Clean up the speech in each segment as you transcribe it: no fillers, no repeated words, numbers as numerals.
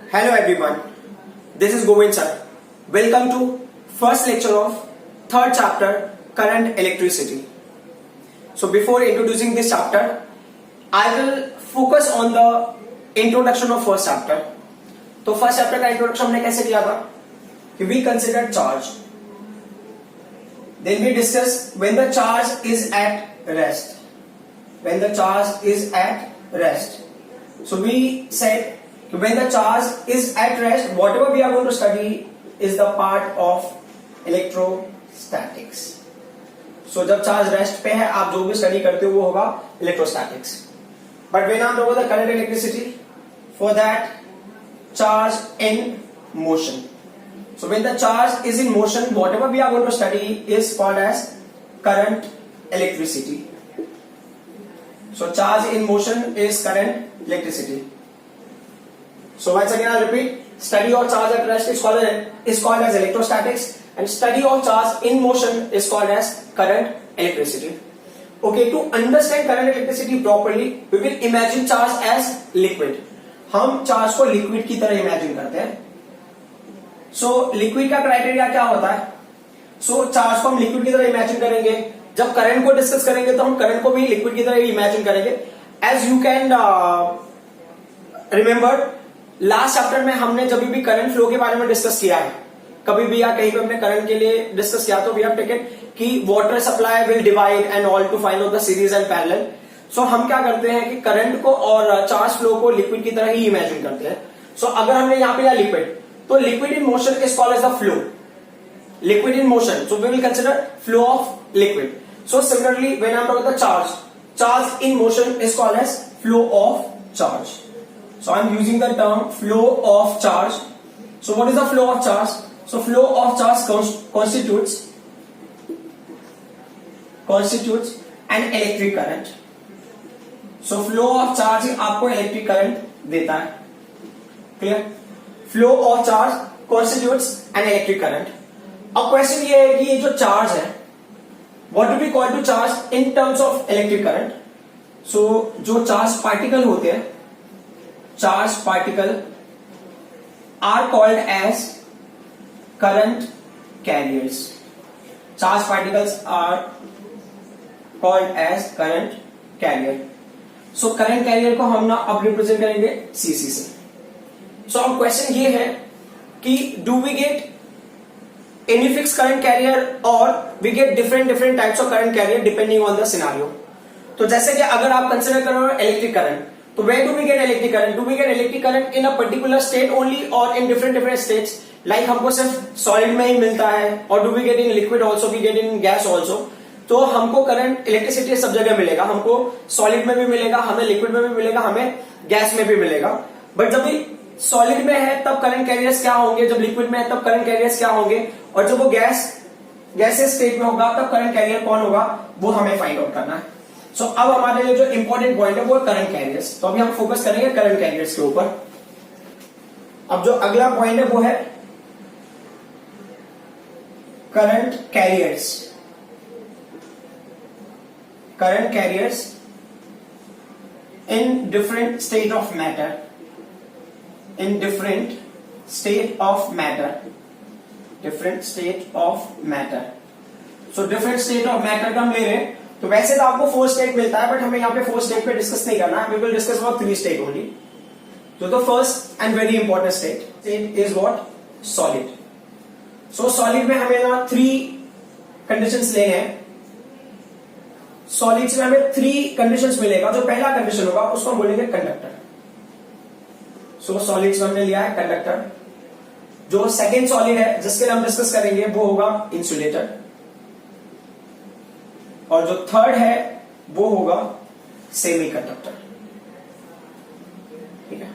Hello everyone, this is Govind sir. Welcome to first lecture of third chapter current electricity. So before introducing this chapter, I will focus on the introduction of first chapter. तो first chapter का introduction हमने कैसे किया था कि we considered charge. Then we discussed when the charge is at rest. When the charge is at rest. So we said when the charge is at rest, whatever we are going to study is the part of electrostatics. So जब charge rest पे है आप जो भी study करते हो वो होगा electrostatics. But when I'm talking about the current electricity, for that charge in motion. So when the charge is in motion, whatever we are going to study is called as current electricity. So charge in motion is current electricity. So once again I'll repeat, study of charge at rest is called as electrostatics, and study of charge in motion is called as current electricity. Okay, to understand current electricity properly, we will imagine charge as liquid. हम charge को liquid की तरह imagine करते हैं. So liquid का criteria क्या होता है? सो चार्ज को हम लिक्विड की तरह इमेजिन करेंगे. जब करंट को डिस्कस करेंगे तो हम करंट को भी लिक्विड की तरह इमेजिन करेंगे. As you can remember, last chapter में हमने जब भी करंट फ्लो के बारे में डिस्कस किया है, कभी भी या कहीं पे हमने करंट के लिए डिस्कस किया तो वी हैव टेकन कि water supply will divide and all to find out the series and parallel. So हम क्या करते हैं कि करंट को और चार्ज फ्लो को लिक्विड की तरह ही इमेजिन करते हैं. सो अगर हमने यहां पे लिया लिक्विड, तो liquid in motion is called as the flow. Liquid in motion, so we will consider flow of liquid. So similarly when I am talking the charge, charge in motion is called as flow of charge. So I am using the term flow of charge. So what is the flow of charge? So flow of charge constitutes an electric current. So flow of charge आपको electric current देता है. Clear? Flow of charge constitutes an electric current. अब question ये है कि ये जो charge है, what do we call to charge in terms of electric current? So जो चार्ज पार्टिकल होते हैं, charged particle are called as current carriers. Charged particles are called as current carrier. So current carrier को हम ना अब represent करेंगे CC से. So अब क्वेश्चन ये है कि do we get any fixed current carrier or we get different types of current carrier depending on the scenario. तो जैसे कि अगर आप कंसिडर करो इलेक्ट्रिक करंट, तो where do we get electric current? Do we get electric current in a particular state only or in different states? Like हमको सिर्फ solid में ही मिलता है, और do we get in liquid also? We get in gas also. तो हमको current electricity सब जगह मिलेगा. हमको सॉलिड में भी मिलेगा, हमें लिक्विड में भी मिलेगा, हमें गैस में भी मिलेगा. बट जब भी सॉलिड में है तब करंट कैरियर्स क्या होंगे, जब लिक्विड में है तब करंट कैरियर्स क्या होंगे, और जब वो गैसेस स्टेट में होगा तब करंट कैरियर कौन होगा, वो हमें फाइंड आउट करना है. सो अब हमारे लिए जो इंपॉर्टेंट पॉइंट है वो है करंट कैरियर्स. तो अभी हम फोकस करेंगे करंट कैरियर्स के ऊपर. अब जो अगला पॉइंट है वो है current carriers. Current carriers in different state of matter. In different state of matter. Different state of matter. So different state of matter का हम ले रहे हैं. तो वैसे तो आपको 4 स्टेट मिलता है, बट हमें यहाँ पे 4 स्टेट पे डिस्कस नहीं करना है. We will discuss about 3 state only. तो the first and very important state is what? Solid. So solid में हमें ना 3 कंडीशंस लेने हैं. सॉलिड्स में हमें 3 कंडीशंस मिलेगा. जो पहला कंडीशन होगा उसको हम बोलेंगे कंडक्टर. सो सॉलिड्स में हमने लिया है कंडक्टर. जो सेकेंड सॉलिड है जिसके लिए हम डिस्कस करेंगे वो होगा इंसुलेटर, और जो थर्ड है वो होगा सेमीकंडक्टर. ठीक है.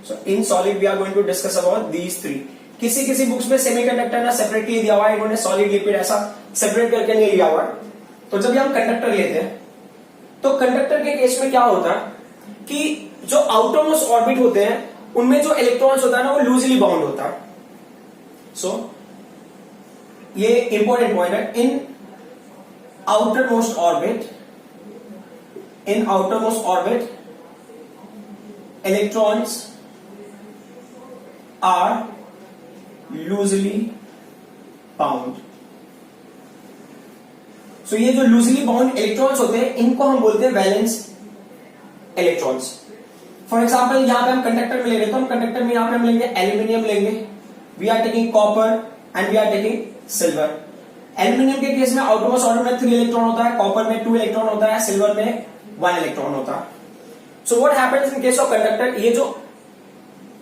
So in solid we are going to discuss about these 3. किसी बुक्स में सेमीकंडक्टर ना सेपरेटली दिया हुआ है, इन्होंने सॉलिड लिक्विड ऐसा सेपरेट करके नहीं लिया हुआ है. तो जब हम कंडक्टर लेते हैं तो कंडक्टर के केस में क्या होता है कि जो आउटरमोस्ट ऑर्बिट होते हैं उनमें जो इलेक्ट्रॉन्स होता है ना वो लूजली बाउंड होता है. सो ये इंपॉर्टेंट पॉइंट है. In outermost orbit electrons are loosely bound. So ये जो लूजली बाउंड इलेक्ट्रॉन्स होते हैं इनको हम बोलते हैं वैलेंस इलेक्ट्रॉन्स। फॉर एग्जाम्पल यहां पे हम कंडक्टर में ले रहे तो हम कंडक्टर में यहां पे हम लेंगे एल्यूमिनियम लेंगे, we are taking copper and we are taking silver. Aluminium के केस में आउटरमोस्ट ऑर्बिट में 3 इलेक्ट्रॉन होता है, कॉपर में 2 इलेक्ट्रॉन होता है, सिल्वर में 1 इलेक्ट्रॉन होता है। So what happens in case of conductor, ये जो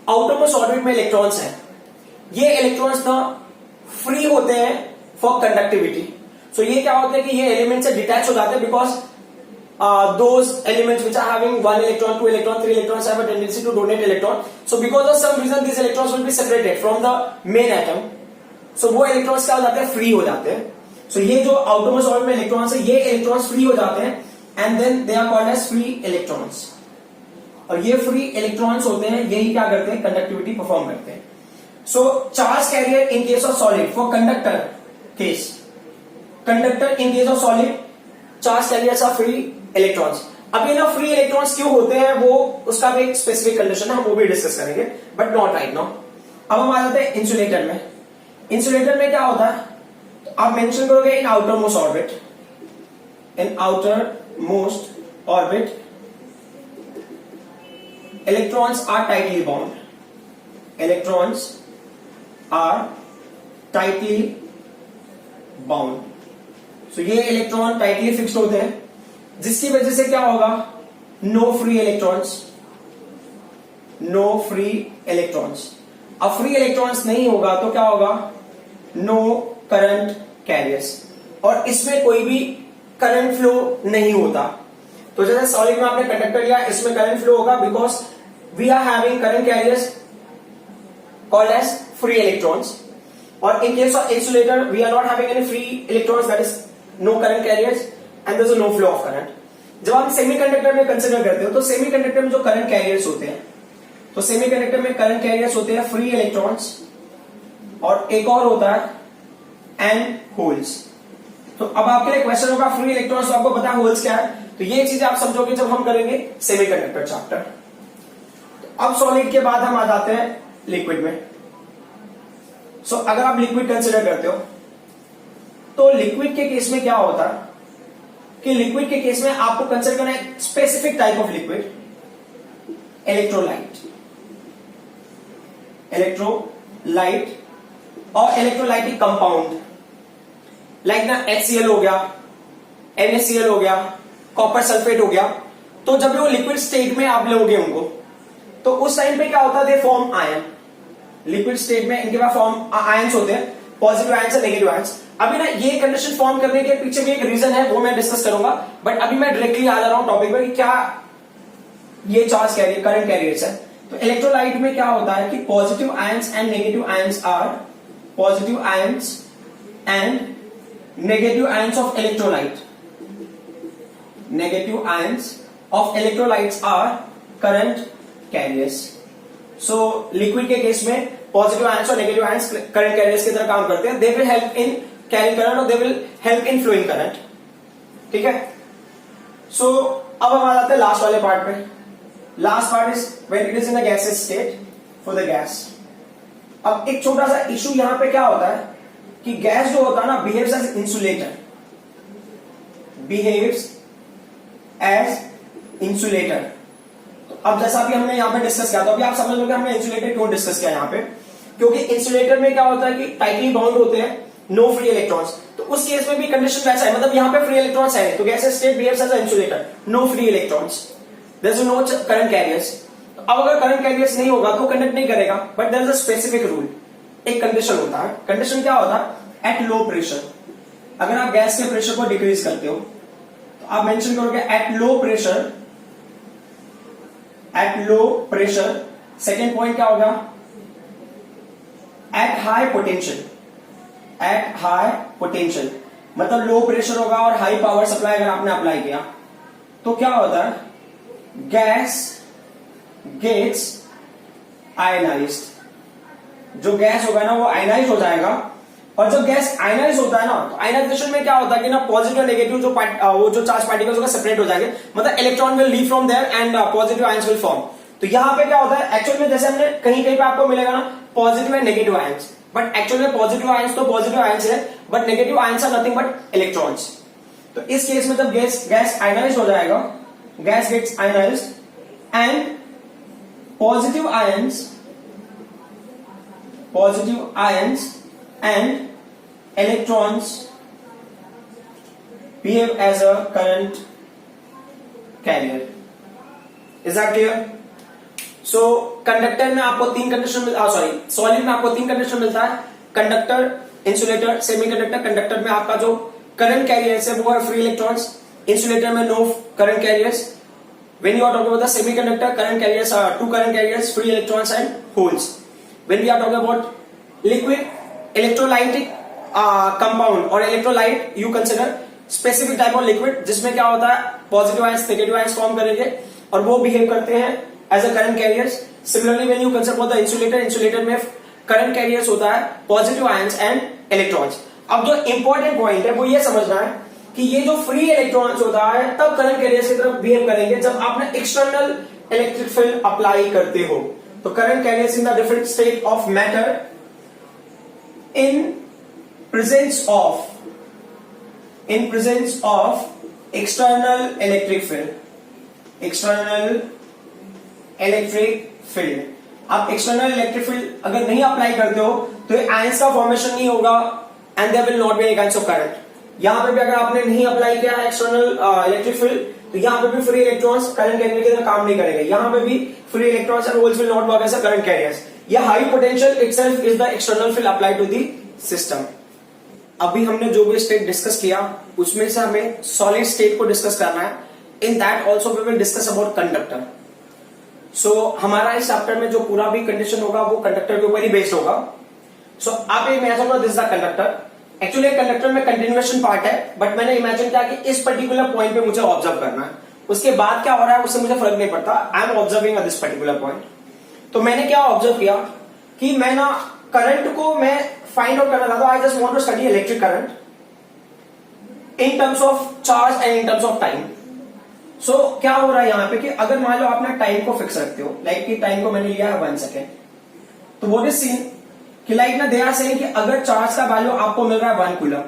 आउटरमोस्ट ऑर्बिट में इलेक्ट्रॉन्स हैं ये इलेक्ट्रॉन्स ना फ्री होते हैं फॉर कंडक्टिविटी। सो ये क्या होता है कि ये एलिमेंट से डिटैच हो जाते हैं because those elements which are having 1 electron, 2 electron, 3 electrons have a tendency to donate electron. So because of some reason these electrons will be separated from the main atom. So वो electrons क्या हो जाते हैं, free हो जाते हैं। So ये जो outermost orbit में electrons है ये electrons फ्री हो जाते हैं and then they are called as free electrons. और ये free electrons होते हैं यही क्या करते हैं, conductivity perform करते हैं। So charge carrier in case of solid for conductor case, conductor in case of solid charge carriers are free electrons. अब ये ना फ्री इलेक्ट्रॉन्स क्यों होते हैं वो उसका भी एक स्पेसिफिक कंडीशन है, हम वो भी डिस्कस करेंगे बट नॉट राइट नाउ। अब हम आ जाते हैं इंसुलेटर में। इंसुलेटर में क्या होता है, तो आप मेंशन करोगे in outermost orbit, in outermost orbit electrons are tightly bound, electrons are tightly bound. So ये इलेक्ट्रॉन टाइटली फिक्स्ड होते हैं जिसकी वजह से क्या होगा, no free electrons, no free electrons. अब फ्री इलेक्ट्रॉन्स नहीं होगा तो क्या होगा, नो करंट कैरियर्स, और इसमें कोई भी करंट फ्लो नहीं होता। तो जैसे सॉलिड में आपने कंडक्टर लिया इसमें करंट फ्लो होगा because we are having current carriers called as free electrons. और in case of insulator we are not having any free electrons, that is no current carriers and there is no flow of current. जब आप semiconductor में consider करते हो तो semiconductor में जो current carriers होते हैं, तो सेमीकंडक्टर में करंट कैरियर्स होते हैं फ्री इलेक्ट्रॉन्स और एक और होता है एंड होल्स। तो अब आपके लिए क्वेश्चन होगा फ्री इलेक्ट्रॉन्स, तो आपको पता है होल्स क्या है, तो ये चीज आप समझोगे जब हम करेंगे सेमीकंडक्टर चैप्टर। अब सॉलिड के बाद हम आ जाते हैं लिक्विड में। सो अगर आप लिक्विड कंसिडर करते हो तो लिक्विड के केस में क्या होता है कि लिक्विड के केस में आपको कंसिडर करना है specific type of liquid, electrolyte, electrolyte और इलेक्ट्रोलाइटिक कंपाउंड लाइक ना HCl हो गया, NaCl हो गया, कॉपर सल्फेट हो गया। तो जब वो लिक्विड स्टेट में आप लोगे उनको तो उस टाइम पे क्या होता है, they form ion. Liquid state में इनके पास फॉर्म आयंस होते हैं, पॉजिटिव आयंस और नेगेटिव आयंस। अभी ना ये कंडीशन फॉर्म करने के पीछे भी एक रीजन है, वो मैं डिस्कस करूंगा, बट अभी मैं डायरेक्टली आ जा रहा हूं टॉपिक पे कि क्या ये चार्ज कैरियर करंट कैरियर्स है। तो इलेक्ट्रोलाइट में क्या होता है कि positive ions and negative ions are, positive ions and negative ions of electrolyte, negative ions of electrolytes are current carriers. So liquid के केस में पॉजिटिव आयंस और नेगेटिव आयंस करंट कैरियर्स की तरह काम करते हैं, they will help in carrying current और they will help in flowing current. ठीक है, सो अब हम आ जाते हैं लास्ट वाले पार्ट पे। Last part is when it is in a gaseous state for the gas. अब एक छोटा सा इशू यहां पे क्या होता है कि गैस जो होता है ना behaves as insulator, behaves as insulator. अब जैसा अभी हमने यहां पे डिस्कस किया, तो अभी आप समझ लो कि हमने इंसुलेटर क्यों डिस्कस किया यहां पे, क्योंकि इंसुलेटर में क्या होता है कि टाइटली बाउंड होते हैं, नो फ्री इलेक्ट्रॉन्स। तो उस केस में भी कंडीशन वैसा है, मतलब यहां पे फ्री इलेक्ट्रॉन्स है तो gas state behaves as a insulator, no free electrons, there is no current carriers. अब अगर करंट कैरियर्स नहीं होगा तो कंडक्ट नहीं करेगा, but there is a specific rule, एक कंडीशन होता है। कंडीशन क्या होता है, एट लो प्रेशर, अगर आप गैस के प्रेशर को डिक्रीज करते हो तो आप मेंशन करोगे at low pressure, at low pressure. Second point क्या होगा, at high potential, at high potential मतलब लो प्रेशर होगा और हाई पावर सप्लाई अगर आपने अप्लाई किया तो क्या होता है, गैस गेट्स आयनाइज्ड। जो गैस होगा ना वो आयनाइज हो जाएगा, और जब गैस आयनाइज होता है ना तो आयनाइजेशन में क्या होता है कि ना पॉजिटिव और नेगेटिव वो जो चार्ज पार्टिकल्स होगा सेपरेट हो जाएंगे, मतलब electron will leave from there and positive ions will form. तो यहां पे क्या होता है एक्चुअल में, जैसे हमने कहीं कहीं पे आपको मिलेगा ना positive and negative ions, but actual में पॉजिटिव आयंस तो पॉजिटिव आयंस है, but negative ions are nothing but electrons. तो इस केस में जब गैस आयनाइज हो जाएगा, gas gets ionised and positive ions and electrons behave as a current carrier. Is that clear? So conductor में आपको तीन कंडीशन सॉलिड में आपको तीन कंडीशन मिलता है, कंडक्टर, इंसुलेटर, सेमीकंडक्टर। कंडक्टर में आपका जो करंट कैरियर्स है वो है फ्री इलेक्ट्रॉन्स, इंसुलेटर में no current carriers. When you are talking about the semiconductor, current carriers are two current carriers, free electrons and holes. When we are talking about liquid, electrolytic compound or electrolyte, you consider specific type of liquid जिसमें क्या होता है positive ions negative ions form करेंगे और वो behave करते हैं as a current carriers. Similarly when you consider the insulator में करंट कैरियर्स होता है पॉजिटिव आयंस एंड इलेक्ट्रॉन्स। अब जो इंपॉर्टेंट पॉइंट है वो ये समझना है कि ये जो फ्री इलेक्ट्रॉन्स होता है तब करंट कैरियर्स की तरफ बिहेव करेंगे जब आपने एक्सटर्नल इलेक्ट्रिक फील्ड अप्लाई करते हो। तो current carriers in the different state of matter in presence of external electric field, आप एक्सटर्नल इलेक्ट्रिक फील्ड अगर नहीं अप्लाई करते हो तो आयंस का फॉर्मेशन नहीं होगा and there will not be any kinds of current. यहां पे भी अगर आपने नहीं अप्लाई किया है एक्सटर्नल इलेक्ट्रिक फील्ड तो यहां पे भी फ्री इलेक्ट्रॉन्स करंट कैरियर की तरह काम नहीं करेंगे। यहां पे भी free electrons and holes will not work as a current carriers. यह high potential itself is the external field applied to the system. अभी हमने जो भी स्टेट डिस्कस किया उसमें से हमें सॉलिड स्टेट को डिस्कस करना है। In that also we will discuss about conductor. So हमारा इस चैप्टर में जो पूरा भी कंडीशन होगा वो कंडक्टर के ऊपर ही बेस्ड होगा। सो आप इमेजिन करो this the conductor. Actually conductor में कंटिन्यूएशन पार्ट है बट मैंने इमेजिन किया कि इस पर्टिकुलर पॉइंट पे मुझे ऑब्जर्व करना है, उसके बाद क्या हो रहा है उससे मुझे फर्क नहीं पड़ता। I am observing this particular point. तो मैंने क्या ऑब्जर्व किया कि मैं ना करंट को मैं फाइंड आउट करना चाहता हूं। I just want to study electric current in terms of charge and in terms of time. So क्या हो रहा है यहां पे कि अगर मान लो आपने टाइम को फिक्स रखते हो, लाइक कि टाइम को मैंने लिया है 1 सेकेंड, तो व्हाट इज सीन कि लाइक ना दे आर सेइंग कि अगर चार्ज का वैल्यू आपको मिल रहा है 1 कूलम,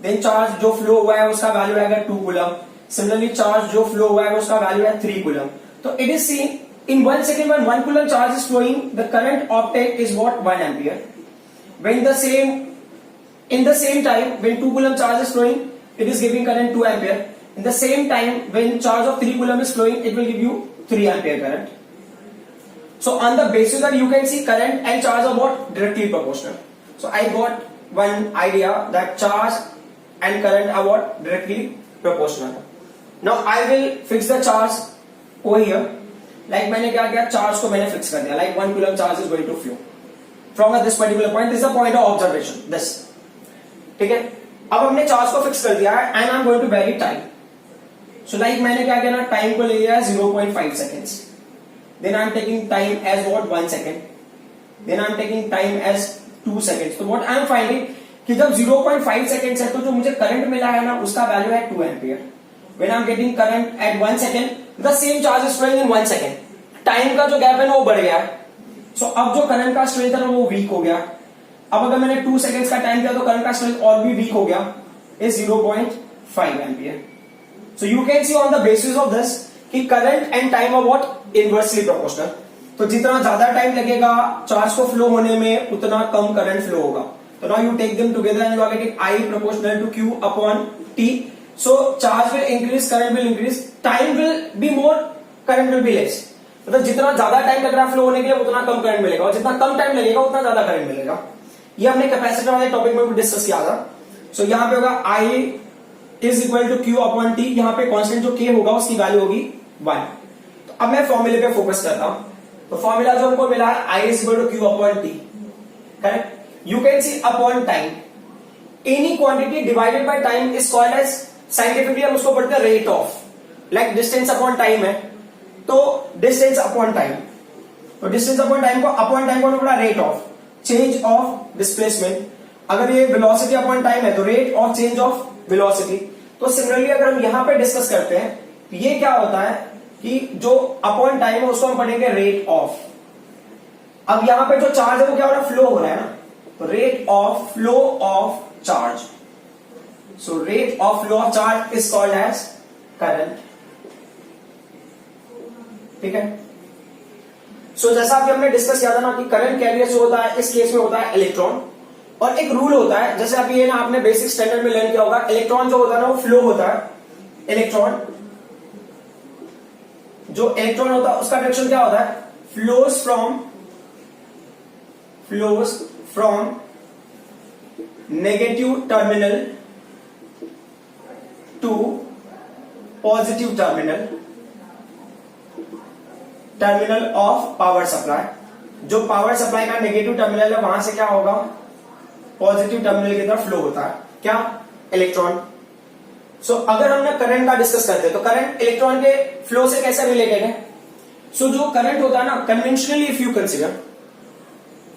देन चार्ज जो फ्लो हुआ है उसका वैल्यू है 2 कूलम। सिमिलरली चार्ज जो फ्लो हुआ है उसका वैल्यू है 3 कूलम। तो it is seen in 1 second when 1 coulomb charge is flowing, the current obtained is what? 1 ampere. In the same time when 2 coulomb charge is flowing, it is giving current 2 ampere. In the same time when charge of 3 coulomb is flowing, it will give you 3 ampere current. So on the basis that you can see current and charge are what? Directly proportional. So I got one idea that charge and current are what? Directly proportional. Now I will fix the charge over here. Like मैंने क्या किया, charge को मैंने fix कर दिया, like 1 coulomb charge is going to flow from this particular point, this the point of observation this. ठीक है, अब हमने चार्ज को फिक्स कर दिया है and I am going to vary time. So like मैंने क्या किया ना, टाइम को ले लिया 0.5 seconds, then I am taking time as what 1 second, then I am taking time as 2 seconds. तो व्हाट आई एम फाइंडिंग कि जब 0.5 सेकेंड्स है तो जो मुझे करंट मिला है ना उसका वैल्यू है 2 ampere. When I'm getting current at 1 second, the same charge is flowing in 1 second. Time का जो गैप है ना वो बढ़ गया है। सो अब जो करंट का स्ट्रेंथ है वो वीक हो गया। अब अगर मैंने 2 सेकेंड्स का टाइम दिया तो करंट का स्ट्रेंथ और भी वीक हो गया, is 0.5 ampere. So you can see on the basis of this कि current and time are what? Inversely proportional. तो जितना ज्यादा टाइम लगेगा चार्ज को फ्लो होने में उतना कम करंट फ्लो होगा। तो now you take them together and you are getting I proportional to Q upon T. So charge will increase, current will increase, time will be more, current will be less. मतलब जितना ज्यादा time लग रहा है flow होने के लिए उतना कम करंट मिलेगा और जितना कम टाइम लगेगा उतना ज्यादा करंट मिलेगा। ये हमने कैपेसिटर वाले टॉपिक में भी डिस्कस किया था। सो यहाँ पे होगा I is equal to Q upon T। यहाँ पे कांस्टेंट जो K होगा उसकी वैल्यू होगी 1। तो अब मैं फॉर्मूले पे फोकस करता हूं। तो फॉर्मूला जो हमको मिला है I is equal to Q upon T, correct. You can see upon time, any quantity divided by time is called as, scientifically हम उसको पढ़ते हैं rate of, like distance upon time है तो डिस्टेंस अपॉन टाइम, तो distance upon time को upon time को पढ़ा rate of change of displacement. अगर ये वेलोसिटी अपॉन टाइम है तो rate of change of velocity. तो सिमिलरली अगर हम यहां पे डिस्कस करते हैं तो ये क्या होता है कि जो अपॉन टाइम है उसको हम पढ़ेंगे रेट ऑफ। अब यहां पे जो चार्ज है वो क्या हो रहा है, फ्लो हो रहा है ना, तो rate of flow of charge. So rate of flow of charge is called as current. ठीक है। सो जैसा अभी हमने डिस्कस किया था ना कि करंट कैरियर जो होता है इस केस में होता है इलेक्ट्रॉन, और एक रूल होता है, जैसे अभी ये ना आपने बेसिक स्टैंडर्ड में लर्न किया होगा, इलेक्ट्रॉन जो होता है ना वो फ्लो होता है। इलेक्ट्रॉन जो इलेक्ट्रॉन होता है उसका डायरेक्शन क्या होता है, flows from negative terminal to positive terminal of power supply. जो पावर सप्लाई का नेगेटिव टर्मिनल है वहां से क्या होगा, पॉजिटिव टर्मिनल की तरफ फ्लो होता है क्या, इलेक्ट्रॉन। सो अगर हम ना करंट का डिस्कस करते हैं तो करंट इलेक्ट्रॉन के फ्लो से कैसे रिलेटेड है। सो जो करंट होता है ना, conventionally if you consider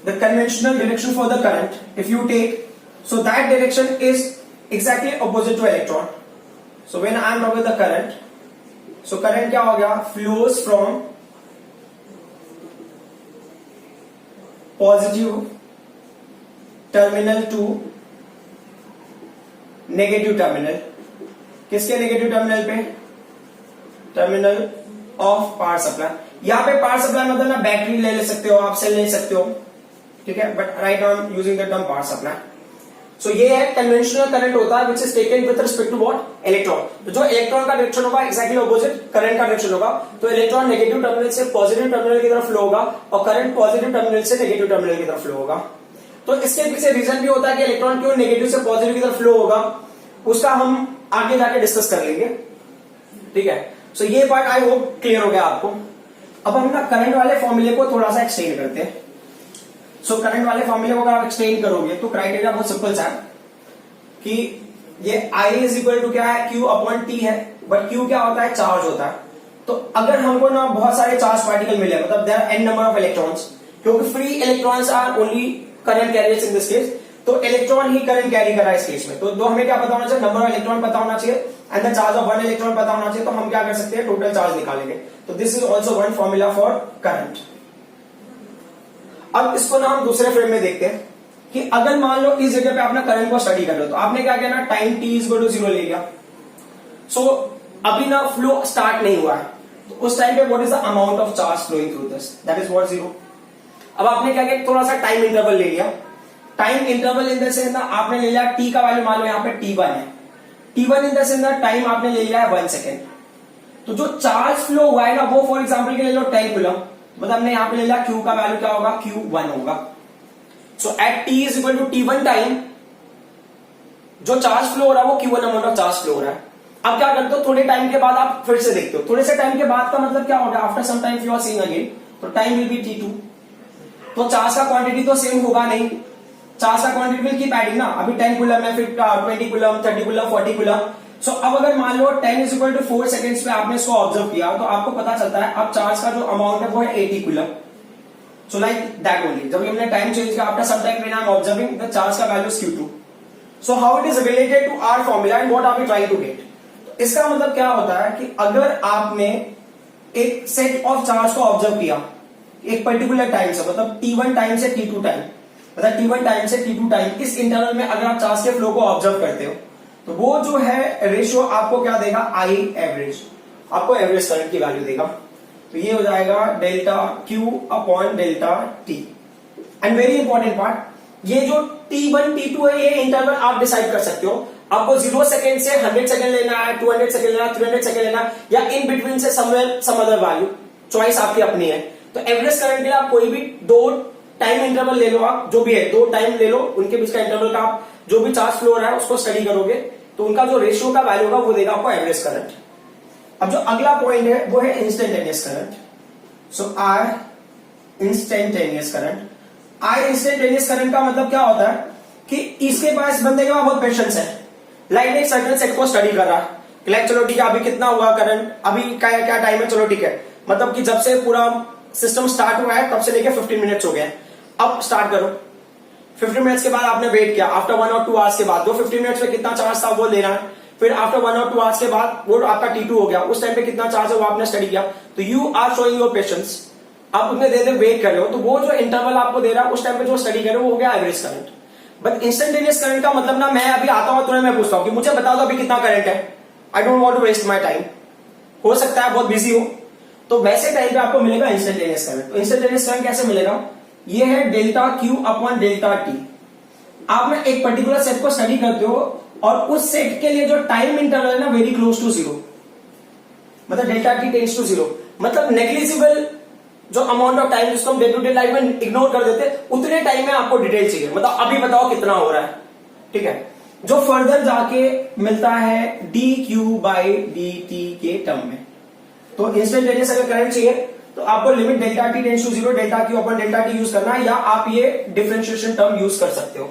the conventional direction for the current, if you take, so that direction is exactly opposite to electron. So when I am talking the current, so current क्या हो गया, flows from positive terminal to negative terminal. किसके negative terminal पे, terminal of power supply. यहां पे power supply मतलब ना battery ले सकते हो आप, सेल ले सकते हो, ठीक है, but right now I am using the term power supply. So ये है कन्वेंशनल करंट होता है which is taken with respect to what, electron. तो जो इलेक्ट्रॉन का डायरेक्शन होगा एक्जैक्टली ऑपोजिट करंट का डायरेक्शन होगा, तो इलेक्ट्रॉन नेगेटिव टर्मिनल से पॉजिटिव टर्मिनल की तरफ फ्लो होगा और करंट पॉजिटिव टर्मिनल से नेगेटिव टर्मिनल की तरफ फ्लो होगा। तो इसके पीछे रीजन भी होता है कि इलेक्ट्रॉन क्यों नेगेटिव से पॉजिटिव की तरफ फ्लो होगा, उसका हम आगे जाके डिस्कस कर लेंगे। ठीक है, सो ये पार्ट आई होप क्लियर हो गया आपको। अब हम ना करंट वाले फॉर्मूले को थोड़ा सा एक्सटेंड करते हैं। सो करंट वाले फॉर्मूले को अगर आप एक्सटेंड करोगे तो क्राइटेरिया बहुत सिंपल सा है कि ये I इज इक्वल टू क्या है, Q अपॉन T है, बट Q क्या होता है, चार्ज होता है। तो अगर हमको ना बहुत सारे चार्ज पार्टिकल मिले, मतलब there are n number of electrons, क्योंकि free electrons are only current carriers in this case, तो इलेक्ट्रॉन ही करंट कैरी कर रहा है इस केस में। तो हमें क्या पता होना चाहिए, नंबर ऑफ इलेक्ट्रॉन पता होना चाहिए and the charge of one electron पता होना चाहिए। तो हम क्या कर सकते हैं, टोटल चार्ज निकालेंगे। तो this is also one formula for current. अब इसको ना हम दूसरे फ्रेम में देखते हैं कि अगर मान लो इस जगह पे आपने करंट को स्टडी कर लो, तो आपने क्या किया ना, time t is equal to 0 ले लिया। सो अभी ना फ्लो स्टार्ट नहीं हुआ है, तो उस टाइम पे what is the amount of charge flowing through this, that is what 0। अब आपने क्या किया, थोड़ा सा टाइम इंटरवल ले लिया। Time interval in the sense ना आपने ले लिया t का वैल्यू, मान लो यहाँ पे t1 है, t1 इन द सेंस ना टाइम आपने ले लिया है 1 सेकेंड। तो जो चार्ज फ्लो हुआ है ना वो फॉर एग्जाम्पल के ले लो 10 कूलम, मतलब हमने यहाँ पे ले लिया q का वैल्यू क्या होगा, q1 होगा। So at t is equal to t1 time जो चार्ज फ्लो हो रहा है वो q1 amount of charge flow हो रहा है। अब क्या करते हो, थोड़े टाइम के बाद आप फिर से देखते हो, थोड़े से टाइम के बाद का मतलब क्या होगा, after some time you are seeing again, तो टाइम विल बी t2। तो चार्ज का क्वांटिटी तो सेम होगा नहीं, चार्ज का क्वांटिटी विल कीप एडिंग ना। अभी 10 कूलम है, फिर 20 कूलम, 30 कूलम, 40 कूलम। सो अब अगर मान लो 10 इज इक्वल टू 4 सेकंड्स पे आपने इसको ऑब्जर्व किया, तो आपको पता चलता है अब चार्ज का जो अमाउंट है वो है 80 coulomb. So like that only. जब हमने टाइम चेंज किया after some time when I am observing the charge का value is Q2. So how it is related to our formula and what are we trying to get? इसका मतलब क्या होता है कि अगर आपने एक सेट ऑफ चार्ज को ऑब्जर्व किया एक पर्टिकुलर टाइम से, मतलब T1 टाइम से T2 टाइम, मतलब T1 टाइम से T2 टाइम, इस इंटरवल में अगर आप चार्ज के फ्लो को ऑब्जर्व करते हो तो वो जो है रेशियो आपको क्या देगा, I एवरेज, आपको एवरेज करंट की वैल्यू देगा। तो ये हो जाएगा delta Q upon delta T। And very important part, ये जो T1 T2 है ये इंटरवल आप डिसाइड कर सकते हो। आपको 0 सेकेंड से 100 सेकेंड लेना है, 200 सेकेंड लेना है, 300 सेकेंड लेना है, या इन बिटवीन से somewhere some other value, choice आपकी अपनी है। तो एवरेज करंट के लिए आप कोई भी दो टाइम इंटरवल ले लो, आप जो भी है दो टाइम ले लो, उनके बीच का इंटरवल का आप जो भी चार्ज फ्लो हो रहा है उसको स्टडी करोगे तो उनका जो रेशियो का वैल्यू होगा वो देगा आपको एवरेज करंट। अब जो अगला पॉइंट है वो है instantaneous current. So our instantaneous current, our instantaneous current का मतलब क्या होता है कि इसके पास बंदे के पास बहुत पेशेंस है, लाइक एक सर्टेन सेट को स्टडी कर रहा है, लाइक चलो ठीक है अभी कितना हुआ करंट, अभी क्या क्या टाइम है, चलो ठीक है, मतलब कि जब से पूरा सिस्टम स्टार्ट हुआ है तब से लेके 15 मिनट्स हो गए, अब स्टार्ट करो। 15 मिनट्स के बाद आपने वेट किया, आफ्टर 1 और 2 आवर्स के बाद वो 15 मिनट्स में कितना चार्ज था वो लेना है, फिर आफ्टर 1 और 2 आवर्स के बाद वो आपका T2 हो गया, उस टाइम पे कितना चार्ज है वो आपने स्टडी किया, तो you are showing your patience, आप उतने देर तक वेट कर रहे हो, तो वो जो इंटरवल आपको दे रहा है उस टाइम पे जो स्टडी कर रहे हो वो हो गया average current. But instantaneous current का मतलब ना, मैं अभी आता हूं तुम्हें मैं पूछता हूं कि मुझे बता दो अभी कितना करंट है, I don't want to waste my time, हो सकता है बहुत बिजी हो, तो वैसे टाइम पे आपको मिलेगा इंस्टेंटेनियस करंट। तो इंस्टेंटेनियस करंट कैसे मिलेगा, ये है delta q upon delta T. आप ना एक पर्टिकुलर सेट को स्टडी करते हो और उस सेट के लिए जो टाइम इंटरवल है ना वेरी क्लोज टू जीरो, मतलब delta t tends to zero, मतलब नेग्लिजिबल जो अमाउंट ऑफ टाइम जिसको हम डे टू डे लाइफ में इग्नोर कर देते, उतने टाइम में आपको डिटेल चाहिए, मतलब अभी बताओ कितना हो रहा है, ठीक है। जो फर्दर जाके मिलता है d q by d t के टर्म में। तो इंस्टेंटेनियस अगर करंट चाहिए तो आपको limit delta t tends to zero delta q upon delta t use करना है, या आप ये डिफरेंशिएशन टर्म यूज कर सकते हो।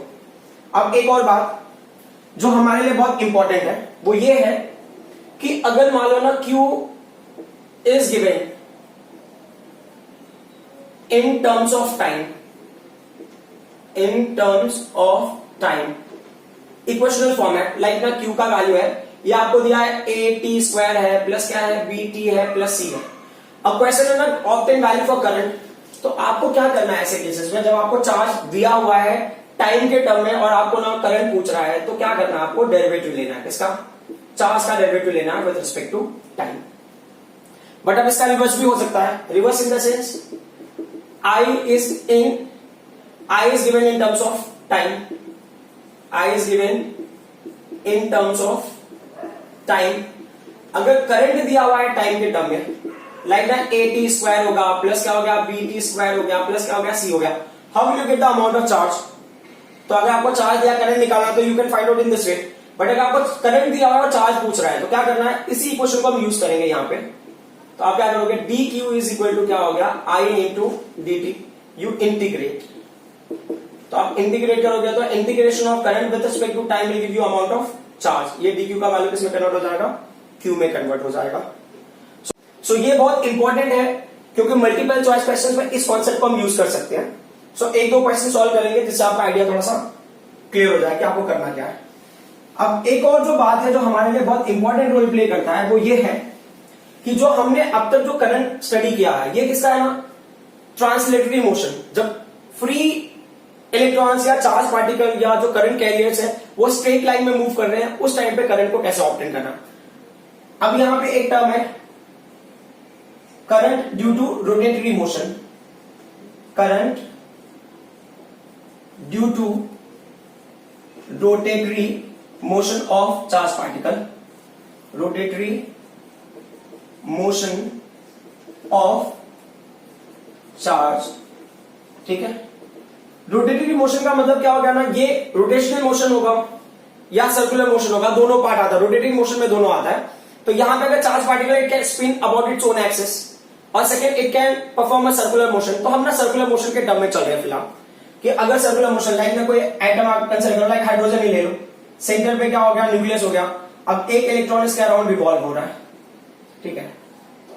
अब एक और बात जो हमारे लिए बहुत इंपॉर्टेंट है वो ये है कि अगर मान लो ना Q is given in terms of time, in terms of time, equational format, like ना Q का वैल्यू है, ये आपको दिया है AT² है प्लस क्या है BT है प्लस C है। अब क्वेश्चन है ना ऑब्टेन वैल्यू फॉर करंट, तो आपको क्या करना है ऐसे केसेस में, जब आपको चार्ज दिया हुआ है टाइम के टर्म में और आपको ना करंट पूछ रहा है, तो क्या करना है, आपको डेरिवेटिव लेना है, किसका, चार्ज का डेरिवेटिव लेना है with respect to time. But अब इसका रिवर्स भी हो सकता है, reverse in the sense I is given in terms of time, I is given in terms of time। अगर करंट दिया हुआ है टाइम के टर्म में, लाइक ना AT² होगा प्लस क्या हो गया BT² हो गया प्लस क्या हो गया C हो गया, how will you get the amount of charge. तो अगर आपको चार्ज दिया करंट निकालना तो you can find out in this way, but अगर आपको करंट दिया हुआ है और चार्ज पूछ रहा है तो क्या करना है, इसी इक्वेशन को हम यूज करेंगे यहां पे। तो आप क्या करोगे, D Q is equal to क्या हो गया I into D T, you integrate, तो आप इंटीग्रेट करोगे तो integration of current with respect to time will give you amount of charge, ये डी क्यू का वैल्यू किसमें कन्वर्ट हो जाएगा, क्यू में कन्वर्ट हो जाएगा। सो ये बहुत इंपॉर्टेंट है क्योंकि मल्टीपल चॉइस क्वेश्चन में इस कॉन्सेप्ट को हम यूज कर सकते हैं। सो एक दो क्वेश्चन सॉल्व करेंगे जिससे आपका आइडिया थोड़ा सा क्लियर हो जाए कि आपको करना क्या है। अब एक और जो बात है जो हमारे लिए बहुत इंपॉर्टेंट रोल प्ले करता है वो ये है कि जो हमने अब तक जो करंट स्टडी किया है ये किसका है ना, ट्रांसलेटरी मोशन। जब फ्री इलेक्ट्रॉन्स या चार्ज पार्टिकल या जो करंट कैरियर्स है वो स्ट्रेट लाइन में मूव कर रहे हैं, उस टाइम पे करंट को कैसे ऑब्टेन करना। अब यहां पे एक टर्म है current due to rotatory motion, current due to rotatory motion of charge particle, rotatory motion of charge, ठीक है। रोटेटरी मोशन का मतलब क्या हो गया ना, ये रोटेशनल मोशन होगा या सर्कुलर मोशन होगा, दोनों पार्ट आता है, रोटेटरी मोशन में दोनों आता है। तो यहां पे अगर charge particle it can spin about its own axis और second it can perform a circular motion. तो हम ना सर्कुलर मोशन के टर्म में चल रहे हैं फिलहाल कि अगर सर्कुलर मोशन लाइक में कोई एटम आप कंसीडर करो, लाइक हाइड्रोजन ही ले लो, सेंटर पे क्या हो गया, न्यूक्लियस हो गया, अब एक इलेक्ट्रॉन इसके अराउंड रिवॉल्व हो रहा है, ठीक है।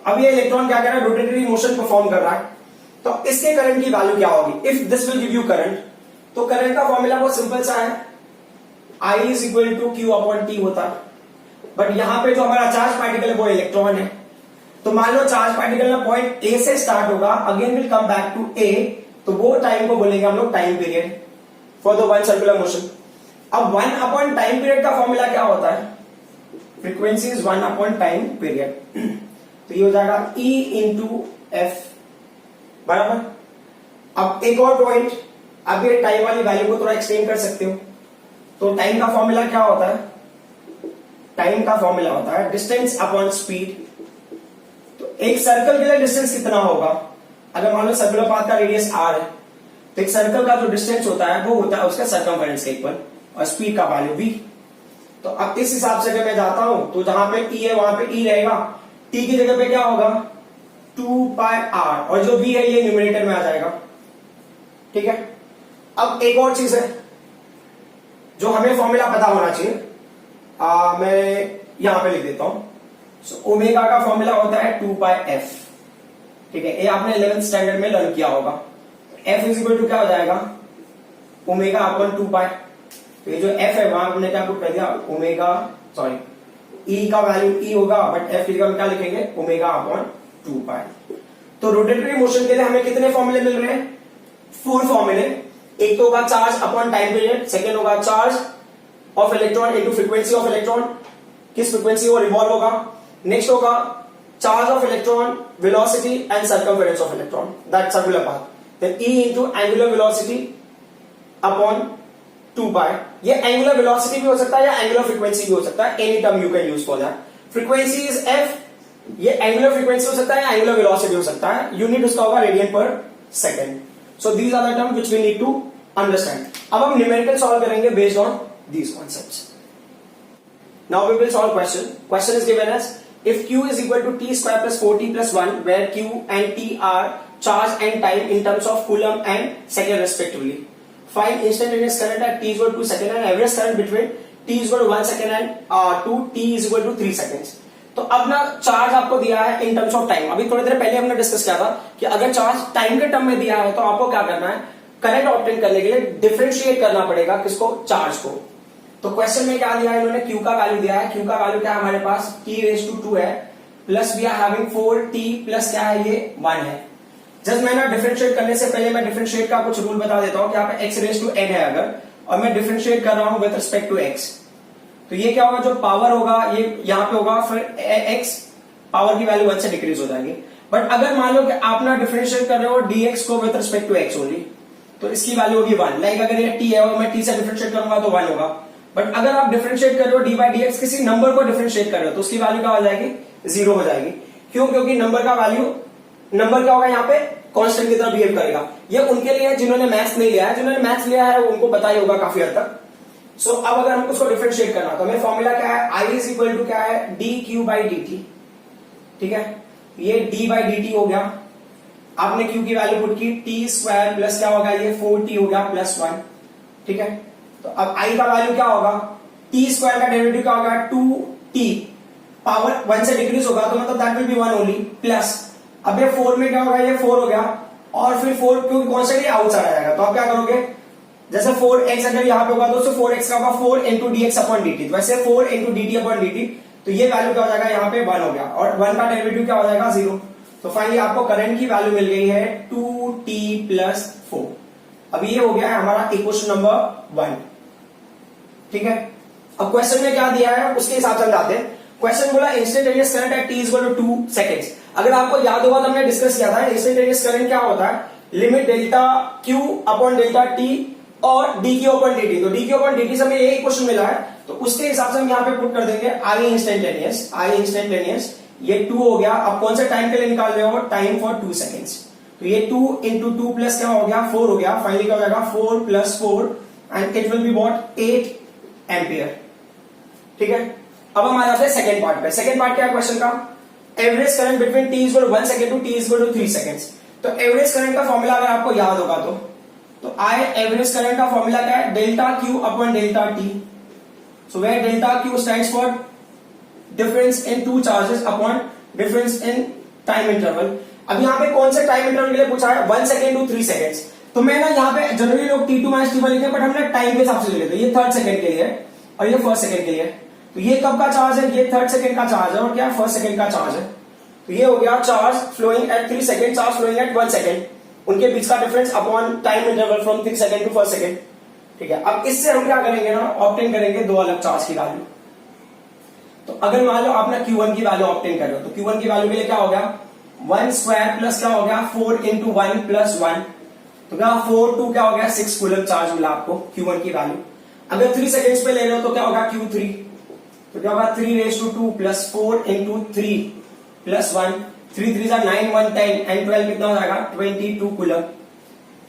अब ये इलेक्ट्रॉन क्या कर रहा है, रोटेटरी मोशन परफॉर्म कर रहा है, तो इसके करंट की वैल्यू क्या होगी, if this will give you current. तो करंट का फॉर्मूला बहुत सिंपल सा है, I is equal to q upon t होता है, बट यहां पे जो हमारा चार्ज पार्टिकल है वो इलेक्ट्रॉन है। तो मान लो चार्ज पार्टिकल ना पॉइंट ए से स्टार्ट होगा, again will come back to A, तो वो टाइम को बोलेंगे हम लोग time period for the one circular motion. अब 1 अपॉन टाइम पीरियड का फॉर्मूला क्या होता है, frequency is 1 upon time period, तो ये हो जाएगा E इंटू एफ, बराबर। अब एक और पॉइंट, अब ये टाइम वाली वैल्यू को थोड़ा एक्सटेंड कर सकते हो, तो टाइम का फॉर्मूला क्या होता है, टाइम का फॉर्मूला होता है डिस्टेंस अपॉन स्पीड। तो एक सर्कल के लिए डिस्टेंस कितना होगा, अगर मान लो सर्कुलर पाथ का रेडियस r है, तो एक सर्कल का जो डिस्टेंस होता है वो होता है उसका सर्कमफेरेंस के इक्वल, और स्पीड का वैल्यू v। तो अब इस हिसाब से अगर मैं जाता हूं तो जहां पे E है वहां पे E रहेगा, t की जगह पे क्या होगा 2 पाई r, और जो v है ये न्यूमरेटर में आ जाएगा, ठीक है। अब एक और चीज है जो हमें फॉर्मूला पता होना चाहिए, मैं यहां पे लिख देता हूं। ओमेगा का फॉर्मूला होता है 2 पाई f, ठीक है, ये आपने 11th स्टैंडर्ड में लर्न किया होगा। f इज इक्वल टू क्या हो जाएगा, ओमेगा अपॉन 2 पाई। तो ये जो f है वहां हमने क्या पुट कर दिया, ओमेगा सॉरी ई का वैल्यू ई होगा, बट एफ की जगह क्या लिखेंगे, ओमेगा अपॉन 2 पाई। तो रोटेटरी मोशन के लिए हमें कितने फॉर्मूले मिल रहे हैं, 4 फॉर्मूले। एक तो होगा charge upon time period, second होगा charge of electron into frequency of electron, किस फ्रीक्वेंसी वो रिवॉल्व होगा। नेक्स्ट होगा charge of electron, velocity and circumference of electron, that circular path. Then E into angular velocity upon 2 pi. ये angular velocity भी हो सकता है या एंगुलर फ्रीक्वेंसी भी हो सकता है, any term you can use for that. Frequency is F, ये एंगुलर फ्रीक्वेंसी हो सकता है या एंगुलर वेलोसिटी हो सकता है, यूनिट उसका होगा radian per second. So these are the term which we need to understand. अब हम न्यूमेरिकल सॉल्व करेंगे based on these concepts. Now we will solve question. Question is given as if Q is equal to T square plus 4T plus 1, where Q and T are charge and time in terms of coulomb and second respectively. Find instantaneous current at T is equal to 2 seconds and average current between T is equal to 1 second and to T is equal to 3 seconds. तो अब ना charge आपको दिया है in terms of time. अभी थोड़ी देर पहले हमने डिस्कस किया था कि अगर चार्ज टाइम के टर्म में दिया है तो आपको क्या करना है, करंट ऑब्टेन करने के लिए डिफरेंशिएट करना पड़ेगा किसको, चार्ज को। तो क्वेश्चन में क्या दिया है इन्होंने, Q का वैल्यू दिया है। Q का वैल्यू क्या है हमारे पास, t⁻² है, plus we are having 4t plus क्या है, ये 1 है। जस्ट मैं ना डिफरेंशिएट करने से पहले मैं डिफरेंशिएट का कुछ रूल बता देता हूं कि यहाँ पे x⁻n है अगर, और मैं डिफरेंशिएट कर रहा हूं विद रिस्पेक्ट टू x, तो ये क्या होगा, जो पावर होगा ये यहाँ पे होगा, फिर x पावर की वैल्यू 1 से डिक्रीज हो जाएगी। बट अगर मान लो कि आप ना डिफरेंशिएट कर रहे हो dx को with respect to x only, तो इसकी वैल्यू होगी 1। लाइक अगर ये t है और मैं t से डिफरेंशिएट करूंगा तो 1 होगा। बट अगर आप डिफरेंशिएट कर रहे हो d/dx, किसी नंबर को डिफरेंशिएट कर रहे हो, तो उसकी वैल्यू क्या हो जाएगी, 0 हो जाएगी। क्यों, क्योंकि नंबर का वैल्यू, नंबर क्या होगा यहाँ पे, कांस्टेंट की तरह बिहेव करेगा। ये उनके लिए है जिन्होंने मैथ्स नहीं लिया है, जिन्होंने मैथ्स लिया है उनको पता ही होगा काफी हद तक। सो अब अगर हमको उसको डिफरेंशिएट करना तो हमें फॉर्मूला क्या है, I इज इक्वल टू क्या है, dq/dt। ठीक है, ये d/dt हो गया, आपने q की वैल्यू पुट की, t² प्लस क्या होगा, ये 4t हो गया प्लस 1। ठीक है, तो अब I का वैल्यू क्या होगा, t² का डेरिवेटिव क्या होगा, 2t, पावर 1 से डिक्रीज होगा तो मतलब that will B 1 only, plus अब ये 4 में क्या होगा, ये 4 हो गया, और फिर 4 क्योंकि कॉन्स्टेंट आउटसाइड आ जाएगा, तो आप क्या करोगे, जैसे 4x अगर यहाँ पे होगा तो उससे 4x का होगा 4 इंटू dx अपॉन dt, तो वैसे 4 इंटू dt अपॉन dt, तो ये वैल्यू क्या हो जाएगा, यहाँ पे 1 हो गया, और 1 का डेरिवेटिव क्या हो जाएगा, 0। तो फाइनली आपको करंट की वैल्यू मिल गई है 2t प्लस 4। अब ये हो गया है हमारा इक्वेशन नंबर 1। ठीक है, अब क्वेश्चन में क्या दिया है उसके हिसाब से हम जाते हैं। क्वेश्चन बोला instantaneous current at t equal to 2 seconds. अगर आपको याद होगा तो हमने डिस्कस किया था इंस्टेंटेनियस करंट क्या होता है, limit delta q upon delta t और dq अपॉन dt। तो dq अपॉन dt से हमें यही क्वेश्चन मिला है, तो उसके हिसाब से हम यहाँ पे पुट कर देंगे I इंस्टेंटेनियस, ये 2 हो गया। अब कौन से टाइम के लिए निकाल रहे हो, टाइम फॉर 2 सेकेंड्स, तो ये 2 इंटू 2 प्लस क्या हो गया, 4 हो गया। फाइनली क्या हो जाएगा, 4 plus 4 and it will be what, 8 ampere. ठीक है, अब हम आ जाते हैं सेकंड पार्ट पे। सेकंड पार्ट क्या है क्वेश्चन का, average current between t equal to 1 second to t equal to 3 seconds. तो एवरेज करंट का फॉर्मूला अगर आपको याद होगा तो I एवरेज करंट का फॉर्मूला क्या है, delta q upon delta t। So where delta q stands for difference in two charges upon difference in time interval. अब यहाँ पे कौन से टाइम इंटरवल के लिए पूछा है, 1 सेकंड टू 3 सेकंड्स। तो मैं ना यहाँ पे जनरली लोग t2 माइनस t1 लिखते हैं, बट हमने टाइम के हिसाब से ले लेते हैं। ये 3rd सेकंड के लिए है और ये 1st सेकंड के लिए। तो ये कब का चार्ज है, ये 3rd सेकंड का चार्ज है, और क्या 1st सेकंड का चार्ज है। तो ये हो गया charge flowing at 3 second, charge flowing at 1 second, उनके बीच का difference upon time interval from 3 second to 1st second. ठीक है, अब इससे हम क्या करेंगे ना, ऑब्टेन करेंगे 2 अलग चार्ज की वैल्यू। तो अगर मान लो आपने Q1 की वैल्यू ऑब्टेन कर रहे हो, तो Q1 की वैल्यू के लिए क्या हो गया, 1 स्क्वायर प्लस क्या हो गया, 4 इंटू 1 प्लस 1, तो क्या 4 2 क्या हो गया, 6 कूलम चार्ज मिला आपको Q1 की वैल्यू। अगर 3 सेकंड्स पे ले रहे हो तो क्या होगा, Q3, तो क्या होगा 3⁻² प्लस 4 इंटू 3 प्लस 1, 3 3 9 1 10 एंड 12 कितना हो जाएगा, 22 कूलम।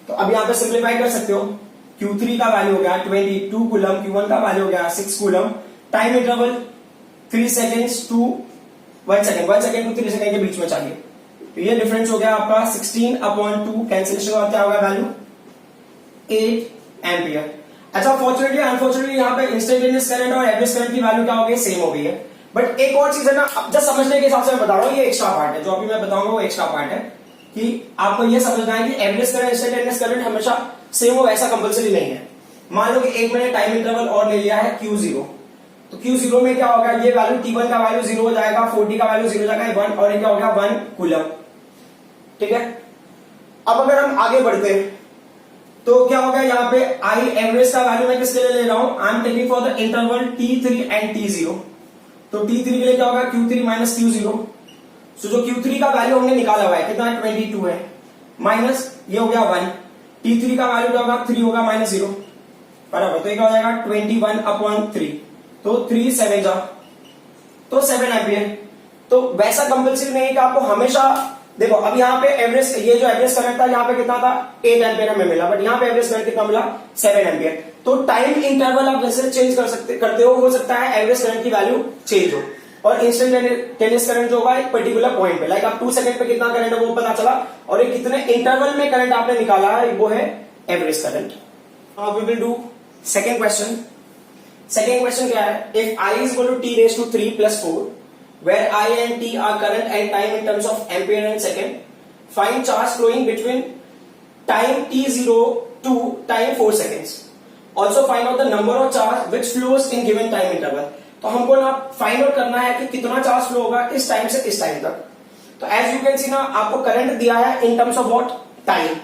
तो अब यहाँ पे सिंप्लीफाई कर सकते हो, Q3 का वैल्यू हो गया 22 कूलम, Q1 का वैल्यू हो गया 6 coulomb, time interval 3 seconds to 1 second, 1 second to 3 second के बीच में चाहिए। तो ये डिफरेंस हो गया आपका 16/2, कैंसिलेशन का क्या होगा वैल्यू, 8 एम्पियर। अच्छा, फॉर्चुनेटली अनफॉर्चुनेटली यहाँ पे इंस्टेंटेनियस करंट और एवरेज करंट की वैल्यू क्या हो गई, सेम हो गई है। बट एक और चीज है ना, जस्ट समझने के हिसाब से मैं बता रहा हूँ, ये एक्स्ट्रा पार्ट है, जो अभी मैं बताऊंगा वो एक्स्ट्रा पार्ट है, कि आपको ये समझना है कि एवरेज करंट इंस्टेंटेनियस करंट हमेशा सेम हो, ऐसा कंपल्सरी नहीं है। मान लो कि एक मैंने टाइम इंटरवल और ले लिया है Q0, तो Q0 में क्या होगा, ये वैल्यू T1 का वैल्यू 0 हो जाएगा, 4T का वैल्यू 0 हो जाएगा 1, और ये क्या हो गया 1 कूलम। ठीक है, अब अगर हम आगे बढ़ते हैं तो क्या होगा, यहाँ पे आई एवरेज का वैल्यू मैं किसके लिए ले रहा हूं, आई am taking for the interval T3 and T0। तो T3 के लिए क्या होगा, Q3 माइनस Q0। सो जो Q3 का वैल्यू हमने निकाला हुआ है कितना है, 22 है, माइनस ये हो गया 1, T3 का वैल्यू क्या होगा, 3 होगा माइनस 0 बराबर, तो ये क्या हो जाएगा 21/3, तो 3 7 जा तो 7 एम्पियर। तो वैसा कंपल्सरी नहीं है कि आपको हमेशा, देखो अब यहाँ पे एवरेज, ये जो एवरेज करंट था यहाँ पे कितना था 8 एम्पियर हमें मिला, बट यहाँ पे एवरेज करंट कितना मिला 7 एम्पियर। तो टाइम इंटरवल आप जैसे चेंज करते हो सकता है एवरेज करंट की वैल्यू चेंज हो, और इंस्टेंटेनियस करंट जो होगा एक पर्टिकुलर पॉइंट पे, लाइक आप 2 सेकंड पे कितना करंट है वो पता चला, और ये कितने इंटरवल में करंट आपने निकाला है वो है average current. We will do second question. Second question क्या है, if I is equal to T raised to 3 plus 4 where I and T are current and time in terms of ampere and second, find charge flowing between time t0 to time 4 seconds. Also find out the number of charge which flows in given time interval. तो हमको ना find out करना है कि कितना charge flow होगा इस time से इस टाइम तक। तो एज यू कैन सी ना, आपको करंट दिया है in terms of what, time.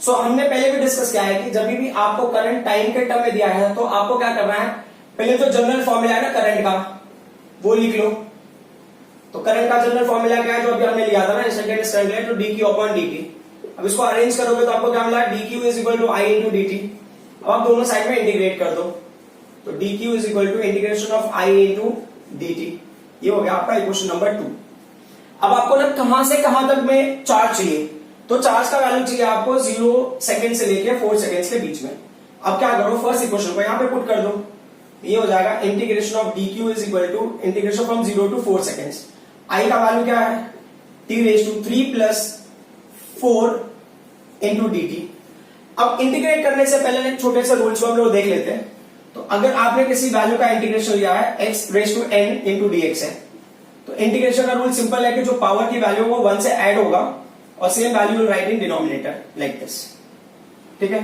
So हमने पहले भी डिस्कस किया है कि जब भी आपको करंट टाइम के टर्म में दिया है तो आपको क्या करना है, पहले जो जनरल फॉर्मूला है ना करंट का वो लिख लो। तो करंट का जनरल फॉर्मूला क्या है, जो अभी हमने लिया था ना इंस्टेंटेनियस करंट है, तो dq/dt। अब इसको अरेंज करोगे तो आपको क्या मिला, dq is equal to I into dt। अब आप दोनों साइड में इंटीग्रेट कर दो, तो dq is equal to integration of I into dt। ये हो गया आपका इक्वेशन नंबर 2। अब आपको ना कहां से कहां तक में चार्ज चाहिए, तो चार्ज का वैल्यू चाहिए आपको 0 सेकंड से लेके 4 सेकंड्स के बीच में। अब क्या करो, फर्स्ट इक्वेशन को यहां पे पुट कर दो, ये हो जाएगा integration of dq is equal to integration from 0 to 4 seconds. I का वैल्यू क्या है, t raise to 3 plus 4 into dt। अब इंटीग्रेट करने से पहले एक छोटे से रूल्स को हम लोग देख लेते हैं। तो अगर आपने किसी वैल्यू का इंटीग्रेशन लिया है x raise to n into dx है, तो इंटीग्रेशन का रूल सिंपल है कि जो पावर की वैल्यू वो 1 से ऐड होगा और same value right in denominator like this. ठीक है,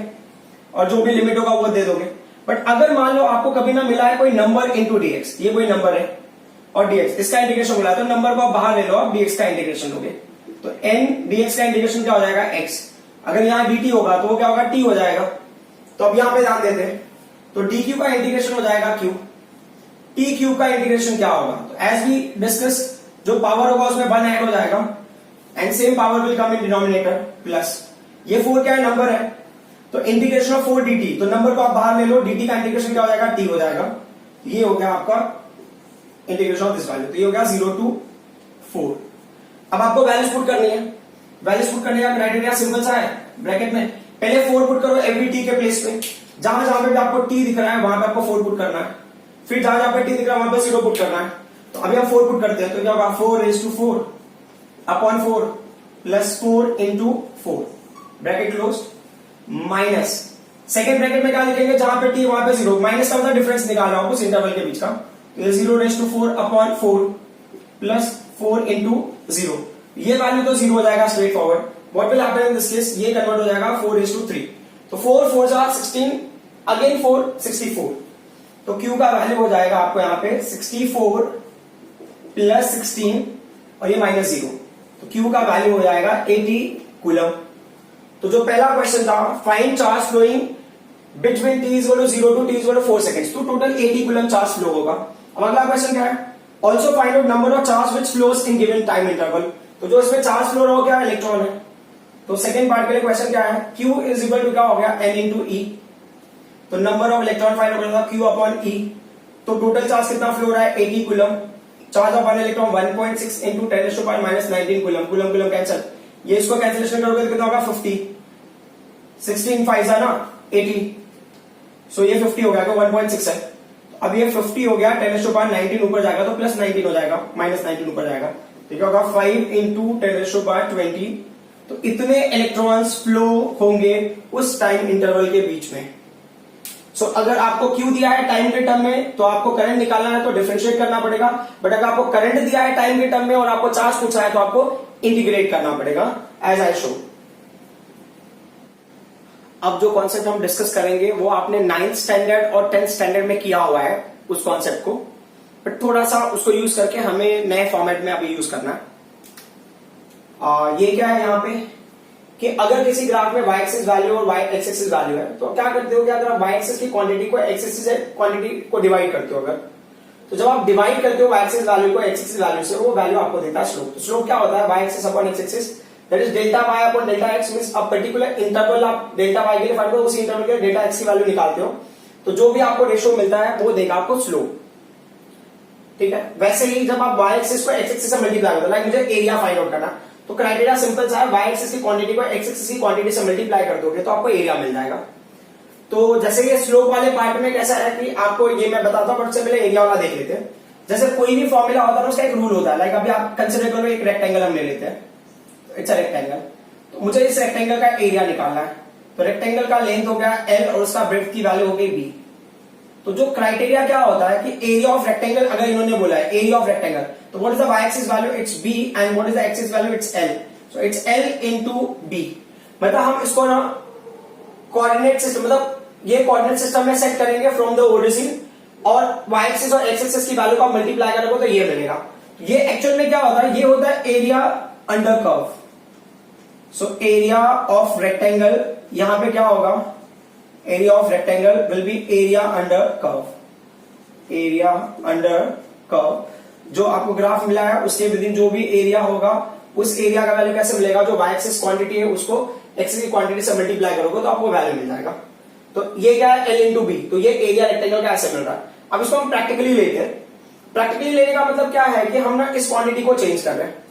और जो भी लिमिट होगा वो दे दोगे। बट अगर मान लो आपको कभी ना मिला है कोई नंबर इंटू dx, ये कोई नंबर है और dx, इसका इंटीग्रेशन मिला, तो नंबर को आप बाहर ले लो, आप dx का इंटीग्रेशन लोगे, तो n dx का इंटीग्रेशन क्या हो जाएगा x। अगर यहाँ dt होगा तो वो क्या होगा t हो जाएगा। तो अब यहाँ पे ध्यान देते हैं, तो dq का इंटीग्रेशन हो जाएगा q, tq का इंटीग्रेशन क्या होगा, तो एज वी डिस्कस जो पावर होगा उसमें 1 ऐड हो जाएगा and same power will come in denominator plus, ये 4 क्या है नंबर है, तो इंटीग्रेशन ऑफ 4 dt, तो नंबर को आप बाहर ले लो, dt का इंटीग्रेशन क्या हो जाएगा t हो जाएगा। ये हो गया आपका इंटीग्रेशन ऑफ दिस वैल्यू, तो ये हो गया 0 टू 4। अब आपको वैल्यूज पुट करनी है, वैल्यूज पुट करने का क्राइटेरिया सिंपल सा है, ब्रैकेट में पहले 4 पुट करो एवरी t के प्लेस पे, जहां जहां पे भी आपको t दिख रहा है वहां पे आपको 4 पुट करना है, फिर जहां जहां पे t दिख रहा है वहां पे 0 पुट करना है। तो अभी हम 4 पुट करते हैं, तो क्या होगा 4 raise to 4 upon 4 plus 4 into 4 bracket close minus second bracket में क्या लिखेंगे, जहां पे t वहां पे 0, माइनस का मतलब डिफरेंस निकाल रहा हूं उस इंटरवल के बीच का, तो 0 raise to 4 upon 4 plus 4 into 0, ये वैल्यू तो 0 हो जाएगा straightforward. What will happen in this case, ये कन्वर्ट हो जाएगा 4 रेज टू 3, तो 4 4 जा 16 अगेन 4 64, तो Q का वैल्यू हो जाएगा आपको यहाँ पे 64 प्लस 16 और ये माइनस 0, तो Q का वैल्यू हो जाएगा 80 कूलम। तो जो पहला क्वेश्चन था, find charge flowing between t is equal to 0 to t is equal to 4 seconds, तो टोटल 80 कूलम चार्ज फ्लो होगा। अब अगला क्वेश्चन क्या है, also find out number of charge which flows in given time interval, तो जो इसमें charge flow रहा हो क्या इलेक्ट्रॉन है। तो सेकंड पार्ट के लिए क्वेश्चन क्या है, Q इज इक्वल टू क्या हो गया n इंटू e, तो number of electron find out करना Q अपॉन e, तो टोटल चार्ज कितना फ्लो रहा है 80 coulomb, charge of one electron 1.6 into 10⁻⁻19 coulomb, coulomb coulomb cancel, ये इसको कैंसिलेशन करोगे तो कितना होगा 50, 16 5 है ना 80, सो ये 50 हो गया, 1.6 है, अब ये 50 हो गया 10⁻19 ऊपर जाएगा तो प्लस 19 हो जाएगा, माइनस 19 ऊपर जाएगा, तो क्या होगा 5 इंटू 10⁻20, तो इतने इलेक्ट्रॉन्स फ्लो होंगे उस टाइम इंटरवल के बीच में। सो अगर आपको Q दिया है टाइम के टर्म में तो आपको करंट निकालना है तो डिफरेंशिएट करना पड़ेगा, बट अगर आपको करंट दिया है टाइम के टर्म में और आपको चार्ज पूछा है तो आपको इंटीग्रेट करना पड़ेगा एज आई शो। अब जो कॉन्सेप्ट हम डिस्कस करेंगे वो आपने 9th स्टैंडर्ड और 10th स्टैंडर्ड में किया हुआ है, उस कॉन्सेप्ट को, बट थोड़ा सा उसको यूज करके हमें नए फॉर्मेट में अभी यूज करना है। ये क्या है यहाँ पे कि अगर किसी ग्राफ में y एक्सिस वैल्यू और y एक्स एक्सिस वैल्यू है तो क्या करते हो कि अगर आप y एक्सिस की क्वांटिटी को x एक्सिस से क्वांटिटी को डिवाइड करते हो, अगर तो जब आप डिवाइड करते हो y एक्सिस वैल्यू को x एक्सिस वैल्यू से, वो वैल्यू आपको देता है स्लोप। तो स्लोप क्या होता है, y axis upon x axis, that is delta y upon delta x, means अब पर्टिकुलर इंटरवल आप डेल्टा y के लिए फाइंड करो, उसी इंटरवल के डेल्टा x की वैल्यू निकालते हो, तो जो भी आपको रेशियो मिलता है वो देगा आपको स्लोप। ठीक है, वैसे ही जब आप y एक्सिस को x एक्सिस से मल्टीप्लाई करते हो, लाइक मुझे एरिया फाइंड आउट करना, तो क्राइटेरिया सिंपल सा है, y एक्सिस की क्वांटिटी को x एक्सिस की क्वांटिटी से मल्टीप्लाई कर दोगे तो आपको एरिया मिल जाएगा। तो जैसे ये स्लोप वाले पार्ट में कैसा है कि आपको ये मैं बताता हूं, बट उससे पहले एरिया वाला देख लेते हैं। जैसे कोई भी फॉर्मूला होता है उसका एक रूल होता है, लाइक अभी आप कंसिडर करो एक रेक्टेंगल हम ले लेते हैं, इट्स अ रेक्टेंगल, तो मुझे इस रेक्टेंगल का एरिया निकालना है। तो रेक्टेंगल का लेंथ हो गया l और उसका ब्रेड्थ की वैल्यू हो गई b। तो जो क्राइटेरिया क्या होता है कि एरिया ऑफ रेक्टेंगल, अगर इन्होंने बोला है एरिया ऑफ रेक्टेंगल, तो what is the y axis value, it's b, and what is the axis value, it's l, so it's l into b। मतलब हम इसको ना कोऑर्डिनेट सिस्टम, मतलब ये कोऑर्डिनेट सिस्टम में सेट करेंगे फ्रॉम द ओरिजिन, और y एक्सिस और x एक्सिस की वैल्यू का मल्टीप्लाई करोगे तो ये मिलेगा। ये एक्चुअल में क्या होता है, ये होता है area under curve. So area of rectangle, यहां पे क्या होगा, area of rectangle will be area under curve, area under curve. जो आपको ग्राफ मिला है उसके विदिन जो भी एरिया होगा, उस एरिया का वैल्यू कैसे मिलेगा, जो y एक्सिस क्वांटिटी है उसको x की क्वांटिटी से मल्टीप्लाई करोगे तो आपको वैल्यू मिल जाएगा। तो ये क्या है, l इंटू बी, तो ये एरिया रेक्टेंगल का ऐसे मिल रहा है। अब इसको हम प्रैक्टिकली लेते हैं। प्रैक्टिकली लेने का मतलब क्या है कि हम ना इस क्वांटिटी को चेंज कर रहे हैं।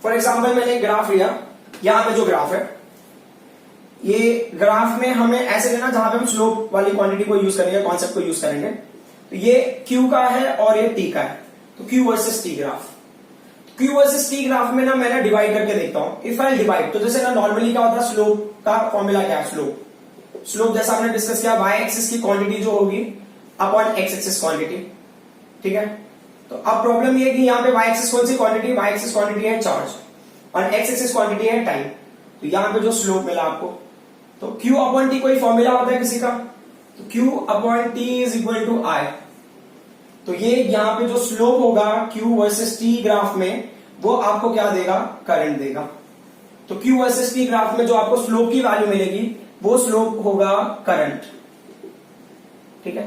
फॉर एग्जाम्पल मैंने एक ग्राफ लिया, यहां पे जो ग्राफ है, ये ग्राफ में हमें ऐसे लेना जहां पे हम स्लोप वाली क्वांटिटी को यूज करेंगे, कॉन्सेप्ट को यूज करेंगे। तो ये Q का है और ये T का है, तो Q versus T graph. Q versus T graph में ना मैं डिवाइड करके देखता हूं। इफ आई डिवाइड, तो जैसे ना नॉर्मली क्या होता है, स्लोप का फॉर्मूला क्या है, स्लोप जैसा हमने डिस्कस किया, y एक्सिस की क्वांटिटी जो होगी अपॉन x एक्सिस क्वांटिटी। ठीक है, तो अब प्रॉब्लम ये है कि यहाँ पे y एक्सिस कौन सी क्वांटिटी, y एक्सिस क्वांटिटी है चार्ज और x एक्सिस क्वांटिटी है टाइम। तो यहाँ पे जो स्लोप मिला आपको, तो Q अपॉन T कोई फॉर्मूला होता है किसी का, तो Q upon T is equal to I। तो ये यहाँ पे जो स्लोप होगा Q वर्सेस T ग्राफ में, वो आपको क्या देगा, करंट देगा। तो Q वर्सेस T ग्राफ में जो आपको स्लोप की वैल्यू मिलेगी वो स्लोप होगा करंट। ठीक है,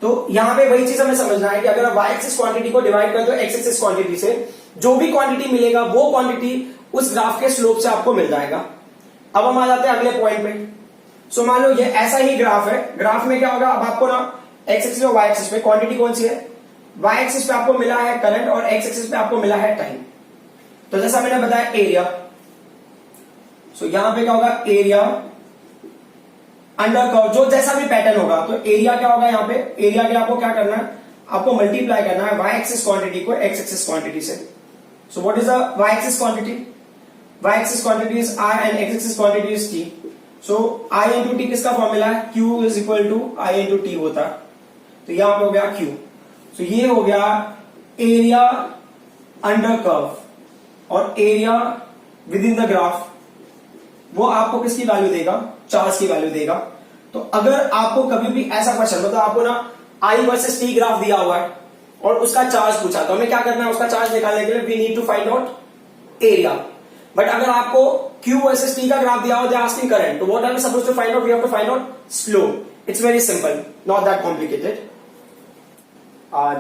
तो यहां पे वही चीज हमें समझना है कि अगर आप y एक्सिस क्वांटिटी को डिवाइड करते हो x एक्सिस क्वांटिटी से, जो भी क्वांटिटी मिलेगा वो क्वांटिटी उस ग्राफ के स्लोप से आपको मिल जाएगा। अब हम आ जाते हैं अगले पॉइंट पे। सो मान लो ये ऐसा ही ग्राफ है, ग्राफ में क्या होगा, अब आपको ना x एक्सिस और y एक्सिस पे क्वांटिटी कौन सी है, y एक्सिस पे आपको मिला है करंट और x एक्सिस पे आपको मिला है टाइम। तो जैसा मैंने बताया एरिया, सो यहां पे क्या होगा, एरिया अंडर कर्व, जो जैसा भी पैटर्न होगा, तो एरिया क्या होगा, यहाँ पे एरिया के आपको क्या करना है, आपको मल्टीप्लाई करना है y एक्सिस क्वांटिटी को x एक्सिस क्वांटिटी से। So what is the y axis quantity, y axis quantity इज I and x axis quantity is t। So I into t किसका फॉर्मूला है, Q is equal to I into t होता है। तो यहां पे हो गया Q। सो ये हो गया एरिया अंडर कर्व और area with in the graph, वो आपको किसकी वैल्यू देगा, चार्ज की वैल्यू देगा। तो अगर आपको कभी भी ऐसा क्वेश्चन, मतलब आपको ना I वर्सेस T ग्राफ दिया हुआ है और उसका चार्ज पूछा, तो हमें क्या करना है, उसका चार्ज निकालने के लिए we need to find out area. But अगर आपको Q वर्सेस T का ग्राफ दिया हुआ है, आस्किंग करंट, तो what are we supposed to find out, we have to find out slope. It's very simple, not that complicated.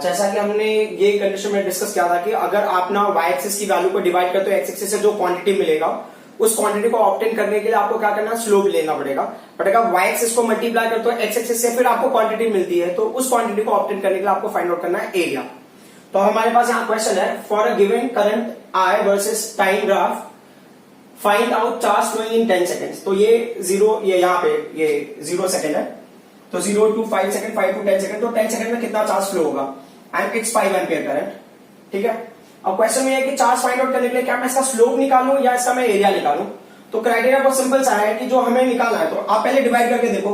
जैसा कि हमने ये कंडीशन में डिस्कस किया था कि अगर आप ना y एक्सिस की वैल्यू को डिवाइड करते हो x एक्सिस से, जो क्वांटिटी मिलेगा उस क्वांटिटी को ऑब्टेन करने के लिए आपको क्या करना है, स्लोप लेना पड़ेगा। बट अगर y एक्सिस को मल्टीप्लाई करते हो x एक्सिस से, फिर आपको क्वांटिटी मिलती है, तो उस क्वांटिटी को ऑब्टेन करने के लिए आपको फाइंड आउट करना है एरिया। तो हमारे पास यहाँ क्वेश्चन है, for a given current I versus time graph find out charge flowing in 10 seconds. तो ये जीरो, ये यहाँ पे ये 0 सेकेंड है, तो 0 to 5 सेकंड, 5 to 10 सेकंड, तो 10 सेकंड में कितना चार्ज फ्लो होगा, एंड इट्स 5 एम्पियर करंट। ठीक है, अब क्वेश्चन में है कि चार्ज फाइंड आउट करने के लिए क्या मैं इसका स्लोप निकालूं या इसका मैं एरिया निकालूं। तो क्राइटेरिया बहुत सिंपल सा है कि जो हमें निकालना है, तो आप पहले डिवाइड करके देखो,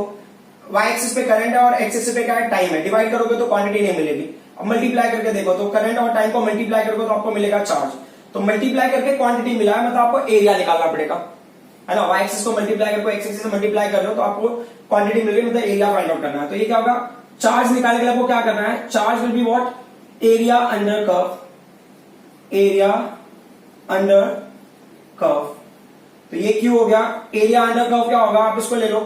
y एक्सिस पे करंट है और x एक्सिस पे क्या है, टाइम है। डिवाइड करोगे तो क्वांटिटी नहीं मिलेगी। अब मल्टीप्लाई करके देखो, तो करंट और टाइम को मल्टीप्लाई करोगे तो आपको मिलेगा चार्ज। तो मल्टीप्लाई करके क्वांटिटी मिला है, मतलब आपको एरिया निकालना पड़ेगा, है ना। y एक्सिस को मल्टीप्लाई करके x एक्सिस से मल्टीप्लाई कर रहे हो तो आपको क्वांटिटी मिल गई, मतलब एरिया फाइंड आउट करना है। तो ये क्या होगा, चार्ज निकालने के लिए आपको क्या करना है, charge will be what, area under curve, area under curve. तो ये क्यू हो गया, एरिया अंडर कर्व क्या होगा, आप इसको ले लो,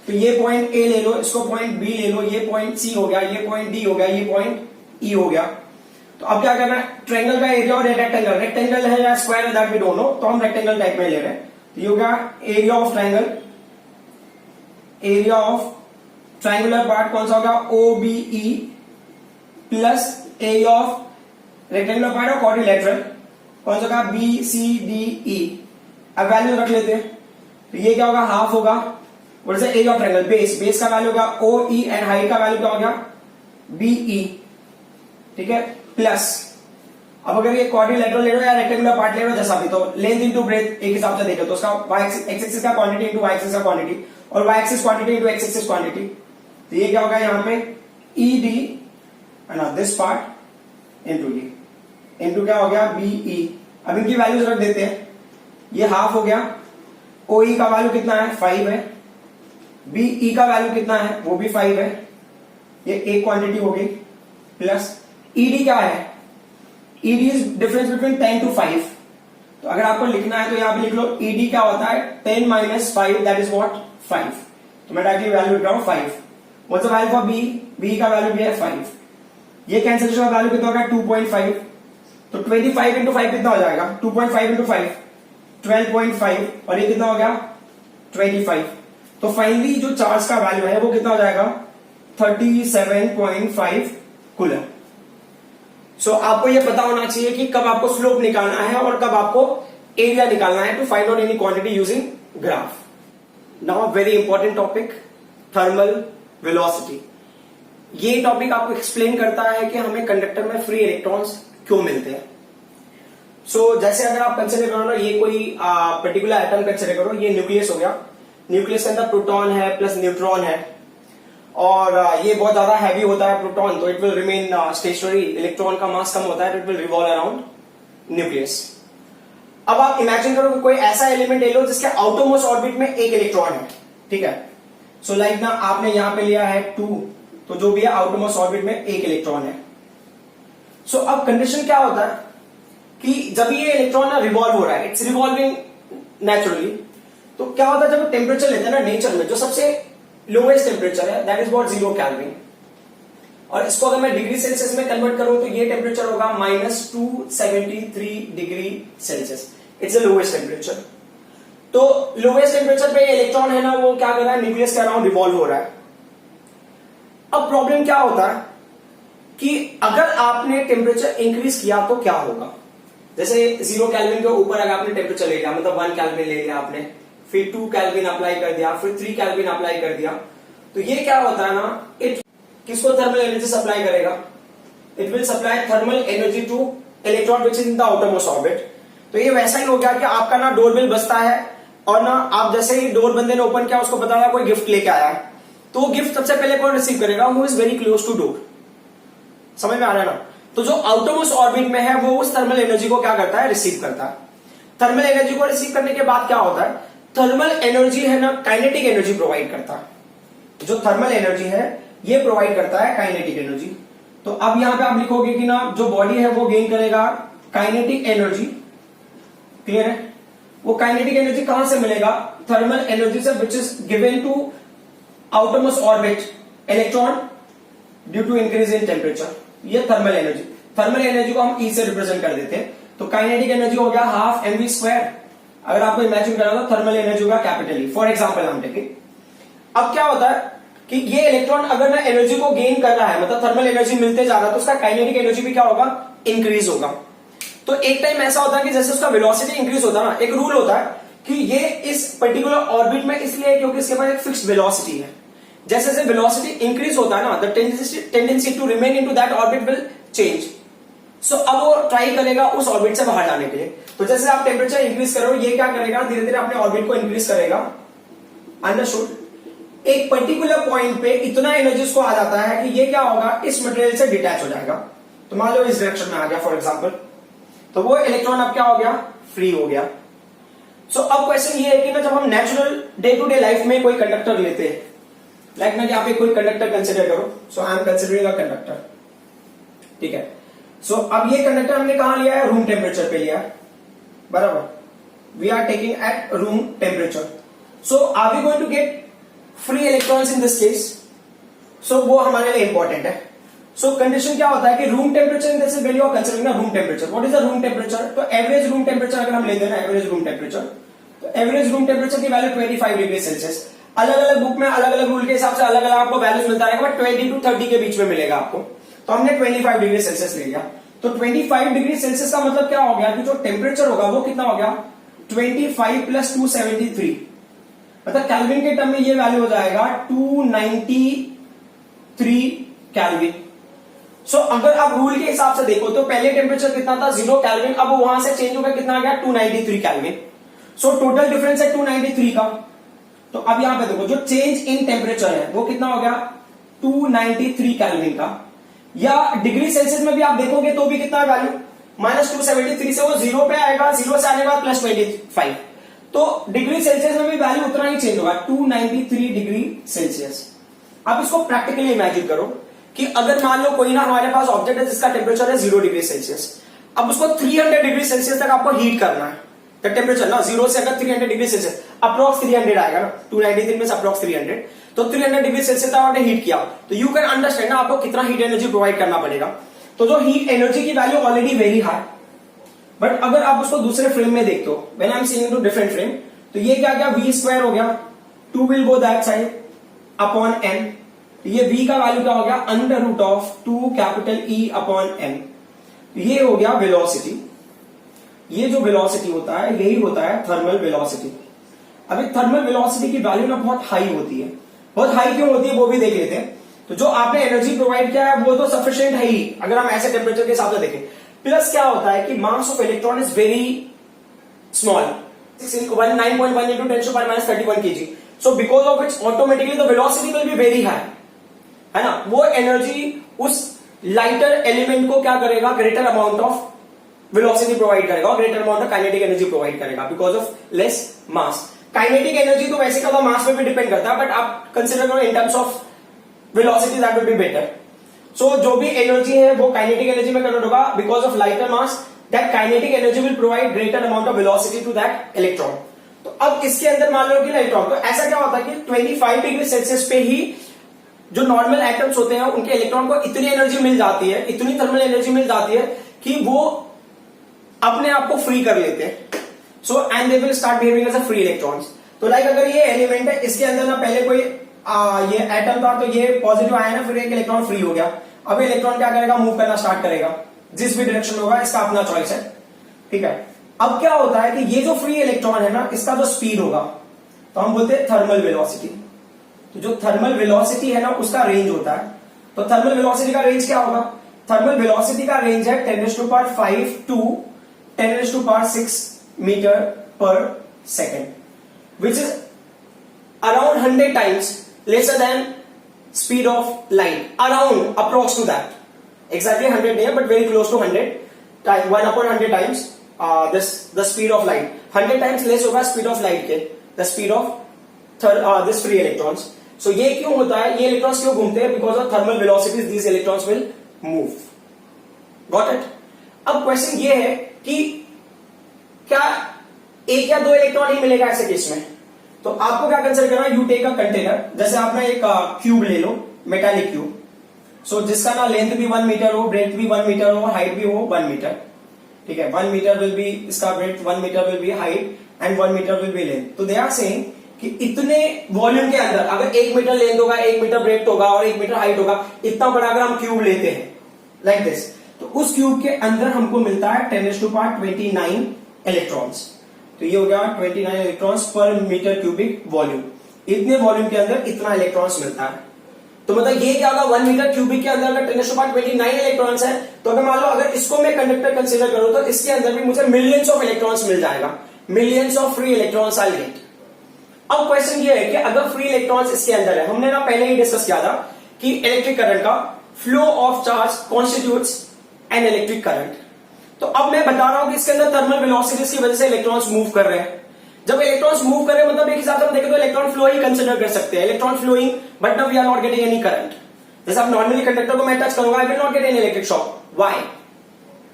तो ये पॉइंट ए ले लो, इसको पॉइंट बी ले लो, ये पॉइंट सी हो गया, ये पॉइंट डी हो गया, ये पॉइंट ई हो गया। तो अब क्या करना है, ट्रायंगल का एरिया और रेक्टेंगल, रेक्टेंगल है या स्क्वायर है दैट वी डोंट नो, तो हम रेक्टेंगल टाइप में ले रहे हैं। तो ये हो गया area of triangle, area of triangular part कौन सा होगा, O B E, plus area of rectangular part और क्वाड्रिलेटरल कौन सा होगा, बी सी डी ई। अब वैल्यू रख लेते हैं, तो ये क्या होगा, हाफ होगा, what is the area of triangle, base, base का वैल्यू होगा ओ ई एंड हाइट का वैल्यू क्या हो गया, बी ई, ठीक है, प्लस अब अगर ये क्वाड्रिलेटरल ले लो या रेक्टेंगुलर पार्ट ले लो जैसा भी, तो लेंथ इनटू ब्रेथ एक हिसाब से देखो, तो उसका y एक्सिस का क्वांटिटी इनटू y एक्सिस का क्वांटिटी और y axis quantity into x axis quantity. तो ये क्या होगा यहाँ पे E D and this part into ये, इनटू क्या हो गया बी ई। अब इनकी वैल्यूज रख देते हैं, ये हाफ हो गया, ओ ई का वैल्यू कितना है 5 है, बी ई का वैल्यू कितना है वो भी 5 है, ये एक क्वांटिटी हो गई, प्लस ईडी क्या है, ED is difference between 10 to 5। तो अगर आपको लिखना है तो यहां पे लिख लो ईडी क्या होता है 10 - 5 दैट इज व्हाट 5। तो मैं डायरेक्टली वैल्यू लिख रहा हूं 5। What's the value for B, B का वैल्यू भी है 5, ये कैंसिलेशन का वैल्यू कितना होगा 2.5। तो 25 इंटू 5 कितना हो जाएगा, 2.5 इंटू 5 12.5 और ये कितना हो गया 25। तो फाइनली जो चार्ज का वैल्यू है वो कितना हो जाएगा 37.5 कूलम। सो आपको ये पता होना चाहिए कि कब आपको स्लोप निकालना है और कब आपको एरिया निकालना है to find out any quantity using graph. Now very important topic, thermal velocity. ये टॉपिक आपको एक्सप्लेन करता है कि हमें कंडक्टर में फ्री इलेक्ट्रॉन्स क्यों मिलते हैं। जैसे अगर आप कंसिडर करो ना, ये कोई पर्टिकुलर एटम कंसिडर करो, ये न्यूक्लियस हो गया, न्यूक्लियस के अंदर प्रोटॉन है प्लस न्यूट्रॉन है और ये बहुत ज्यादा हैवी होता है प्रोटॉन, तो it will remain stationery, electron का मास कम होता है तो it will revolve around nucleus. अब आप इमेजिन करो कि कोई ऐसा एलिमेंट ले लो जिसके आउटरमोस्ट ऑर्बिट में एक इलेक्ट्रॉन है, ठीक है। सो लाइक ना आपने यहां पे लिया है 2, तो जो भी है आउटरमोस्ट ऑर्बिट में एक इलेक्ट्रॉन है। सो अब कंडीशन क्या होता है कि जब ये इलेक्ट्रॉन ना रिवॉल्व हो रहा है, इट्स रिवॉल्विंग नेचुरली, तो क्या होता है जब टेम्परेचर लेते हैं ना नेचर में, जो सबसे लोवेस्ट टेम्परेचर है दैट इज व्हाट 0 केल्विन, और इसको अगर मैं डिग्री सेल्सियस में कन्वर्ट करूं तो ये टेम्परेचर होगा -273 degree Celsius, it's the lowest temperature. तो लोवेस्ट टेम्परेचर पे इलेक्ट्रॉन है ना वो क्या कर रहा है, न्यूक्लियस के अराउंड रिवॉल्व हो रहा है। अब प्रॉब्लम क्या होता है कि अगर आपने टेम्परेचर इंक्रीज किया तो क्या होगा, जैसे 0 केल्विन के ऊपर अगर आपने टेम्परेचर ले लिया, मतलब 1 केल्विन ले लिया आपने, फिर 2 केल्विन अप्लाई कर दिया, फिर 3 केल्विन अप्लाई कर दिया, तो ये क्या होता है ना, इट किसको थर्मल एनर्जी सप्लाई करेगा, it will supply thermal energy two electron which is in the outermost orbit. तो ये वैसा ही हो गया कि आपका ना डोर बेल बजता है और ना आप जैसे ही डोर बंदे ने ओपन किया उसको बताया कोई गिफ्ट लेके आया है, तो गिफ्ट सबसे पहले कौन रिसीव करेगा, who is very close to door. समझ में आ रहा है ना। तो जो आउटरमोस्ट ऑर्बिट में है वो उस थर्मल एनर्जी को क्या करता है, रिसीव करता है। थर्मल एनर्जी को रिसीव करने के बाद क्या होता है, थर्मल एनर्जी है ना काइनेटिक एनर्जी प्रोवाइड करता है। जो थर्मल एनर्जी है ये प्रोवाइड करता है काइनेटिक एनर्जी। तो अब यहां पे आप लिखोगे कि ना जो बॉडी है वो गेन करेगा काइनेटिक एनर्जी, क्लियर है। वो काइनेटिक एनर्जी कहां से मिलेगा, थर्मल एनर्जी से which is given to outermost orbit electron due to increase in temperature. ये थर्मल एनर्जी, थर्मल एनर्जी को हम ई से रिप्रेजेंट कर देते हैं। तो काइनेटिक एनर्जी हो गया ½ mv²। अगर आपको इमेजिन करना तो थर्मल एनर्जी होगा कैपिटल ई, फॉर एग्जाम्पल हम टेकिंग। अब क्या होता है कि ये इलेक्ट्रॉन अगर ना एनर्जी को गेन कर रहा है, मतलब थर्मल एनर्जी मिलते जा रहा है, तो उसका काइनेटिक एनर्जी भी क्या होगा, इंक्रीज होगा। तो एक टाइम ऐसा होता है कि जैसे उसका वेलोसिटी इंक्रीज होता है ना, एक रूल होता है कि ये इस पर्टिकुलर ऑर्बिट में इसलिए क्योंकि इसके पास एक फिक्स्ड वेलोसिटी है। जैसे जैसे वेलोसिटी इंक्रीज होता है ना, the tendency to remain into that orbit will change. So अब वो ट्राई करेगा उस ऑर्बिट से बाहर जाने के लिए। तो जैसे आप टेम्परेचर इंक्रीज करो, ये क्या करेगा, धीरे धीरे अपने ऑर्बिट को इंक्रीज करेगा। अंडरस्टूड। एक पर्टिकुलर पॉइंट पे इतना एनर्जी उसको आ जाता है कि ये क्या होगा, इस मटेरियल से डिटैच हो जाएगा। तो मान लो इस डायरेक्शन में आ गया फॉर एग्जांपल, तो वो इलेक्ट्रॉन अब क्या हो गया, फ्री हो गया। सो अब क्वेश्चन ये है कि ना जब हम natural day to day life में कोई कंडक्टर लेते हैं, लाइक मैं यहाँ पे कोई कंडक्टर कंसिडर करो, so I am considering a conductor, ठीक है। सो अब ये कंडक्टर हमने कहां लिया है, रूम टेम्परेचर पे लिया है, बराबर, we are taking at room temperature. So are we going to get free electrons in this case, so वो हमारे लिए इंपॉर्टेंट है। सो कंडीशन क्या होता है कि room temperature in this value of considering room temperature, what is the room temperature, तो average room temperature अगर हम लेते हैं एवरेज रूम टेम्परेचर, तो एवरेज रूम टेम्परेचर की वैल्यू 25 डिग्री सेल्सियस। अलग अलग बुक में अलग अलग रूल के हिसाब से अलग अलग आपको वैल्यूज मिलता रहेगा, बट 20 to 30 के बीच में मिलेगा आपको। तो हमने 25 डिग्री सेल्सियस ले लिया, तो 25 डिग्री सेल्सियस का मतलब क्या हो गया कि जो टेम्परेचर होगा वो कितना हो गया 25 प्लस 273, मतलब कैल्विन के टर्म में ये वैल्यू हो जाएगा 293 कैल्विन। सो अगर आप रूल के हिसाब से देखो तो पहले टेम्परेचर कितना था 0 कैल्विन, अब वहां से चेंज होकर कितना आ गया 293 कैल्विन। सो टोटल डिफरेंस है 293 का। तो अब यहां पे देखो जो चेंज इन टेम्परेचर है वो कितना हो गया 293 कैल्विन का, या डिग्री सेल्सियस में भी आप देखोगे तो भी कितना वैल्यू -273 से वो 0 पे आएगा, 0 से आने के बाद +25, तो डिग्री सेल्सियस में भी वैल्यू उतना ही चेंज होगा 293 डिग्री सेल्सियस। अब इसको प्रैक्टिकली इमेजिन करो कि अगर मान लो कोई ना हमारे पास ऑब्जेक्ट है जिसका टेम्परेचर है 0 डिग्री सेल्सियस, अब उसको 300 डिग्री सेल्सियस तक आपको हीट करना है, तो टेम्परेचर ना 0 से अगर 300 डिग्री सेल्सियस अप्रॉक्स 300 आएगा ना, 293 में अप्रॉक्स 300, तो 300 डिग्री सेल्सियस तक आपने हीट किया, तो यू कैन अंडरस्टैंड ना आपको कितना हीट एनर्जी प्रोवाइड करना पड़ेगा। तो जो हीट एनर्जी की value already very high, but अगर आप उसको दूसरे फ्रेम में देखते हो, when I am seeing two different frame, तो ये क्या गया v² हो गया, 2 will go that side upon n, ये v का वैल्यू क्या हो गया √2 कैपिटल E अपॉन n, ये हो गया वेलोसिटी। ये जो वेलोसिटी होता है यही होता है थर्मल वेलोसिटी। अभी थर्मल वेलोसिटी की वैल्यू ना बहुत हाई होती है, बहुत हाई क्यों होती है वो भी देख लेते हैं। तो जो आपने एनर्जी प्रोवाइड किया है वो तो सफिशिएंट है ही अगर हम ऐसे टेम्परेचर के हिसाब से देखें, प्लस क्या होता है कि mass of electron is very small, 9.1 into 10 to the minus 31 kg, so because of which automatically the velocity will be very high, है ना। वो एनर्जी उस लाइटर एलिमेंट को क्या करेगा greater amount of velocity provide करेगा और greater amount of kinetic energy provide करेगा because of less mass. Kinetic energy तो वैसे का मास पे भी डिपेंड करता है, बट आप कंसिडर करो in terms of velocity that will be better. So जो भी एनर्जी है वो काइनेटिक एनर्जी में कन्वर्ट होगा because of lighter mass, that kinetic energy will provide greater amount of velocity to that electron. तो अब इसके अंदर मान लो कि इलेक्ट्रॉन, तो ऐसा क्या होता है कि 25 डिग्री सेल्सियस पे ही जो नॉर्मल एटम्स होते हैं उनके इलेक्ट्रॉन को इतनी एनर्जी मिल जाती है, इतनी थर्मल एनर्जी मिल जाती है कि वो अपने आप को फ्री कर लेते हैं। So and they will start behaving as a free electrons. तो लाइक अगर ये एलिमेंट है, इसके अंदर ना पहले कोई ये एटम था, तो ये पॉजिटिव आया ना, फिर एक इलेक्ट्रॉन फ्री हो गया। अब इलेक्ट्रॉन क्या करेगा, मूव करना स्टार्ट करेगा, जिस भी डायरेक्शन में होगा, इसका अपना चॉइस है, ठीक है। अब क्या होता है कि ये जो फ्री इलेक्ट्रॉन है ना, इसका जो स्पीड होगा तो हम बोलते हैं थर्मल वेलोसिटी। तो जो थर्मल वेलोसिटी है ना उसका रेंज होता है। तो थर्मल वेलोसिटी का रेंज क्या होगा, थर्मल वेलोसिटी का रेंज है 10⁵ to 10⁶ मीटर पर second, which is around 100 times lesser than speed of light, around approx to that, exactly 100 नहीं है but very close to 100 time, 1/100 times the speed of light, 100 times less होगा speed of light के, the speed of this free electrons। so ये क्यों होता है, ये electrons क्यों घूमते हैं, because of thermal velocities these electrons will move, got it। अब क्वेश्चन ये है कि क्या एक या दो इलेक्ट्रॉन ही मिलेगा ऐसे केस में, तो आपको क्या कंसिडर करना है, यू टेक अ कंटेनर, जैसे आपने एक क्यूब ले लो, मेटालिक क्यूब, सो जिसका ना लेंथ भी 1 मीटर हो, ब्रेथ भी 1 मीटर हो, हाइट भी हो 1 मीटर, ठीक है। 1 मीटर विल बी इसका breadth, 1 metre will be height and 1 metre will be length. तो दे आर सेइंग कि इतने वॉल्यूम के अंदर अगर 1 मीटर लेंथ होगा, 1 मीटर ब्रेथ होगा और 1 मीटर हाइट होगा, इतना बड़ा अगर हम क्यूब लेते हैं लाइक दिस, तो उस क्यूब के अंदर हमको मिलता है 10⁻29 इलेक्ट्रॉन्स। तो ये हो गया 29 इलेक्ट्रॉन्स पर मीटर क्यूबिक वॉल्यूम। इतने वॉल्यूम के अंदर इतना इलेक्ट्रॉन्स मिलता है। तो मतलब ये क्या होगा, 1 मीटर क्यूबिक के अंदर अगर 10⁻29 इलेक्ट्रॉन्स है, तो अगर मान लो अगर इसको मैं कंडक्टर कंसीडर करूं तो इसके अंदर भी मुझे मिलियंस ऑफ इलेक्ट्रॉन्स मिल जाएगा, millions of free electrons I get. अब क्वेश्चन ये है कि अगर फ्री इलेक्ट्रॉन्स इसके अंदर है, हमने ना पहले ही डिस्कस किया था कि इलेक्ट्रिक करंट का flow of charge constitutes an electric current. तो अब मैं बता रहा हूं कि इसके अंदर थर्मल वेलोसिटीज की वजह से इलेक्ट्रॉन्स मूव कर रहे हैं। जब इलेक्ट्रॉन्स मूव करें मतलब एक हिसाब से हम देखें तो इलेक्ट्रॉन फ्लो ही कंसिडर कर सकते हैं, electron flowing, but now we are not getting any current. जैसे आप नॉर्मली कंडक्टर को मैं टच करूंगा, I will not get any electric shock, why?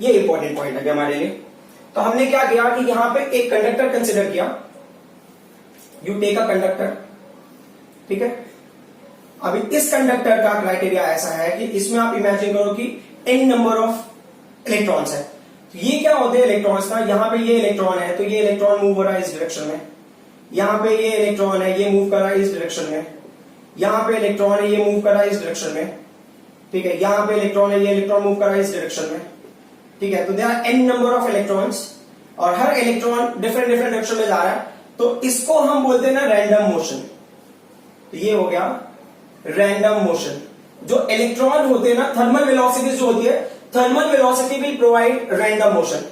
ये इंपॉर्टेंट पॉइंट है हमारे लिए। तो हमने क्या किया कि यहां पे एक कंडक्टर कंसिडर किया, यू टेक अ कंडक्टर, ठीक है। अभी इस कंडक्टर का क्राइटेरिया ऐसा है कि इसमें आप इमेजिन करो कि n नंबर ऑफ इलेक्ट्रॉन्स है। तो ये क्या होते हैं इलेक्ट्रॉन्स का, यहां पे ये इलेक्ट्रॉन है तो ये इलेक्ट्रॉन मूव हो रहा है इस डायरेक्शन में, यहां पे ये इलेक्ट्रॉन है ये मूव कर रहा है इस डायरेक्शन में, यहां पे इलेक्ट्रॉन है ये मूव कर रहा है इस डायरेक्शन में, ठीक है, यहां पे इलेक्ट्रॉन है ये इलेक्ट्रॉन मूव कर रहा है इस डायरेक्शन में, ठीक है। तो there are n number of electrons और हर इलेक्ट्रॉन डिफरेंट डिफरेंट डायरेक्शन में जा रहा है, तो इसको हम बोलते हैं ना रैंडम मोशन। तो ये हो गया रैंडम मोशन। जो इलेक्ट्रॉन होते हैं ना, थर्मल वेलोसिटी जो होती है, thermal velocity will provide random motion.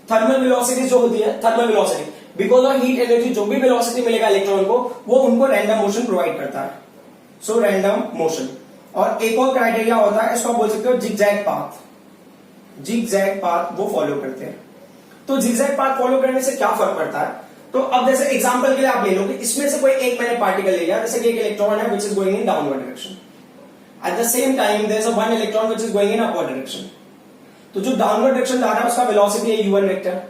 Thermal velocity जो होती है, thermal velocity because of heat energy, जो भी वेलोसिटी मिलेगा इलेक्ट्रॉन को वो उनको रैंडम मोशन प्रोवाइड करता है, सो रैंडम मोशन। और एक और क्राइटेरिया होता है, इसको आप बोल सकते हो जिगजैग पाथ। जिगजैग पाथ वो फॉलो करते हैं। तो जिगजैग पाथ फॉलो करने से क्या फर्क पड़ता है? तो अब जैसे एग्जांपल के लिए आप ले लो कि इसमें से कोई एक मैंने पार्टिकल ले लिया, जैसे कि एक इलेक्ट्रॉन है which is going in downward direction, at the same time there is one electron which is going in upward direction. तो जो डाउनवर्ड डायरेक्शन जा रहा है उसका वेलोसिटी है u1 वेक्टर,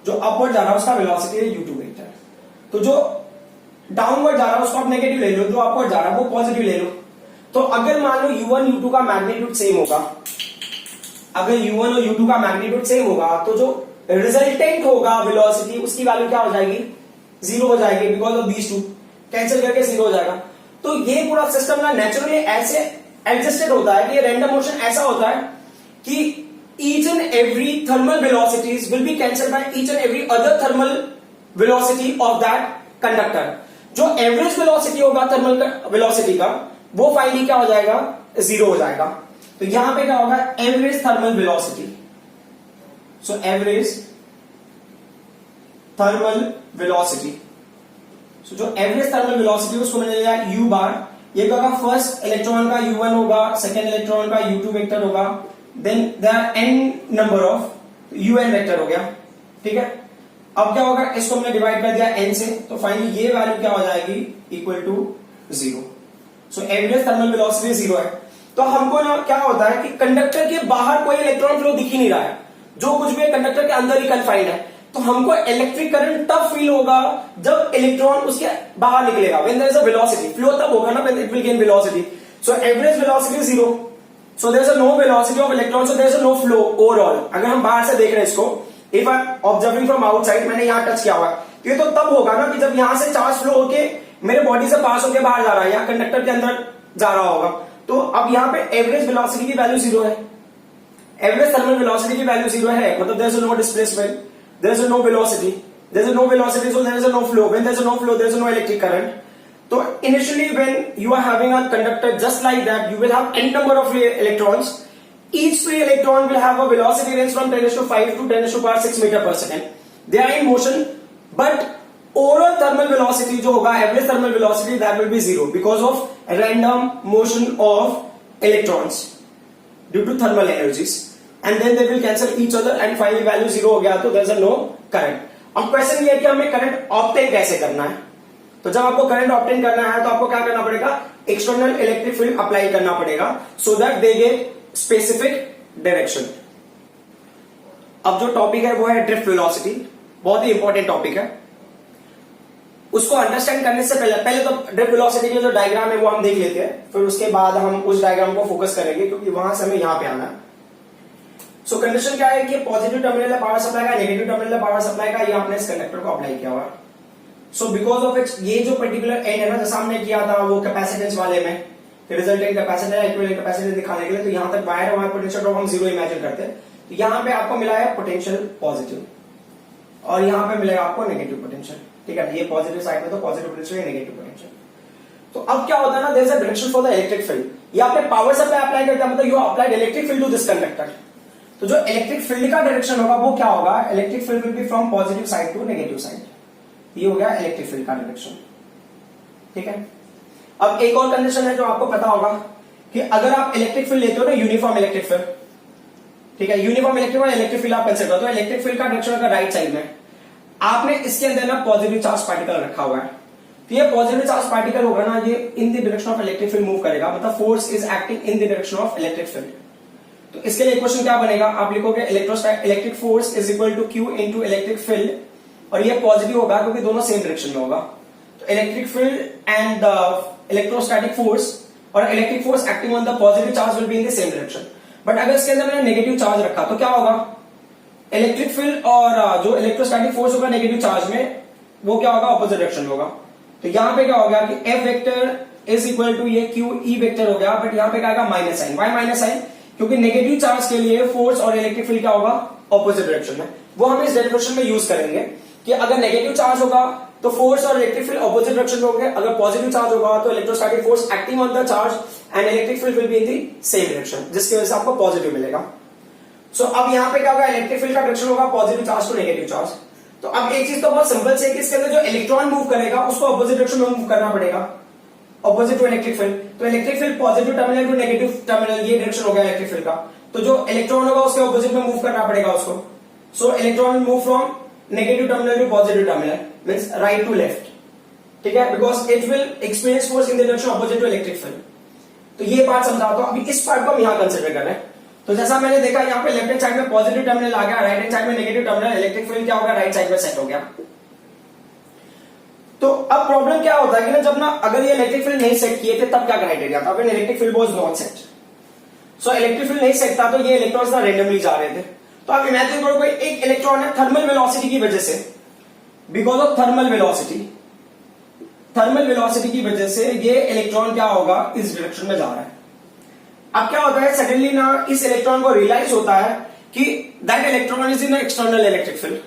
जो अपवर्ड जा रहा है उसका वेलोसिटी है u2 वेक्टर। तो जो डाउनवर्ड जा रहा है उसको आप नेगेटिव ले लो, जो अपवर्ड जा रहा है वो पॉजिटिव ले लो। तो अगर मान लो u1 u2 का मैग्नीट्यूड सेम होगा, अगर u1 और u2 का मैग्नीट्यूड सेम होगा तो जो रिजल्टेंट होगा वेलोसिटी उसकी वैल्यू क्या हो जाएगी? जीरो हो जाएगी, because of these two cancel करके जीरो हो जाएगा। तो ये पूरा सिस्टम ना नेचुरली ऐसे एडजस्टेड होता है कि ये रैंडम मोशन ऐसा होता है कि each and every thermal velocities will be cancelled by each and every other thermal velocity of that conductor। जो एवरेज वेलोसिटी होगा थर्मल वेलोसिटी का वो फाइनली क्या हो जाएगा? जीरो हो जाएगा। तो यहां पे क्या होगा? Average thermal velocity, so average thermal velocity, so जो एवरेज थर्मल वेलोसिटी उसको मैंने लिया u बार। ये क्या होगा? फर्स्ट इलेक्ट्रॉन का u1 होगा, सेकेंड इलेक्ट्रॉन का u2 वेक्टर होगा, then there are n number of un vector हो गया, ठीक है। अब क्या होगा? इसको हमने डिवाइड कर दिया n से, तो फाइनली ये वैल्यू क्या हो जाएगी? Equal to zero. So average thermal velocity zero है। तो हमको ना क्या होता है कि कंडक्टर के बाहर कोई इलेक्ट्रॉन फ्लो दिख ही नहीं रहा है, जो कुछ भी कंडक्टर के अंदर ही कन्फाइंड है। तो हमको इलेक्ट्रिक करंट तब फील होगा जब इलेक्ट्रॉन उसके बाहर निकलेगा, when there is a velocity. Flow तब होगा ना when it will gain velocity. So average velocity zero, so there is no velocity of electron, so there is no flow overall. अगर हम बाहर से देख रहे हैं इसको, if I observing from outside, मैंने यहां टच किया हुआ है, तो ये तो तब होगा ना कि जब यहां से चार्ज फ्लो होके मेरे बॉडी से पास होके बाहर जा रहा है या कंडक्टर के अंदर जा रहा होगा। तो अब यहां पे एवरेज वेलोसिटी की वैल्यू जीरो है, एवरेज थर्मल वेलोसिटी की वैल्यू जीरो है, मतलब there is no displacement, there is no velocity, there is no velocity, so there is no flow. When there is no flow there is no electric current. So initially when you are having a conductor just like that, you will have n number of electrons. Each free electron will have a velocity range from 10⁵ to 10⁶ meter per second. They are in motion, but overall thermal velocity जो होगा, average thermal velocity, that will be zero because of random motion of electrons due to thermal energies. And then they will cancel each other and finally value zero हो गया तो there is no current. अब question ये है कि हमें current obtain कैसे करना है। तो जब आपको करंट ऑब्टेन करना है तो आपको क्या करना पड़ेगा? एक्सटर्नल इलेक्ट्रिक फील्ड अप्लाई करना पड़ेगा, so that they get specific direction. अब जो टॉपिक है वो है ड्रिफ्ट वेलोसिटी, बहुत ही इंपॉर्टेंट टॉपिक है। उसको अंडरस्टैंड करने से पहले तो ड्रिफ्ट वेलोसिटी के जो डायग्राम है वो हम देख लेते हैं, फिर उसके बाद हम उस डायग्राम को फोकस करेंगे क्योंकि वहां से हमें यहां पे आना है। सो कंडीशन क्या है कि पॉजिटिव टर्मिनल है पावर सप्लाई का, नेगेटिव टर्मिनल है पावर सप्लाई का, ये आपने इस कंडक्टर को अप्लाई किया हुआ है। सो बिकॉज ऑफ इट्स ये जो पर्टिकुलर एंड है ना, जैसा हमने किया था वो कैपेसिटेंस वाले में, रिजल्टेंट कैपेसिटर इक्विवेलेंट कैपेसिटेंस दिखाने के लिए, तो यहां तक वायर हमारे पोटेंशियल ड्रॉप हम जीरो इमेजिन करते हैं। तो यहां पे आपको मिला है पोटेंशियल पॉजिटिव और यहां पे मिलेगा आपको नेगेटिव पोटेंशियल, ठीक है। ये पॉजिटिव साइड में तो पॉजिटिव पोटेंशियल, नेगेटिव पोटेंशियल। तो अब क्या होता है ना, there is a direction for the electric field. ये आपने पावर सप्लाई अप्लाई करते हैं, मतलब you applied electric field to this conductor. तो जो इलेक्ट्रिक फील्ड का डायरेक्शन होगा वो क्या होगा? Electric field will be from positive side to negative side. ये हो गया इलेक्ट्रिक फील्ड का डायरेक्शन, ठीक है। अब एक और कंडीशन है जो आपको पता होगा कि अगर आप इलेक्ट्रिक फील्ड लेते हो ना, यूनिफॉर्म इलेक्ट्रिक फील्ड, ठीक है, यूनिफॉर्म इलेक्ट्रिक फील्ड आप कंसिडर करते हो, इलेक्ट्रिक फील्ड का डायरेक्शन अगर राइट साइड में, आपने इसके अंदर ना पॉजिटिव चार्ज पार्टिकल रखा हुआ है, तो ये पॉजिटिव चार्ज पार्टिकल होगा ना, ये in the direction of electric field move करेगा, मतलब force is acting in the direction of electric field. तो इसके लिए क्वेश्चन क्या बनेगा, आप लिखोगे electric force is equal to q into electric field, और ये पॉजिटिव होगा क्योंकि दोनों सेम डायरेक्शन में होगा। तो electric field and electrostatic force और electric force acting on the positive charge will be in the same direction. But अगर इसके अंदर मैंने नेगेटिव चार्ज रखा तो क्या होगा, इलेक्ट्रिक फील्ड और जो इलेक्ट्रोस्टैटिक फोर्स होगा नेगेटिव चार्ज में, वो क्या होगा, ऑपोजिट डायरेक्शन में होगा। तो यहां पे क्या हो गया कि F vector is equal to ये क्यू ई वेक्टर हो गया, बट यहां पे क्या आएगा minus sign. Why minus sign, क्योंकि नेगेटिव चार्ज के लिए फोर्स और इलेक्ट्रिक फील्ड क्या होगा, ऑपोजिट डायरेक्शन में। वो हम इस डेरिवेशन में यूज करेंगे कि अगर नेगेटिव चार्ज होगा तो फोर्स और इलेक्ट्रिक फील्ड ऑपोजिट डायरेक्शन में होंगे, अगर पॉजिटिव चार्ज होगा तो electrostatic force acting on the charge and electric field will be in the same direction, जिसकी वजह से आपको पॉजिटिव मिलेगा। सो अब यहां पे क्या होगा, इलेक्ट्रिक फील्ड का डायरेक्शन होगा positive charge to negative charge. तो अब एक चीज तो बहुत सिंपल से है कि इसके अंदर जो इलेक्ट्रॉन मूव करेगा उसको ऑपोजिट डायरेक्शन में मूव करना पड़ेगा, ऑपोजिट टू इलेक्ट्रिक फील्ड। तो electric field positive terminal to negative terminal, ये डायरेक्शन हो गया इलेक्ट्रिक फील्ड का। तो जो इलेक्ट्रॉन होगा उसके ऑपोजिट में मूव करना पड़ेगा उसको। So electron will move from negative terminal to positive terminal, means right to left, ठीक है, because it will experience force in the direction opposite to electric field. तो ये पार्ट समझाता हूं, अभी इस पार्ट को हम यहां कंसिडर कर रहे हैं। तो जैसा मैंने देखा यहाँ पे लेफ्ट हैंड साइड में पॉजिटिव टर्मिनल आ गया, राइट हैंड साइड में नेगेटिव टर्मिनल, इलेक्ट्रिक फील्ड क्या होगा, राइट साइड में सेट हो गया। तो अब प्रॉब्लम क्या होता है कि ना, जब ना अगर ये इलेक्ट्रिक फील्ड नहीं सेट किए थे तब क्या क्राइटेरिया था, electric field was not set. So electric field नहीं सेट था तो ये इलेक्ट्रॉन्स ना रेंडमली जा रहे थे। तो आप इमेजिन करो कोई एक इलेक्ट्रॉन है, थर्मल वेलोसिटी की वजह से, बिकॉज ऑफ थर्मल वेलोसिटी की वजह से ये इलेक्ट्रॉन क्या होगा, इस डायरेक्शन में जा रहा है। अब क्या होता है, सडनली ना इस इलेक्ट्रॉन को रियलाइज होता है कि that electron is in external electric field.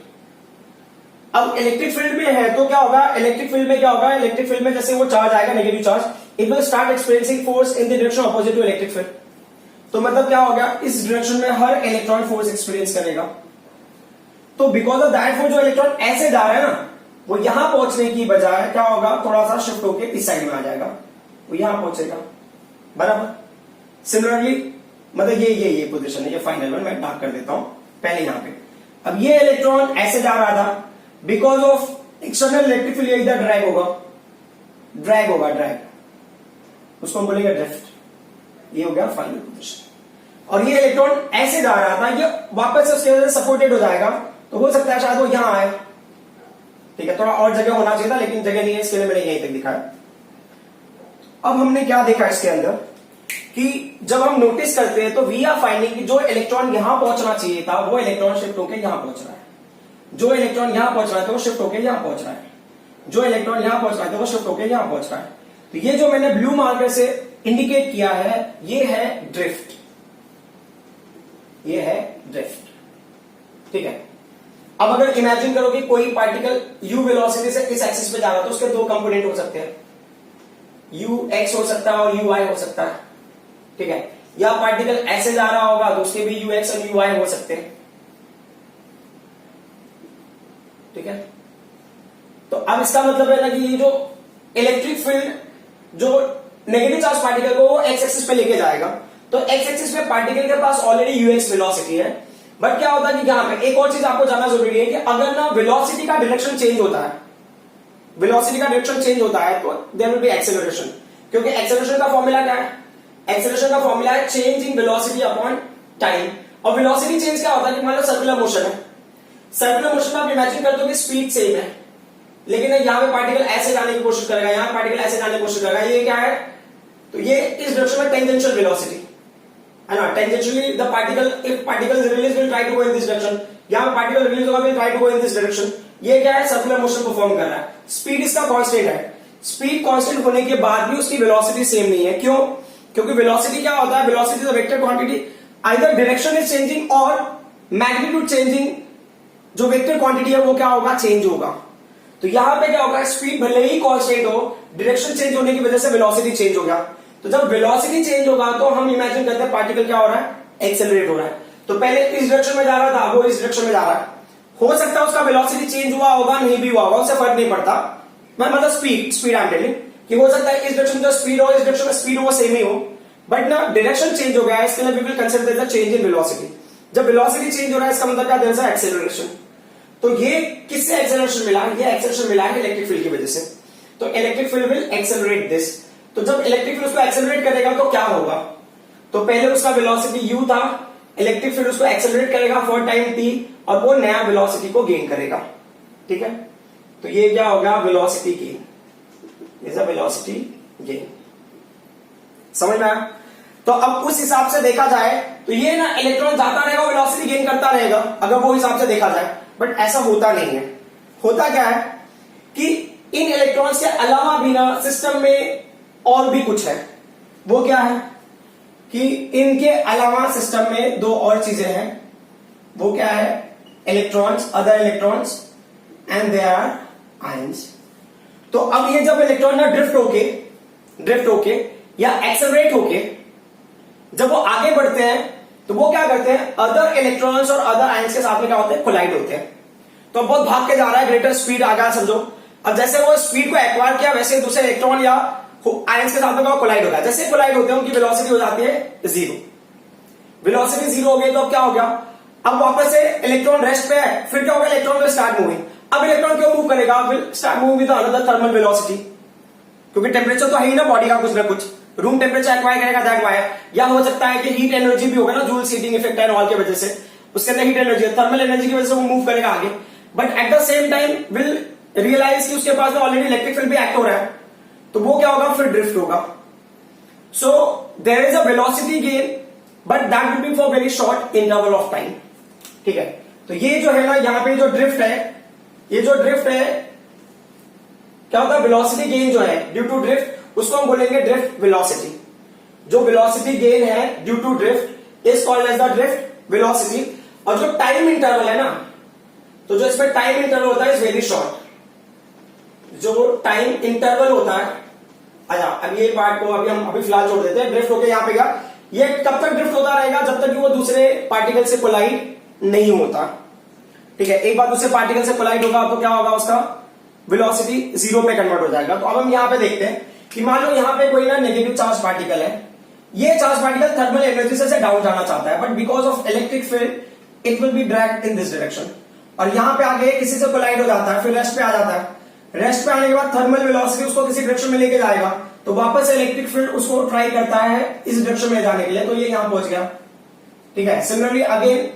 अब इलेक्ट्रिक फील्ड में है तो क्या होगा, इलेक्ट्रिक फील्ड में क्या होगा, इलेक्ट्रिक फील्ड में जैसे वो चार्ज आएगा negative charge, it will start experiencing force in the direction opposite to electric field. तो मतलब क्या हो गया, इस डायरेक्शन में हर इलेक्ट्रॉन फोर्स एक्सपीरियंस करेगा। तो बिकॉज ऑफ दैट फोर्स जो इलेक्ट्रॉन ऐसे जा रहा है ना, वो यहां पहुंचने की बजाय क्या होगा, थोड़ा सा शिफ्ट होकर इस साइड में आ जाएगा, वो यहां पहुंचेगा, बराबर। सिमिलरली मतलब ये पोजीशन है, ये फाइनल वन मैं डार्क कर देता हूं पहले यहां पे। अब ये इलेक्ट्रॉन ऐसे जा रहा था, because of external electric field इधर ड्रैग होगा, उसको हम बोलेंगे ड्रिफ्ट। ये हो गया फाइनल पोजीशन। और ये इलेक्ट्रॉन ऐसे जा रहा था, ये वापस से उसके वजह से सपोर्टेड हो जाएगा, तो हो सकता है शायद वो यहां आए, ठीक है, थोड़ा और जगह होना चाहिए था लेकिन जगह नहीं है, इसके लिए मैंने यहीं तक दिखाया। अब हमने क्या देखा इसके अंदर कि जब हम नोटिस करते हैं तो वी आर फाइंडिंग कि जो इलेक्ट्रॉन यहां पहुंचना चाहिए था वो इलेक्ट्रॉन शिफ्ट होकर यहां पहुंच रहा है, जो इलेक्ट्रॉन यहां पहुंच रहा था वो शिफ्ट होकर यहां पहुंच रहा है, जो इलेक्ट्रॉन यहां पहुंच रहा था वो शिफ्ट होकर यहां पहुंच रहा है। तो ये जो मैंने ब्लू मार्कर से इंडिकेट किया है, ये है ड्रिफ्ट, ठीक है। अब अगर इमेजिन करो कि कोई पार्टिकल u वेलोसिटी से इस एक्सिस पे जा रहा है, तो उसके दो कंपोनेंट हो सकते हैं, ux हो सकता है और uy हो सकता है, ठीक है। या पार्टिकल ऐसे जा रहा होगा तो उसके भी ux और uy हो सकते हैं, ठीक है। तो अब इसका मतलब है ना कि ये जो इलेक्ट्रिक फील्ड जो नेगेटिव चार्ज पार्टिकल को वो एक्स एक्सिस पे लेके जाएगा, तो एक्स एक्सिस पे पार्टिकल के पास ऑलरेडी ux वेलोसिटी है। बट क्या होता है कि यहां पे एक और चीज आपको जानना जरूरी है कि अगर ना वेलोसिटी का डायरेक्शन चेंज होता है, तो देयर विल बी एक्सेलरेशन, क्योंकि एक्सेलरेशन का फॉर्मूला क्या है, एक्सेलरेशन का फॉर्मूला है change in velocity upon time. और वेलोसिटी चेंज क्या होता है कि मान लो सर्कुलर मोशन है, सर्कुलर मोशन में आप इमेजिन करते हो कि स्पीड सेम है, लेकिन यहां पे पार्टिकल ऐसे जाने की कोशिश करेगा, यहां पार्टिकल ऐसे जाने की कोशिश करेगा, ये क्या है, तो ये इस डायरेक्शन में टेंजेंशियल वेलोसिटी है ना, tangentially the particle, if particle is release will try to go in this direction, यहां पार्टिकल रिलीज होगा will try to go in this direction. ये क्या है, सर्कुलर मोशन परफॉर्म कर रहा है। स्पीड इसका कांस्टेंट है, स्पीड कांस्टेंट होने के बाद भी उसकी वेलोसिटी सेम नहीं है। क्यों? क्योंकि वेलोसिटी क्या होता है, velocity is a vector quantity, either direction is changing और मैग्नीट्यूड चेंजिंग, जो वेक्टर क्वांटिटी है वो क्या होगा, चेंज होगा। तो यहां पे क्या होगा, स्पीड भले ही कांस्टेंट हो, डायरेक्शन चेंज होने की वजह से वेलोसिटी चेंज हो गया। तो जब वेलोसिटी चेंज होगा तो हम इमेजिन करते हैं पार्टिकल क्या हो रहा है, एक्सेलरेट हो रहा है। तो पहले इस डायरेक्शन में जा रहा था, वो इस डायरेक्शन में जा रहा है, हो सकता है उसका वेलोसिटी चेंज हुआ होगा, नहीं भी हुआ होगा, उससे फर्क नहीं पड़ता। मतलब स्पीड आई एम टेलिंग कि हो सकता है इस डायरेक्शन में स्पीड हो, इस डायरेक्शन में स्पीड हो, सेम ही हो, बट ना डायरेक्शन चेंज हो गया है, इसके लिए we will consider the change in velocity. जब वेलोसिटी चेंज हो रहा है इसका मतलब क्या, देयर इज एक्सेलरेशन। तो ये किससे एक्सेलरेशन मिला, ये एक्सेलरेशन मिला है इलेक्ट्रिक फील्ड की वजह से। तो electric field will accelerate this. तो जब इलेक्ट्रिक फील्ड उसको एक्सेलरेट करेगा तो क्या होगा, तो पहले उसका वेलोसिटी u था, इलेक्ट्रिक फील्ड उसको एक्सेलरेट करेगा फॉर टाइम t और वो नया वेलोसिटी को गेन करेगा। ठीक है, तो ये क्या होगा, velocity gain, is a velocity gain. समझ में आया? तो अब उस हिसाब से देखा जाए तो ये ना इलेक्ट्रॉन जाता रहेगा, वेलोसिटी गेन करता रहेगा, अगर वो हिसाब से देखा जाए, बट ऐसा होता नहीं है। होता क्या है कि इन इलेक्ट्रॉन्स के अलावा भी ना सिस्टम में और भी कुछ है। वो क्या है कि इनके अलावा सिस्टम में दो और चीजें हैं। वो क्या है, electrons, other electrons and they are ions. तो अब ये जब इलेक्ट्रॉन ना ड्रिफ्ट होके या एक्सेलरेट होके जब वो आगे बढ़ते हैं तो वो क्या करते हैं, अदर इलेक्ट्रॉन्स और अदर आयंस के साथ में क्या होते हैं, कोलाइड होते हैं। तो बहुत भाग के जा रहा है, ग्रेटर स्पीड आ गया समझो। अब जैसे वो स्पीड को एक्वायर किया वैसे दूसरे इलेक्ट्रॉन या आयंस के साथ में कोलाइड होगा। जैसे कोलाइड होते हैं उनकी वेलोसिटी हो जाती है जीरो। वेलोसिटी जीरो हो गई तो अब क्या हो गया, अब वापस से इलेक्ट्रॉन रेस्ट पे है, फिर क्या होगा, इलेक्ट्रॉन विल स्टार्ट मूविंग। अब इलेक्ट्रॉन क्यों मूव करेगा, will start moving with another thermal velocity, क्योंकि टेम्परेचर तो है ही ना बॉडी का कुछ ना कुछ, रूम टेम्परेचर एक्वायर करेगा, दैट वाई। या हो सकता है कि हीट एनर्जी भी होगा ना, जूल हीटिंग इफेक्ट है ऑल की वजह से, उसके अंदर हीट एनर्जी, थर्मल एनर्जी की वजह से वो मूव करेगा आगे, but at the same time will realise कि उसके पास में ऑलरेडी इलेक्ट्रिक फील्ड भी एक्ट हो रहा है, तो वो क्या होगा, फिर ड्रिफ्ट होगा। So there is a velocity gain but that will be for very short interval of time. ठीक है, तो ये जो है ना, यहां पे जो ड्रिफ्ट है, ये जो ड्रिफ्ट है क्या होता है, वेलोसिटी गेन जो है ड्यू टू ड्रिफ्ट, उसको हम बोलेंगे ड्रिफ्ट वेलोसिटी। जो वेलोसिटी गेन है due to drift is called as the drift velocity. और जो टाइम इंटरवल है ना, तो जो इसमें टाइम इंटरवल होता है इज वेरी शॉर्ट। जो टाइम इंटरवल होता है, अच्छा अब ये पार्ट को अभी फिलहाल छोड़ देते हैं। ड्रिफ्ट होके यहां पे गया, ये कब तक ड्रिफ्ट होता रहेगा, जब तक कि वो दूसरे पार्टिकल से कोलाइड नहीं होता। ठीक है, एक बार दूसरे पार्टिकल से कोलाइड होगा तो क्या होगा, उसका वेलोसिटी जीरो पे कन्वर्ट हो जाएगा। तो अब हम यहां पे देखते हैं कि मान लो यहां पे कोई ना नेगेटिव चार्ज पार्टिकल है, ये चार्ज पार्टिकल थर्मल एनर्जी से डाउन जाना चाहता है, but because of electric field it will be dragged in this direction. और यहां पे आगे किसी से कोलाइड हो जाता है, फिर रेस्ट पे आ जाता है। रेस्ट पे आने के बाद थर्मल वेलोसिटी उसको किसी डायरेक्शन में लेके जाएगा, तो वापस इलेक्ट्रिक फील्ड उसको ट्राई करता है इस डायरेक्शन में जाने के लिए, तो ये यहां पहुंच गया। ठीक है, similarly again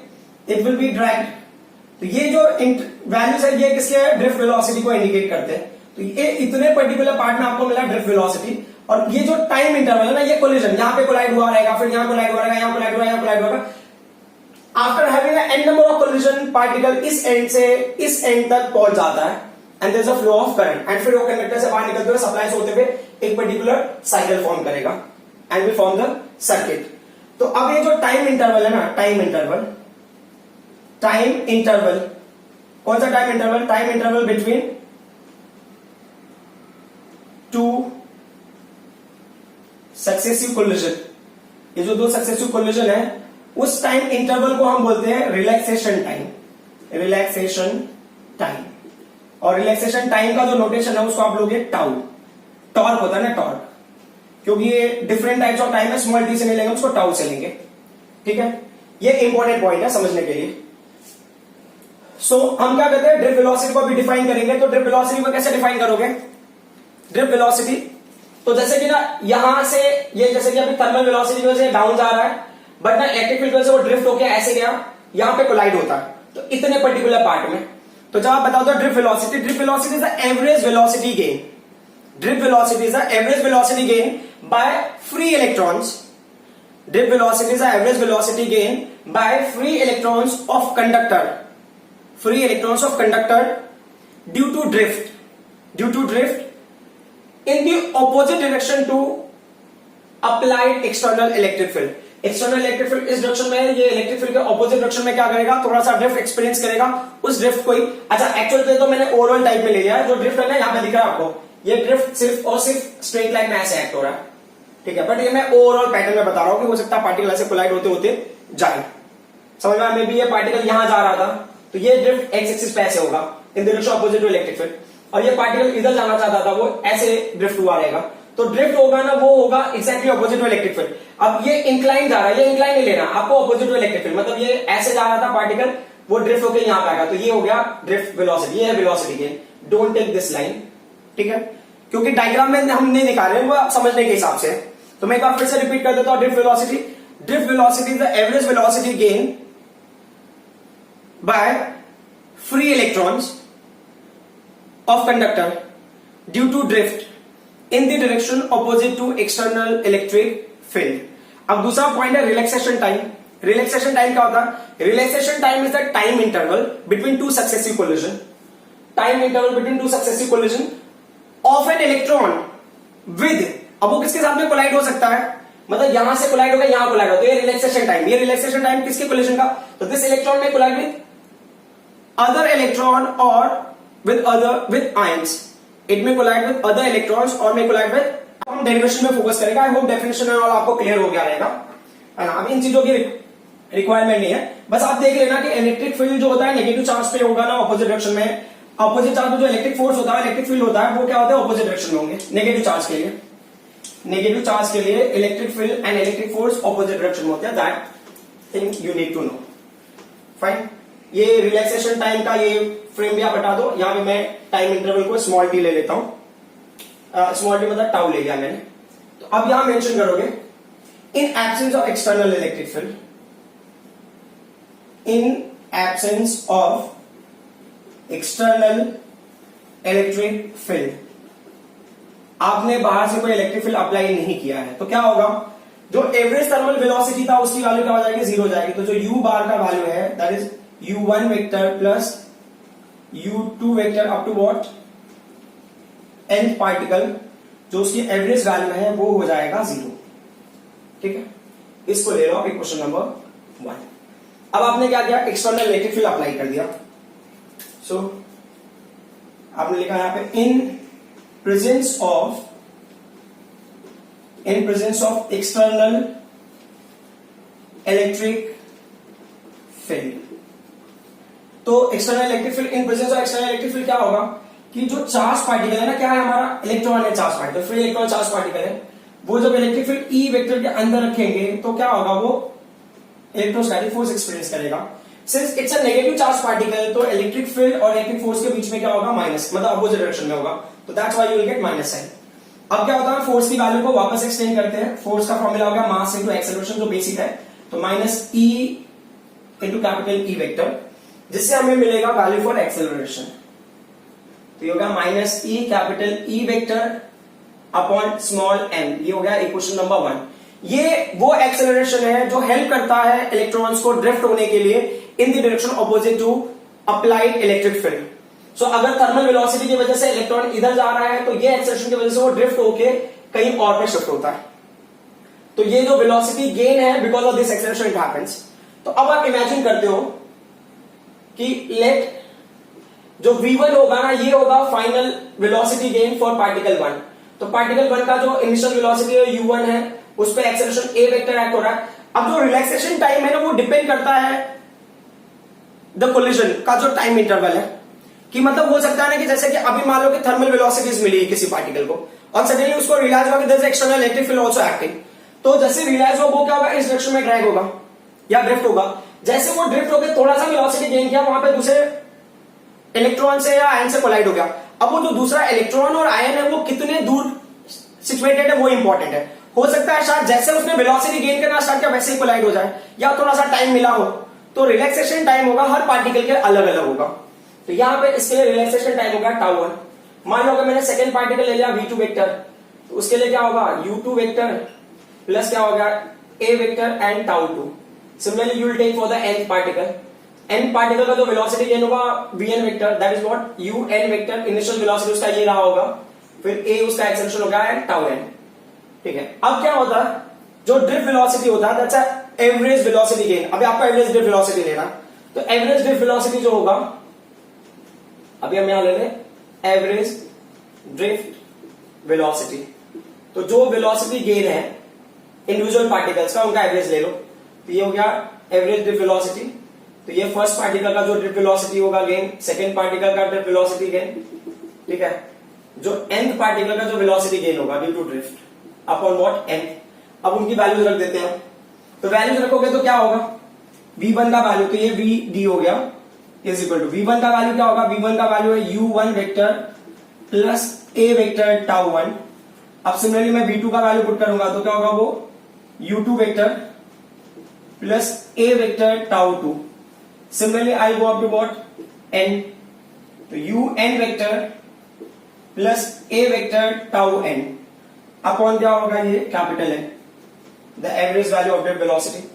it will be dragged. तो ये जो वैल्यूज है ये किसके ड्रिफ्ट वेलोसिटी को इंडिकेट करते हैं। तो ये इतने पर्टिकुलर पार्ट में आपको मिला ड्रिफ्ट वेलोसिटी। और ये जो टाइम इंटरवल है ना, ये कोलिजन, यहां पे कोलाइड हुआ रहेगा, फिर यहां कोलाइड हुआ रहेगा, यहां कोलाइड हुआ, यहां कोलाइड होगा। After having n number of collision particle इस एंड से इस एंड तक पहुंच जाता है and there is a flow of current, and फिर वो कंडक्टर से बाहर निकलते हुए सप्लाई होते हुए एक पर्टिकुलर साइकिल फॉर्म करेगा and will form the circuit. तो अब ये जो टाइम इंटरवल है ना, टाइम इंटरवल कौन सा time interval, time interval between two successive collision. ये जो दो सक्सेसिव कोलिजन है उस टाइम इंटरवल को हम बोलते हैं रिलैक्सेशन टाइम। और रिलैक्सेशन टाइम का जो नोटेशन है उसको आप लोगे टाउ। टॉर्क होता है ना, टॉर्क, क्योंकि ये डिफरेंट टाइप्स ऑफ टाइम है, स्मॉल टी से नहीं लेंगे, उसको टाउ से लेंगे। ठीक है, ये इंपॉर्टेंट पॉइंट है समझने के लिए। सो हम क्या कहते हैं, ड्रिफ्ट वेलोसिटी को भी डिफाइन करेंगे। तो ड्रिफ्ट वेलोसिटी को कैसे डिफाइन करोगे, ड्रिफ्ट वेलोसिटी, तो जैसे कि ना यहां से ये, जैसे कि अभी थर्मल वेलोसिटी की वजह से डाउन जा रहा है, बट ना इलेक्ट्रिक फील्ड से वो ड्रिफ्ट होके ऐसे गया, यहां पे कोलाइड होता है, तो इतने पर्टिकुलर पार्ट में। तो जब आप बताओ तो drift velocity is the average velocity gain. Drift velocity is the average velocity gain by free electrons. Drift velocity is the average velocity gain by free electrons of conductor due to drift in the opposite direction to applied external electric field. External electric field इस direction में, ये electric field के opposite direction में क्या करेगा, थोड़ा सा drift experience करेगा। उस ड्रिफ्ट को ही, अच्छा एक्चुअल तो मैंने ओवरऑल टाइप में ले लिया है। जो ड्रिफ्ट है ना यहाँ पे दिख रहा है आपको, ये ड्रिफ्ट सिर्फ और सिर्फ स्ट्रेट लाइन में ऐसे एक्ट हो रहा है। ठीक है, बट ये मैं ओवरऑल पैटर्न में बता रहा हूं कि हो सकता है पार्टिकल ऐसे कोलाइड होते होते जाए। समझ में, मे बी ये पार्टिकल यहां जा रहा था तो ये ड्रिफ्ट एक्स एक्सिस पे ऐसे होगा in direction opposite to electric field, और ये पार्टिकल इधर जाना चाहता था, वो ऐसे ड्रिफ्ट हुआ रहेगा। तो ड्रिफ्ट होगा ना, वो होगा exactly opposite to electric field. अब ये इंक्लाइन जा रहा है, ये इंक्लाइन नहीं लेना आपको, ऑपोजिट टू इलेक्ट्रिक फील्ड, मतलब ये ऐसे जा रहा था पार्टिकल, वो ड्रिफ्ट होकर यहां पे आएगा, तो ये हो गया ड्रिफ्ट वेलोसिटी, ये है velocity gain. Don't take this line, ठीक है, क्योंकि डायग्राम में हम नहीं निकाले, वो समझने के हिसाब से। तो मैं एक बार फिर से रिपीट कर देता हूं, drift velocity. Drift velocity is the average velocity gain by free electrons of conductor due to drift in the direction opposite to external electric field. अब दूसरा पॉइंट है रिलैक्सेशन टाइम। रिलैक्सेशन टाइम क्या होता है? Relaxation time is the time interval between two successive collision. Time interval between two successive collision of an electron with, अब वो किसके साथ में कोलाइड हो सकता है, मतलब यहां से कोलाइड होगा, यहां कोलाइड होगा, तो ये रिलैक्सेशन टाइम। ये रिलैक्सेशन टाइम किसके कोलिजन का? तो दिस इलेक्ट्रॉन में कोलाइड विद अदर इलेक्ट्रॉन और विद आयंस। इट में कोलाइड विद अदर इलेक्ट्रॉन्स और में कोलाइड विद, हम डेरिवेशन में फोकस करेंगे। आई होप डेफिनेशन और आपको क्लियर हो गया रहेगा, है ना। अब इन चीजों की रिक्वायरमेंट नहीं है, बस आप देख लेना कि इलेक्ट्रिक फील्ड जो होता है नेगेटिव चार्ज पे होगा ना ऑपोजिट डायरेक्शन में। ऑपोजिट चार्ज में जो इलेक्ट्रिक फोर्स होता है, इलेक्ट्रिक फील्ड होता है, वो क्या होता है? ऑपोजिट डायरेक्शन में होंगे। नेगेटिव चार्ज के लिए, नेगेटिव चार्ज के लिए electric field and electric force opposite direction में होते हैं। That thing you need to know. Fine. ये रिलैक्सेशन टाइम का ये फ्रेम भी आप हटा दो। यहां पे मैं टाइम इंटरवल को स्मॉल टी ले लेता हूं। स्मॉल टी मतलब टाउ ले लिया मैंने। तो अब यहां मेंशन करोगे in absence of external electric field, in absence of external electric field. आपने बाहर से कोई इलेक्ट्रिक फील्ड अप्लाई नहीं किया है, तो क्या होगा? जो एवरेज थर्मल वेलोसिटी था उसकी वैल्यू क्या हो जाएगी? 0 हो जाएगी। तो जो u बार का वैल्यू है that is u1 vector plus u2 vector up to what nth particle, जो उसकी एवरेज वैल्यू है वो हो जाएगा 0। ठीक है, इसको ले लो क्वेश्चन नंबर 1। अब आपने क्या किया? एक्सटर्नल इलेक्ट्रिक फील्ड अप्लाई कर दिया। सो आपने लिखा यहां पे in presence of external electric field. तो external electric field, in presence of external electric field क्या होगा कि जो चार्ज पार्टिकल है ना, क्या है हमारा? इलेक्ट्रॉन है, charge particle, free electron charge particle है। वो जब इलेक्ट्रिक फील्ड ई वेक्टर के अंदर रखेंगे तो क्या होगा? वो इलेक्ट्रोस्टैटिक फोर्स एक्सपीरियंस करेगा। Since it's a negative charge particle, तो इलेक्ट्रिक फील्ड और इलेक्ट्रिक फोर्स के बीच में क्या होगा? माइनस, मतलब अपोजिट डायरेक्शन में होगा। तो that's why you will get minus sign. अब क्या होता है? फोर्स की वैल्यू को वापस एक्सटेंड करते हैं। फोर्स का फॉर्मूला होगा मास इनटू एक्सेलरेशन, जो बेसिक है। तो minus e into capital E vector, जिससे हमें मिलेगा वैल्यू फॉर एक्सेलरेशन। तो ये होगा minus e capital E vector upon small m. ये हो गया इक्वेशन नंबर 1। ये वो एक्सेलरेशन है जो हेल्प करता है इलेक्ट्रॉन्स को ड्रिफ्ट होने के लिए in the direction opposite to applied electric field. So अगर थर्मल वेलोसिटी की वजह से इलेक्ट्रॉन इधर जा रहा है तो ये एक्सेलरेशन की वजह से वो ड्रिफ्ट होके कहीं और पे शिफ्ट होता है। तो ये जो वेलोसिटी गेन है because of this acceleration it happens. तो अब आप इमेजिन करते हो कि लेट जो v1 होगा ना, ये होगा final velocity gain for particle 1। तो पार्टिकल 1 का जो इनिशियल वेलोसिटी है u1 है, उस पर एक्सेलरेशन a वेक्टर एक्ट हो रहा है। अब जो रिलैक्सेशन टाइम है ना, वो डिपेंड करता है द कोलिजन का जो टाइम इंटरवल है। कि मतलब हो सकता है ना कि जैसे कि अभी मान लो कि थर्मल वेलोसिटीज मिली किसी पार्टिकल को और सडनली उसको रियलाइज हुआ कि there is external electric field also acting. तो जैसे रियलाइज हुआ वो क्या होगा? इस डायरेक्शन में ड्रैग होगा या ड्रिफ्ट होगा। जैसे वो ड्रिफ्ट होकर थोड़ा सा वेलोसिटी गेन किया, वहां पे दूसरे इलेक्ट्रॉन से या आयन से कोलाइड हो गया। अब वो जो दूसरा इलेक्ट्रॉन और आयन है वो कितने दूर सिचुएटेड है वो इंपॉर्टेंट है। हो सकता है शायद जैसे उसने वेलोसिटी गेन करना स्टार्ट किया वैसे ही कोलाइड हो जाए, या थोड़ा सा टाइम मिला हो। तो रिलैक्सेशन टाइम होगा हर पार्टिकल के अलग अलग होगा। तो यहां पे इसके लिए रिलैक्सेशन टाइम होगा टाउ 1। मान लो अगर मैंने सेकंड पार्टिकल ले लिया v2 वेक्टर, तो उसके लिए क्या होगा? u2 वेक्टर प्लस क्या होगा? a vector and tau 2। Similarly you will take for the nth particle. n particle का जो वेलोसिटी गेन होगा vn vector, that is what un vector. Initial velocity उसका ये रहा होगा, फिर a उसका एक्सेलरेशन होगा एंड टाउ n। ठीक है, अब क्या होता है? जो ड्रिफ्ट वेलोसिटी होता है that's a average velocity gain. अभी आपको एवरेज ड्रिफ्ट वेलोसिटी लेना, तो एवरेज ड्रिफ्ट वेलोसिटी जो होगा, अभी हम यहां ले लें एवरेज ड्रिफ्ट वेलोसिटी। तो जो वेलोसिटी गेन है इंडिविजुअल पार्टिकल्स का, उनका एवरेज ले लो। तो ये हो गया एवरेज ड्रिफ्ट वेलोसिटी। तो ये फर्स्ट पार्टिकल का जो ड्रिफ्ट वेलोसिटी होगा गेन, सेकंड पार्टिकल का ड्रिफ्ट वेलोसिटी गेन, ठीक है। जो nth पार्टिकल का जो वेलोसिटी गेन होगा due to drift upon what n। अब उनकी वैल्यूज रख देते हैं। तो वैल्यूज रखोगे तो क्या होगा? v1 का वैल्यू, तो ये vd हो गया इज इक्वल टू v1 का वैल्यू क्या होगा, v1 का वैल्यू है u1 vector plus a vector tau 1। अब सिमिलरली मैं v2 का वैल्यू पुट करूंगा तो क्या होगा, वो u2 vector plus a vector tau 2। Similarly I go up to what n, तो un vector plus a vector tau n upon क्या होगा, ये capital N, the average value of drift velocity.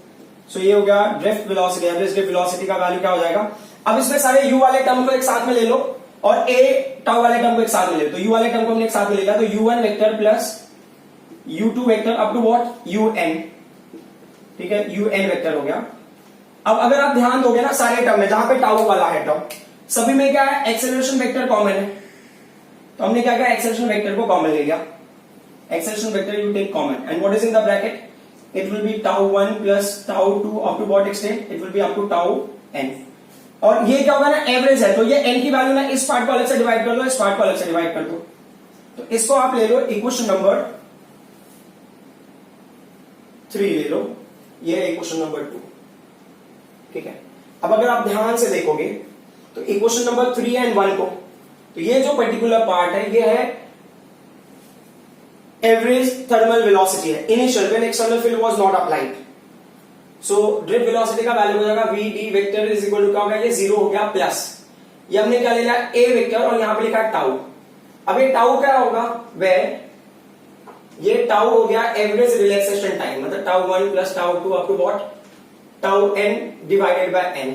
So ये हो गया drift velocity, average drift velocity का value क्या हो जाएगा। अब इसमें सारे u वाले टर्म को एक साथ में ले लो और a टाउ वाले टर्म को एक साथ में ले लो। तो u वाले टर्म को हमने एक साथ में ले लिया, तो u1 vector plus u2 vector up to what un, ठीक है, un वेक्टर हो गया। अब अगर आप ध्यान दोगे ना सारे टर्म में, जहां पे टाउ वाला है टर्म, सभी में क्या है, एक्सेलरेशन वेक्टर कॉमन है। तो हमने क्या किया, एक्सेलरेशन वेक्टर को कॉमन ले लिया। Acceleration vector you take common and what is in the bracket, it will be tau 1 plus tau 2 up to what extent, it will be up to tau n। और ये क्या होगा ना, average है, तो ये n की वैल्यू ना इस पार्ट को अलग से डिवाइड कर दो, इस पार्ट को अलग से डिवाइड कर दो। तो इसको आप ले लो इक्वेशन नंबर 3 ले लो, ये है इक्वेशन नंबर 2, ठीक है। अब अगर आप ध्यान से देखोगे तो इक्वेशन नंबर 3 एंड 1 को, तो ये जो पर्टिकुलर पार्ट है ये है एवरेज थर्मल वेलोसिटी है initial when external field was not applied. So drift velocity का वैल्यू हो जाएगा v d vector is equal to क्या होगा, ये 0 हो गया प्लस, ये हमने क्या ले लिया a वेक्टर और यहां पे लिखा टाउ। अब ये टाउ क्या होगा, वे ये टाउ हो गया एवरेज रिलैक्सेशन टाइम, मतलब tau 1 plus tau 2 up to what tau n divided by n,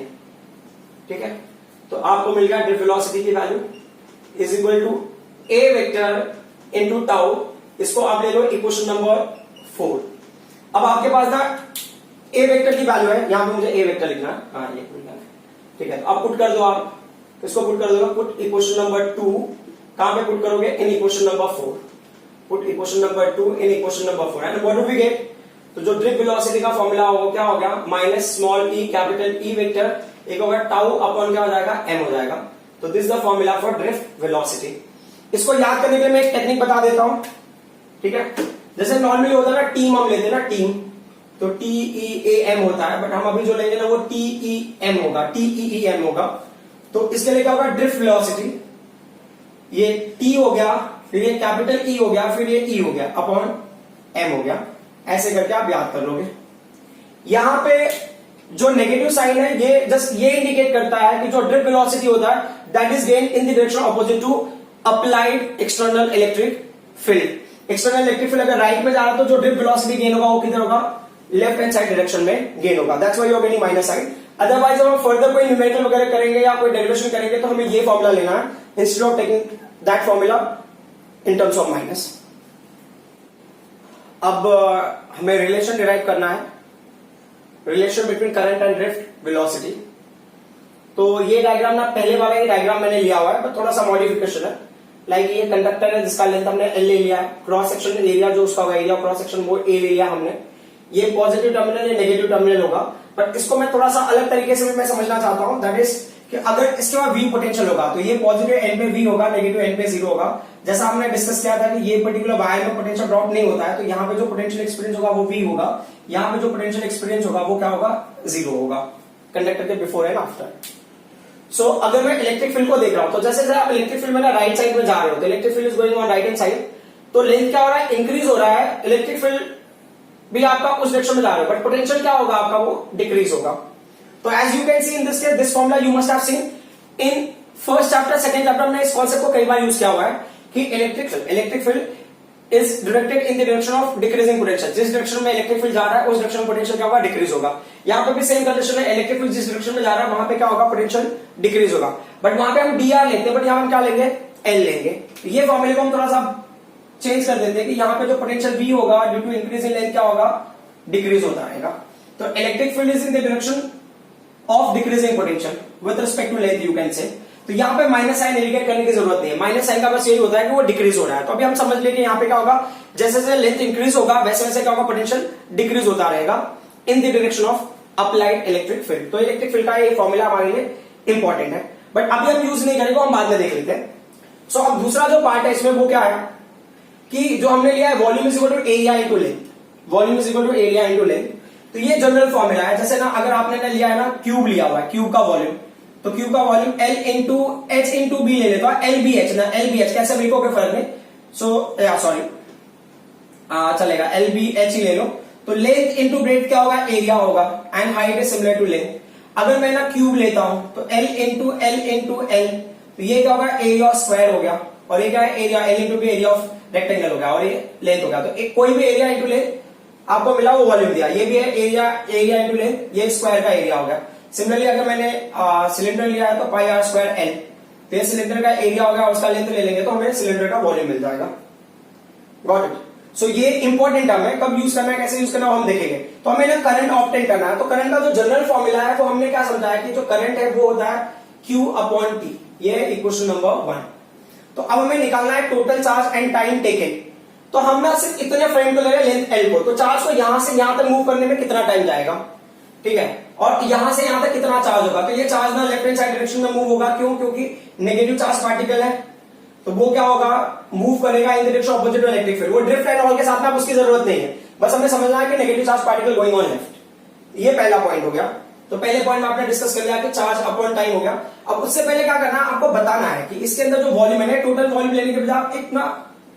ठीक है। तो आपको मिल गया ड्रिफ्ट वेलोसिटी की value is equal to a vector into tau. इसको आप ले लो इक्वेशन नंबर 4। अब आपके पास ना ए वेक्टर की वैल्यू है, यहां पे मुझे ए वेक्टर लिखना है, हाँ ये लिखना है, ठीक है। तो अब पुट कर दो, आप इसको पुट कर दो, पुट इक्वेशन नंबर 2 कहां पे पुट करोगे, in equation number 4, put equation number 2 in equation number 4 and what do we get. तो जो ड्रिफ्ट वेलोसिटी का फॉर्मूला होगा क्या हो गया, minus small E capital E vector, एक होगा टाउ अपॉन क्या हो जाएगा, m हो जाएगा। तो this the formula for drift velocity. इसको याद करने के लिए मैं एक टेक्निक बता देता हूं, ठीक है। जैसे नॉर्मली होता है ना, टीम हम लेते हैं ना, टीम, तो TEAM होता है, बट हम अभी जो लेंगे ना वो TEM होगा, TEEM होगा। तो इसके लिए क्या होगा, ड्रिफ्ट वेलोसिटी, ये T हो गया, फिर ये कैपिटल E हो गया, फिर ये E हो गया अपॉन M हो गया, ऐसे करके आप याद कर लोगे। यहां पे जो नेगेटिव साइन है ये जस्ट ये इंडिकेट करता है कि जो ड्रिफ्ट वेलोसिटी होता है that is gain in the direction opposite to applied external electric field. External electric field अगर राइट में जा रहा है तो जो ड्रिफ्ट वेलोसिटी गेन होगा वो किधर होगा, लेफ्ट हैंड साइड डायरेक्शन में गेन होगा, that's why you are gaining minus side. Otherwise जब हम फर्दर कोई न्यूमेरिकल वगैरह करेंगे या कोई डेरिवेशन करेंगे तो हमें ये फॉर्मूला लेना है instead of taking that formula in terms of minus. अब हमें रिलेशन डिराइव करना है, relation between current and drift velocity. तो ये डायग्राम ना पहले वाला ही डायग्राम मैंने लिया हुआ है, पर थोड़ा सा मॉडिफिकेशन है। लाइक ये कंडक्टर है जिसका लेंथ हमने L ले लिया, क्रॉस सेक्शन एरिया जो उसका एरिया क्रॉस सेक्शन वो A ले लिया हमने। ये पॉजिटिव टर्मिनल या नेगेटिव टर्मिनल होगा, बट इसको मैं थोड़ा सा अलग तरीके से भी मैं समझना चाहता हूं, दैट इज कि अगर इसके बाद V पोटेंशियल होगा तो ये पॉजिटिव एंड पे V होगा, नेगेटिव एंड पे 0 होगा। जैसा हमने डिस्कस किया था कि ये पर्टिकुलर वायर में पोटेंशियल ड्रॉप नहीं होता है, तो यहाँ पे जो पोटेंशियल एक्सपीरियंस होगा वो V होगा, यहाँ पे जो पोटेंशियल एक्सपीरियंस होगा वो क्या होगा, 0 होगा, कंडक्टर के बिफोर एंड आफ्टर। सो अगर मैं इलेक्ट्रिक फील्ड को देख रहा हूं तो जैसे आप इलेक्ट्रिक फील्ड में ना राइट साइड में जा रहे हो तो electric field is going on right hand side, तो लेंथ क्या हो रहा है, इंक्रीज हो रहा है, इलेक्ट्रिक फील्ड भी आपका उस डायरेक्शन में जा रहा है, बट पोटेंशियल क्या होगा आपका, वो डिक्रीज होगा। तो as you can see in this case this formula you must have seen in first chapter, second chapter में इस कॉन्सेप्ट को कई बार यूज किया हुआ है कि electric field is directed in the direction of decreasing potential। जिस डायरेक्शन में इलेक्ट्रिक फील्ड जा रहा है उस डायरेक्शन में पोटेंशियल क्या होगा, डिक्रीज होगा। यहाँ पे भी सेम कंडीशन है, इलेक्ट्रिक फील्ड जिस डायरेक्शन में जा रहा है वहां पे क्या होगा, पोटेंशियल डिक्रीज होगा, बट वहां पे हम dr लेते हैं, बट यहाँ हम क्या लेंगे, L लेंगे। तो ये फॉर्मूले को हम थोड़ा सा चेंज कर देते हैं कि यहाँ पे जो पोटेंशियल V होगा due to increase in length क्या होगा, डिक्रीज होता रहेगा। तो electric field is in the direction of decreasing potential with respect to length, you can say. तो यहाँ पे माइनस साइन इंडिकेट करने की जरूरत नहीं है, माइनस साइन का बस यही होता है कि वो डिक्रीज हो रहा है। तो अभी हम समझ लें कि यहाँ पे क्या होगा, जैसे जैसे लेंथ इंक्रीज होगा वैसे वैसे क्या होगा, पोटेंशियल डिक्रीज होता रहेगा इन the direction of applied electric field. तो इलेक्ट्रिक फील्ड का ये फॉर्मूला हमारे लिए इंपॉर्टेंट है, बट अभी हम यूज नहीं करेंगे, हम बाद में देख लेते हैं। सो अब दूसरा जो पार्ट है इसमें वो क्या है कि जो हमने लिया है volume is equal to area into length, volume is equal to area into length. तो ये जनरल फॉर्मूला है, जैसे ना अगर आपने लिया है ना क्यूब लिया हुआ है, क्यूब का वॉल्यूम, तो क्यूब का volume L into H into B ले लेता है, एल बी एच ना, एल बी एच कैसे भी कोई फर्क नहीं, सो सॉरी चलेगा, एल बी एच ही ले लो। तो लेंथ इंटू ब्रेथ क्या होगा, एरिया होगा, and height is similar to length. अगर मैं ना क्यूब लेता हूं तो L into L into L, तो ये क्या होगा, एरिया स्क्वायर हो गया, और ये क्या है, area, L into B area of rectangle हो गया, और ये लेंथ हो गया। तो कोई भी एरिया इंटू लेंथ आपको मिला वो वॉल्यूम दिया, ये भी है एरिया, एरिया इंटू लेंथ, ये स्क्वायर का एरिया हो गया। सिमिलरली अगर मैंने सिलेंडर लिया है तो पाई आर स्क्वायर एल, तो ये सिलेंडर का एरिया होगा, उसका लेंथ ले लेंगे तो हमें सिलेंडर का वॉल्यूम मिल जाएगा। Got it. सो ये इंपॉर्टेंट टर्म है, कब यूज करना है, कैसे यूज करना है, हम देखेंगे। तो हमें ना करंट ऑब्टेन करना है, तो करंट का जो जनरल फॉर्मूला है वो हमने क्या समझा है कि जो करंट है वो होता है Q अपॉन T, ये इक्वेशन नंबर 1। तो अब हमें निकालना है total charge and time taken. तो हम ना सिर्फ इतने फ्रेम को ले रहे हैं, लेंथ L को, तो चार्ज को यहां से यहां तक मूव करने में कितना टाइम जाएगा, ठीक है, और यहां से यहां तक कितना चार्ज होगा। तो ये चार्ज ना लेफ्ट हैंड साइड डायरेक्शन में मूव होगा, क्यों, क्योंकि नेगेटिव चार्ज पार्टिकल है, तो वो क्या होगा, मूव करेगा in the direction opposite to electric field. वो ड्रिफ्ट एंड ऑल के साथ में उसकी जरूरत नहीं है, बस हमें समझना है कि negative charge particle going on left. ये पहला पॉइंट हो गया। तो पहले पॉइंट में आपने डिस्कस कर लिया कि चार्ज अपॉन टाइम हो गया। अब उससे पहले क्या करना है, आपको बताना है कि इसके अंदर जो वॉल्यूम है, टोटल वॉल्यूम लेने के बजाय आप इतना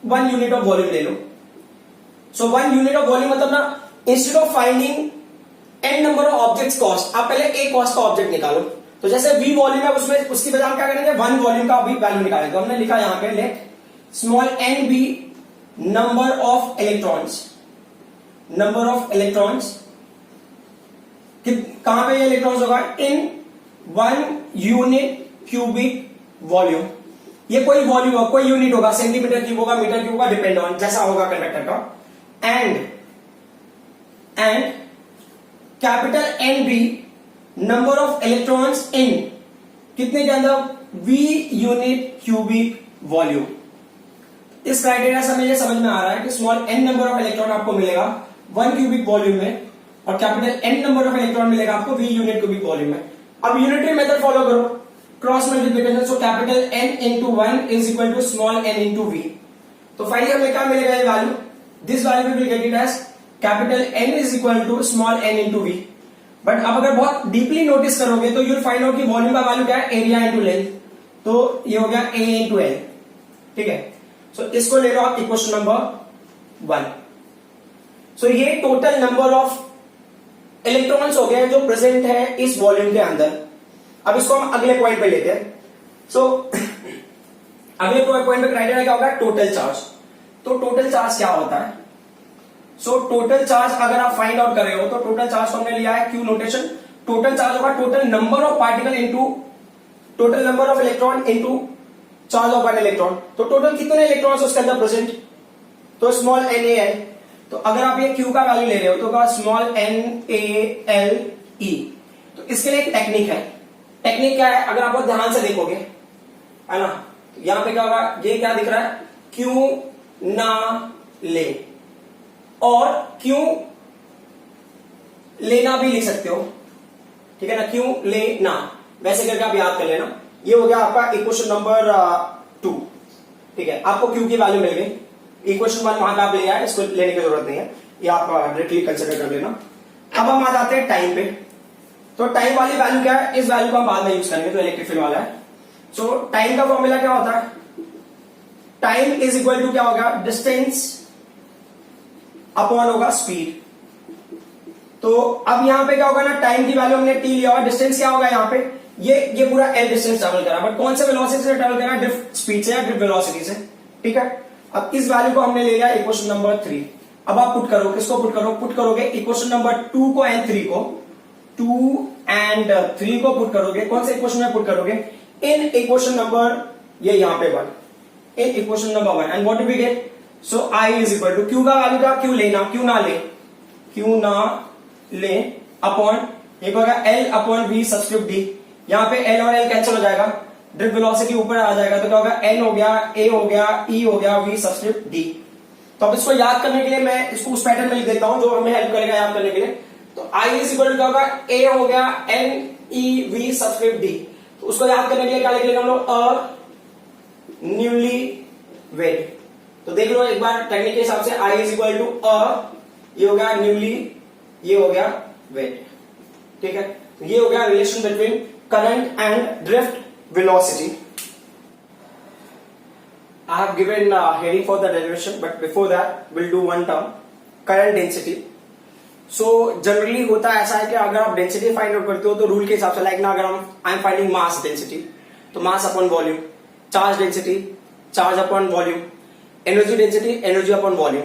1 यूनिट ऑफ वॉल्यूम ले लो। सो 1 यूनिट ऑफ वॉल्यूम मतलब ना, instead of finding n number of objects cost, आप पहले a कॉस्ट का ऑब्जेक्ट निकालो। तो जैसे v वॉल्यूम है, उसमें उसकी बजाय हम क्या करेंगे, 1 वॉल्यूम का भी वैल्यू निकालेंगे। तो हमने लिखा यहां पे let small n be number of electrons, number of electrons, कहां पे ये इलेक्ट्रॉन्स होगा, इन 1 यूनिट क्यूबिक वॉल्यूम। ये कोई वॉल्यूम होगा, कोई यूनिट होगा, सेंटीमीटर क्यूब होगा, मीटर क्यूब होगा, डिपेंड ऑन जैसा होगा कंडक्टर का। And capital N be number of electrons in कितने के अंदर, v यूनिट क्यूबिक वॉल्यूम। इस क्राइटेरिया से मुझे समझ में आ रहा है कि small n number of electron आपको मिलेगा 1 क्यूबिक वॉल्यूम में, और capital n number of electron मिलेगा आपको v यूनिट क्यूबिक वॉल्यूम में। अब यूनिटरी मेथड फॉलो करो, cross multiplication. So capital n into 1 is equal to small n into v। तो फाइनली हमें क्या मिलेगा, ये value, this value will get it as capital N is equal to small n into v। But अब अगर बहुत deeply notice करोगे तो यूल फाइंड आउट कि वॉल्यूम का वैल्यू क्या है, एरिया इंटू लेंथ। तो ये हो गया a इंटू l, ठीक है। सो इसको ले लो आप इक्वेशन नंबर 1। सो ये टोटल नंबर ऑफ इलेक्ट्रॉन्स हो गए जो प्रेजेंट है इस वॉल्यूम के अंदर। अब इसको हम अगले पॉइंट पे लेते हैं। सो अगले पॉइंट पे क्राइटेरिया क्या होगा, टोटल चार्ज। तो टोटल चार्ज क्या होता है, सो टोटल चार्ज अगर आप फाइंड आउट कर रहे हो तो टोटल चार्ज को हमने लिया है क्यू नोटेशन। टोटल चार्ज होगा total number of particle into total number of electron into charge of one electron. तो टोटल कितने इलेक्ट्रॉन्स उसके अंदर प्रेजेंट, तो स्मॉल एन ए एल। तो अगर आप ये क्यू का वैल्यू ले रहे हो तो small N A L E. तो इसके लिए एक टेक्निक है। टेक्निक क्या है, अगर आप बहुत ध्यान से देखोगे, है ना, तो यहां पे क्या होगा, ये क्या दिख रहा है, क्यू ना ले, और क्यों लेना भी लिख सकते हो, ठीक है ना, क्यों लेना, वैसे करके आप याद कर लेना। ये हो गया आपका इक्वेशन नंबर 2, ठीक है। आपको क्यू की वैल्यू मिल गई, इक्वेशन 1 वहां का आप ले आए, इसको लेने की जरूरत नहीं है, ये आप डायरेक्टली कंसिडर कर लेना। अब हम आ जाते हैं टाइम पे। तो टाइम वाली वैल्यू क्या है, इस वैल्यू को हम बाद में यूज करेंगे, तो इलेक्ट्रिक फील्ड वाला है। सो टाइम का फॉर्मूला क्या होता है, टाइम इज इक्वल टू क्या होगा, डिस्टेंस अपॉन होगा स्पीड। तो अब यहां पे क्या होगा ना, टाइम की वैल्यू हमने टी लिया और डिस्टेंस क्या होगा यहाँ पे, ये पूरा एल डिस्टेंस ट्रेवल करा, बट कौन से वेलोसिटी से ट्रेवल करा, ड्रिफ्ट स्पीड से या ड्रिफ्ट वेलोसिटी से, ठीक है। अब इस वैल्यू को हमने ले लिया इक्वेशन नंबर 3। अब आप पुट करो, किसको पुट करोगे, इक्वेशन नंबर 2 को एंड 3 को, 2 एंड 3 को पुट करोगे, कौन से इक्वेशन में पुट करोगे, इन इक्वेशन नंबर, ये यहां पे 1, in equation number 1, and what do we get, so I is equal to Q का वैल्यू क्या, क्यू लेना, क्यू ना ले अपॉन एक होगा L upon V substitute D. यहां पे एल और एल कैंसिल हो जाएगा, ड्रिफ्ट वेलोसिटी ऊपर आ जाएगा, तो क्या होगा, एन हो गया, ए हो गया, ई हो गया, वी सब्स्टिट्यूट डी। तो अब इसको याद करने के लिए मैं इसको उस पैटर्न में लिख देता हूं जो हमें हेल्प करेगा याद करने के लिए। तो आई इज इक्वल टू क्या होगा, ए हो गया, N E V substitute D. तो उसको याद करने के लिए क्या लिख लेंगे हम लोग, अ न्यूली वेड। तो देख लो एक बार टेक्निक के हिसाब से, आई इज इक्वल टू अ, ये हो गया न्यूली, ये हो गया वेट, ठीक है। तो ये हो गया relation between current and drift velocity. I have given heading for the derivation, but before that we'll do one term, current density. So generally होता है ऐसा है कि अगर आप डेंसिटी फाइंड आउट करते हो तो रूल के हिसाब से, लाइक ना अगर हम I am finding mass density, तो mass upon volume, charge density charge upon volume, energy density energy upon volume.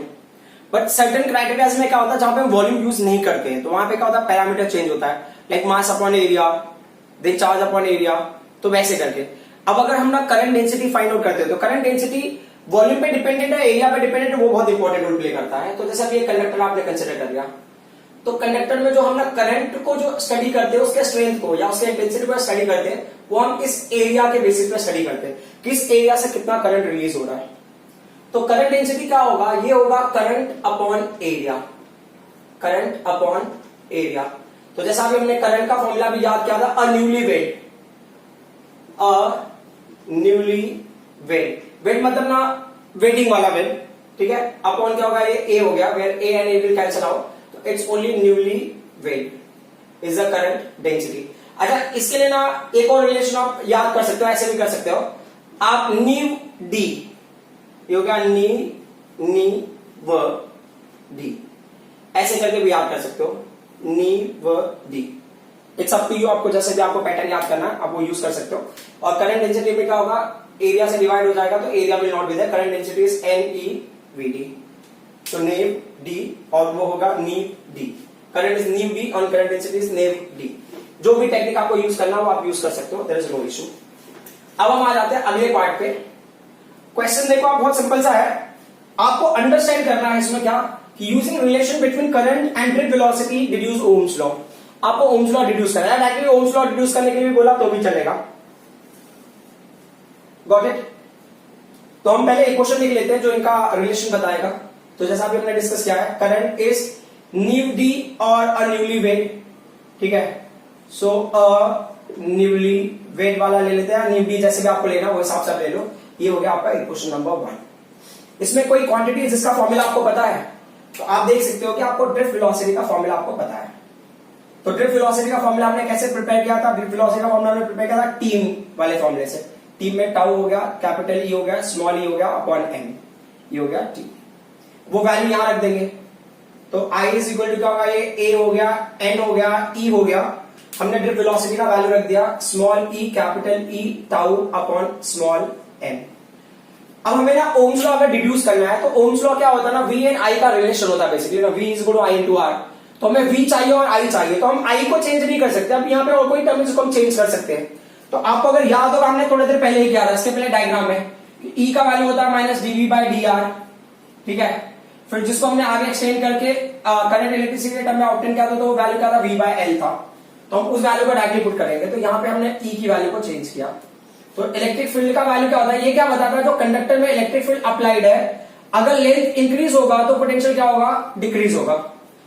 But certain criteria में क्या होता है, जहां पे हम वॉल्यूम यूज नहीं करते हैं, तो वहां पे क्या होता है, पैरामीटर चेंज होता है, like mass upon area, then charge upon area, तो वैसे करके. अब अगर हम ना करंट डेंसिटी फाइंड आउट करते हैं, तो करंट डेंसिटी वॉल्यूम पे डिपेंडेंट है, एरिया पे डिपेंडेंट है, वो बहुत इंपॉर्टेंट रोल प्ले करता है. तो जैसे अभी ये कंडक्टर आपने कंसिडर कर लिया, तो कंडक्टर में जो हम ना करंट को जो स्टडी करते हैं, उसके स्ट्रेंथ को या उसके इंटेंसिटी को स्टडी करते हैं, वो हम इस एरिया के बेसिस पे स्टडी करते हैं, किस एरिया से कितना करंट रिलीज हो रहा है. तो करंट डेंसिटी क्या होगा, ये होगा current upon area, current upon area. तो जैसा अभी हमने करंट का फॉर्मूला भी याद किया था, a newly wed, newly wed, wed मतलब ना वेटिंग वाला वेट, ठीक है. अपॉन क्या होगा, ये ए हो गया, where A and A will cancel out, तो it's only newly wait is the current density. अच्छा, इसके लिए ना एक और रिलेशन आप याद कर सकते हो, ऐसे भी कर सकते हो आप, न्यू डी, ये हो गया नी व डी, ऐसे करके भी याद कर सकते हो, नी व D. It's up to you, आपको जैसे भी आपको पैटर्न याद करना है आप वो यूज कर सकते हो. और करंट डेंसिटी में क्या होगा, एरिया से डिवाइड हो जाएगा, तो area will not be there, current density is NEVD, तो नेव डी, और वो होगा नीव डी. करंट इज नीव डी और करंट डेंसिटी इज नेव डी. जो भी टेक्निक आपको यूज करना हो आप यूज कर सकते हो, देयर इज नो इशू. अब हम आ जाते हैं अगले पार्ट पे. क्वेश्चन देखो आप, बहुत सिंपल सा है, आपको अंडरस्टैंड करना है इसमें क्या, कि using relation between current and drift velocity deduce Ohm's law. आपको ओम्स लॉ डिड्यूस करना है, डायरेक्टली ओम्स लॉ डिड्यूस करने के लिए बोला तो भी चलेगा. Got it. तो हम पहले एक क्वेश्चन लिख लेते हैं जो इनका रिलेशन बताएगा. तो जैसा अभी हमने डिस्कस किया है, करंट इज न्यू डी और अ न्यूली वेट, ठीक है. सो अ न्यूली वेट वाला ले लेते हैं, न्यू डी जैसे भी आपको लेना वो हिसाब से ले लो. ये हो गया आपका क्वेश्चन नंबर 1. इसमें कोई क्वांटिटी जिसका फॉर्मूला आपको पता है, तो आप देख सकते हो कि आपको ड्रिफ्ट वेलोसिटी का फॉर्मूला आपको पता है. तो ड्रिफ्ट वेलोसिटी का फॉर्मूला हमने कैसे प्रिपेयर किया था, ड्रिफ्ट वेलोसिटी का फॉर्मूला हमने प्रिपेयर किया था टीम वाले फॉर्मूले से. टीम में टाउ हो गया, कैपिटल ई हो गया, स्मॉल ई हो गया अपॉन एन, ये हो गया टी. वो वैल्यू यहां रख देंगे, तो आई इज इक्वल टू क्या होगा, ये ए हो गया, एन हो गया, ई हो गया. हमने ड्रिफ्ट वेलोसिटी का वैल्यू रख दिया small E capital E tau upon small N. अब हमें ना ओम्स लॉ अगर डिड्यूस करना है, तो ओम्स लॉ क्या होता है ना, वी एंड आई का रिलेशन होता है बेसिकली ना, V is equal to I into R. तो हमें वी चाहिए और आई चाहिए, तो हम आई को चेंज नहीं कर सकते. अब यहाँ पे और कोई टर्म जिसको हम चेंज कर सकते हैं. तो आपको अगर याद होगा, हमने थोड़ी देर पहले ही किया था, इसके पहले डायग्राम में, ई का वैल्यू होता है minus DV by D R, ठीक है. फिर जिसको हमने आगे एक्सटेंड करके करंट इलेक्ट्रिसिटी के टर्म में ऑब्टेन किया था, तो वो वैल्यू क्या था, वी बाई एल था. तो हम उस वैल्यू को डायरेक्टली पुट करेंगे. तो यहाँ पे हमने ई की वैल्यू को चेंज किया. तो इलेक्ट्रिक फील्ड का वैल्यू क्या होता है, ये क्या बताता है, जो कंडक्टर में इलेक्ट्रिक फील्ड अप्लाइड है, अगर लेंथ इंक्रीज होगा तो पोटेंशियल क्या होगा, डिक्रीज होगा.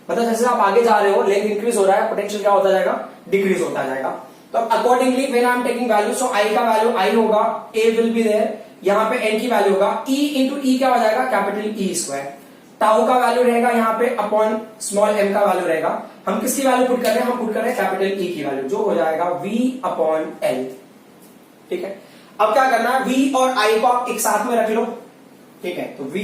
मतलब जैसे आप आगे जा रहे हो, लेंथ इंक्रीज हो रहा है, पोटेंशियल क्या होता जाएगा, डिक्रीज होता जाएगा. तो accordingly when I am taking value, so I का वैल्यू आई होगा, ए विल बी देयर, यहाँ पे एन की वैल्यू होगा ई इंटू ई, क्या हो जाएगा, कैपिटल ई स्क्वायर. टाउ का वैल्यू रहेगा यहाँ पे अपॉन स्मॉल एम का वैल्यू रहेगा. हम किसकी वैल्यू पुट कर रहे हैं, हम पुट कर रहे हैं कैपिटल ई की वैल्यू, जो हो जाएगा वी अपॉन एल, ठीक है. अब क्या करना है, v और i को आप एक साथ में रख लो, ठीक है. तो v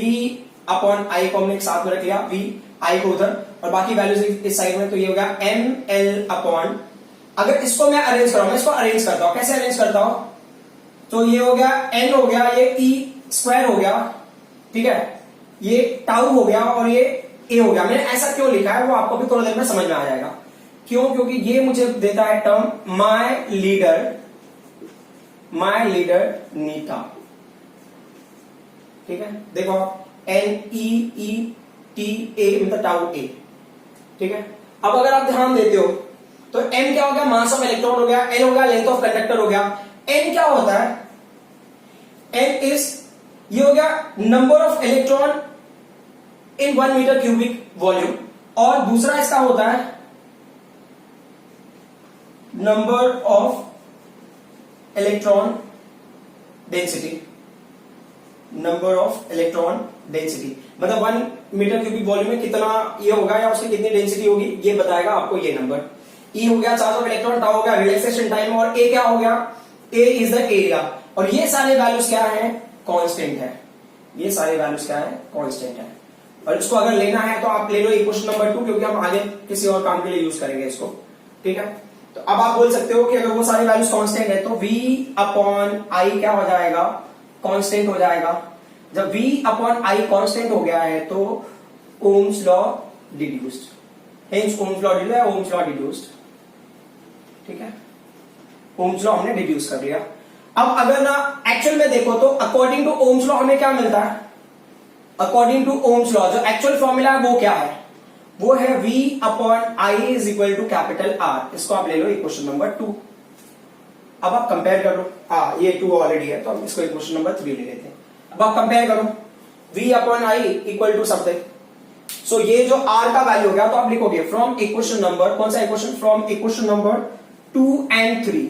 अपॉन आई को हमने एक साथ में रख लिया, v i को उधर और बाकी वैल्यूज इस साइड में. तो ये हो गया एम एल अपॉन, अगर इसको मैं अरेंज करूं, मैं इसको अरेंज करता हूं, कैसे अरेंज करता हूं, तो ये हो गया n हो गया, ये e स्क्वायर हो गया, ठीक है, ये टाउ हो गया और ये a हो गया. मैंने ऐसा क्यों लिखा है वो आपको भी थोड़ी देर में समझ में आ जाएगा. क्यों, क्योंकि ये मुझे देता है टर्म माई लीडर नीता, ठीक है. देखो NEETA मतलब टाउ ए, ठीक है. अब अगर आप ध्यान देते हो तो m क्या हो गया, मास ऑफ इलेक्ट्रॉन हो गया, n हो गया लेंथ ऑफ कंडक्टर हो गया. n क्या होता है, n इज, ये हो गया number of electron in 1 metre cubic volume, और दूसरा इसका होता है number of electron density, number of electron density मतलब 1 मीटर क्यूबिक वॉल्यूम में कितना ये होगा या उसकी कितनी डेंसिटी होगी, ये बताएगा आपको ये नंबर. E हो गया चार्ज ऑफ इलेक्ट्रॉन, टाउ हो गया रिलैक्सेशन टाइम, और A क्या हो गया, A इज द एरिया। और ये सारे वैल्यूज क्या है, कांस्टेंट है। ये सारे वैल्यूज क्या है, कांस्टेंट है। और इसको अगर लेना है तो आप ले लो इक्वेशन नंबर 2, क्योंकि हम आगे किसी और काम के लिए यूज करेंगे इसको, ठीक है। तो अब आप बोल सकते हो कि अगर वो सारे वैल्यूज कांस्टेंट है तो V अपॉन आई क्या हो जाएगा, कांस्टेंट हो जाएगा। जब V अपॉन आई कांस्टेंट हो गया है तो Ohm's law deduced, hence Ohm's law deduced है, ओम्स लॉ डिड्यूस्ड, ठीक है। ओम्स लॉ हमने डिड्यूस कर लिया। अब अगर ना एक्चुअल में देखो तो अकॉर्डिंग टू ओम्स लॉ हमें क्या मिलता है, अकॉर्डिंग टू ओम्स लॉ जो एक्चुअल फॉर्मूला है वो क्या है, वो है V upon I is equal to capital R। इसको आप ले लो इक्वेशन नंबर 2। अब आप कंपेयर कर लो, ये 2 ऑलरेडी है तो हम इसको इक्वेशन नंबर 3 ले लेते हैं। अब आप कंपेयर करो V upon I equal to something, so ये जो R का वैल्यू हो गया तो आप लिखोगे फ्रॉम इक्वेशन नंबर, कौन सा equation, from equation number 2 and 3।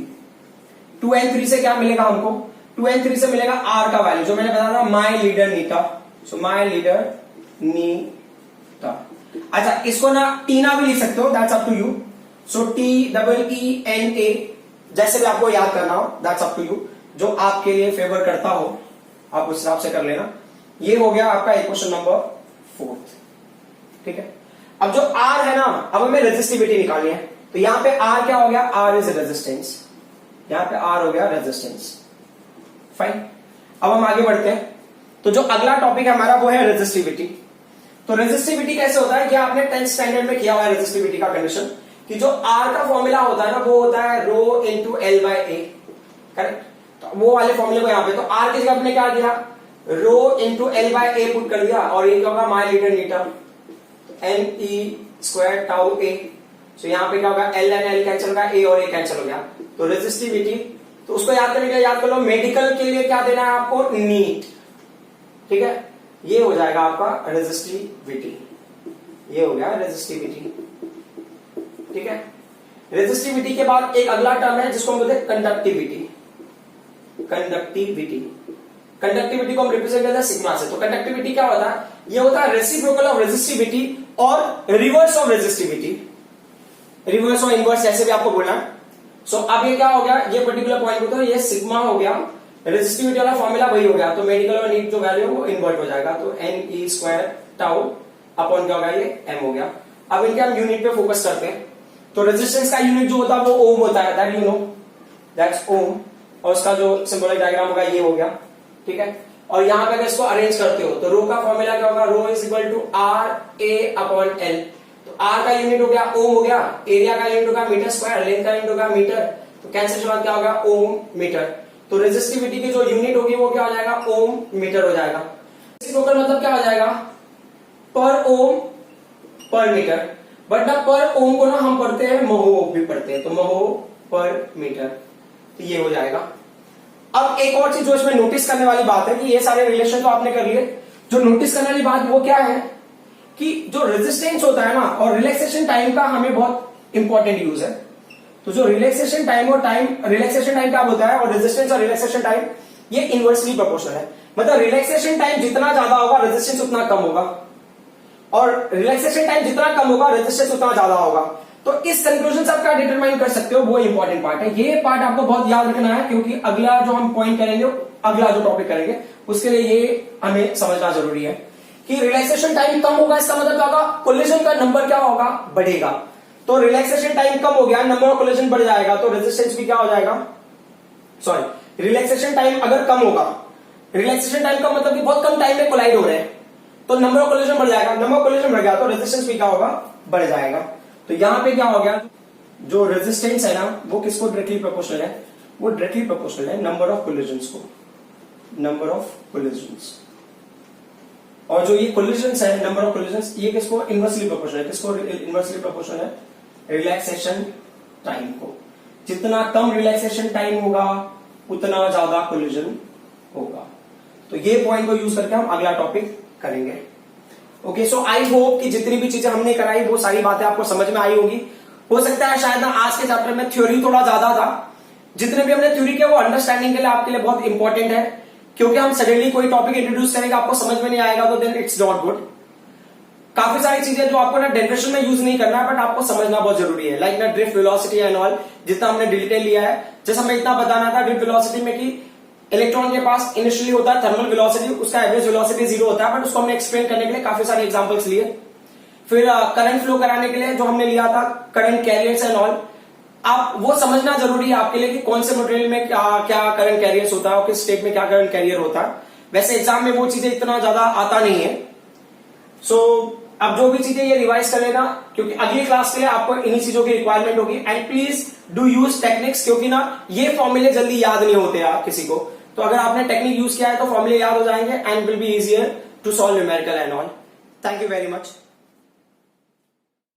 2 and 3 से क्या मिलेगा हमको, 2 and 3 से मिलेगा R का वैल्यू जो मैंने बताया था, माई लीडर नीटा। सो माई लीडर नीटा। अच्छा इसको ना टीना भी लिख सकते हो, that's up to you. So TEENA, जैसे भी आपको याद करना हो, दैट्स अप टू यू, जो आपके लिए फेवर करता हो आप उस हिसाब से कर लेना। ये हो गया आपका इक्वेशन नंबर 4, ठीक है। अब जो R है ना, अब हमें रेजिस्टिविटी निकालनी है, तो यहां पे R क्या हो गया, R इज रेजिस्टेंस, यहां पे R हो गया रेजिस्टेंस, फाइन। अब हम आगे बढ़ते हैं, तो जो अगला टॉपिक है हमारा वो है रेजिस्टिविटी। तो रेजिस्टिविटी कैसे होता है कि आपने 10th स्टैंडर्ड में किया हुआ है रेजिस्टिविटी का कंडीशन, कि जो R का फॉर्मूला होता है ना वो होता है रो into L by A, correct. तो वो वाले फॉर्मूले को यहां पे, तो R की जगह आपने क्या किया, rho into L by A पुट कर दिया, और ये क्या होगा, माई लीटर नीटा, NE² टाउ A। तो यहां पे क्या होगा, L एंड L कैंसिल होगा, A और A कैंसिल हो गया। तो रेजिस्टिविटी, तो उसको याद करने के लिए याद कर लो, मेडिकल के लिए क्या देना है आपको, नीट, ठीक है। ये हो जाएगा आपका रेजिस्टिविटी, ये हो गया रेजिस्टिविटी, ठीक है। रेजिस्टिविटी के बाद एक अगला टर्म है जिसको हम बोलते हैं कंडक्टिविटी। कंडक्टिविटी, कंडक्टिविटी को हम रिप्रेजेंट करते हैं सिग्मा से। तो कंडक्टिविटी क्या होता है, ये होता है रेसिप्रोकल ऑफ रेजिस्टिविटी और रिवर्स ऑफ रेजिस्टिविटी, रिवर्स और इनवर्स जैसे भी आपको बोलना है। सो अब ये क्या हो गया, ये पर्टिकुलर पॉइंट होता है, ये सिग्मा हो गया, रेजिस्टिविटी वाला फॉर्मूला वही हो गया, तो मेडिकल और नीट जो वैल्यू वो इन्वर्ट हो जाएगा, तो NE² टाउ अपॉन क्या होगा, ये M हो गया। अब इनके हम यूनिट पे फोकस करते हैं। तो रेजिस्टेंस का यूनिट जो होता है वो ओम होता है, दैट यू नो, दैट्स ओम, और उसका जो सिंबॉलिक डायग्राम होगा ये हो गया, ठीक है। और यहां पे अगर इसको अरेंज करते हो तो रो का फॉर्मूला क्या होगा, rho is equal to RA upon L। तो R का यूनिट हो गया ओम हो गया, एरिया का यूनिट होगा मीटर स्क्वायर, लेंथ का यूनिट होगा मीटर, तो कैंसिल के बाद क्या होगा, ओम मीटर। तो रेजिस्टिविटी की जो यूनिट होगी वो क्या हो जाएगा, ओम मीटर हो जाएगा। रेसिप्रोकल मतलब क्या हो जाएगा, पर ओम पर मीटर, बट ना पर ओम को ना हम पढ़ते हैं महो भी पढ़ते हैं, तो महो पर मीटर, तो ये हो जाएगा। अब एक और चीज जो इसमें नोटिस करने वाली बात है कि ये सारे रिलेशन तो आपने कर लिए, जो नोटिस करने वाली बात वो क्या है कि जो रेजिस्टेंस होता है ना और रिलैक्सेशन टाइम का हमें बहुत इंपॉर्टेंट यूज है। तो जो रिलैक्सेशन टाइम और टाइम, रिलैक्सेशन टाइम क्या होता है और रेजिस्टेंस और रिलैक्सेशन टाइम ये इनवर्सली प्रोपोर्शनल है। मतलब रिलैक्सेशन टाइम जितना ज्यादा होगा रेजिस्टेंस उतना कम होगा, और रिलैक्सेशन टाइम जितना कम होगा रेजिस्टेंस उतना ज्यादा होगा। तो इस कंक्लूजन से आप क्या डिटरमाइन कर सकते हो, वो इंपॉर्टेंट पार्ट है। ये पार्ट आपको बहुत याद रखना है, क्योंकि अगला जो हम पॉइंट करेंगे, अगला जो टॉपिक करेंगे उसके लिए ये हमें समझना जरूरी है कि रिलैक्सेशन टाइम कम होगा, इसका मतलब क्या होगा, कोलिजन का नंबर क्या होगा, बढ़ेगा। तो रिलैक्सेशन टाइम कम हो गया, नंबर ऑफ कोलिजन बढ़ जाएगा, तो रेजिस्टेंस भी क्या हो जाएगा, सॉरी रिलैक्सेशन टाइम अगर कम होगा, रिलैक्सेशन टाइम का मतलब कि बहुत कम टाइम में कोलाइड हो रहे हैं, तो नंबर ऑफ कोलिजन बढ़ जाएगा, नंबर ऑफ कोलिजन बढ़ गया तो रेजिस्टेंस भी क्या होगा, बढ़ जाएगा। तो यहां पे क्या हो गया, जो रेजिस्टेंस है ना वो किसको डायरेक्टली प्रोपोर्शनल है, वो डायरेक्टली प्रोपोर्शनल है नंबर ऑफ कोलिजन्स को, नंबर ऑफ कोलिजन्स। और जो ये कोलिजन्स है, नंबर ऑफ कोलिजन्स, ये किसको इनवर्सली प्रोपोर्शनल है, किसको इनवर्सली प्रोपोर्शनल है, रिलैक्सेशन टाइम को। जितना कम रिलैक्सेशन टाइम होगा उतना ज्यादा कोलिजन होगा। तो ये पॉइंट को यूज करके हम अगला टॉपिक करेंगे। ओके, सो आई होप कि जितनी भी चीजें हमने कराई वो सारी बातें आपको समझ में आई होगी। हो सकता है शायद ना आज के चैप्टर में थ्योरी थोड़ा ज्यादा था, जितने भी हमने थ्योरी किया वो अंडरस्टैंडिंग के लिए आपके लिए बहुत इंपॉर्टेंट है, क्योंकि हम सडनली कोई टॉपिक इंट्रोड्यूस करेंगे आपको समझ में नहीं आएगा तो देन इट्स नॉट गुड। काफी सारी चीजें जो आपको ना डेरिवेशन में यूज नहीं करना है, बट आपको समझना बहुत जरूरी है, लाइक ना ड्रिफ्ट वेलोसिटी एंड ऑल, जितना हमने डिटेल लिया है। जैसे हमें इतना बताना था ड्रिफ्ट वेलोसिटी में कि इलेक्ट्रॉन के पास इनिशियली होता है थर्मल वेलोसिटी, उसका एवरेज वेलोसिटी 0 होता है, बट उसको हमने एक्सप्लेन करने के लिए काफी सारे एग्जांपल्स लिए। फिर करंट फ्लो कराने के लिए जो हमने लिया था करंट कैरियर्स एंड ऑल, आप वो समझना जरूरी है आपके लिए कि कौन से मटेरियल में क्या क्या करंट कैरियर्स होता है और किस स्टेट में क्या करंट कैरियर होता है। वैसे एग्जाम में वो चीजें इतना ज्यादा आता नहीं है। सो अब जो भी चीजें ये रिवाइज कर लेना, क्योंकि अगली क्लास के लिए आपको इन्हीं चीजों की रिक्वायरमेंट होगी। And please do use techniques, क्योंकि ना ये फॉर्मूले जल्दी याद नहीं होते आप किसी को, तो अगर आपने टेक्निक यूज किया है तो फॉर्मूले याद हो जाएंगे and will be easier to solve numerical and all. Thank you very much.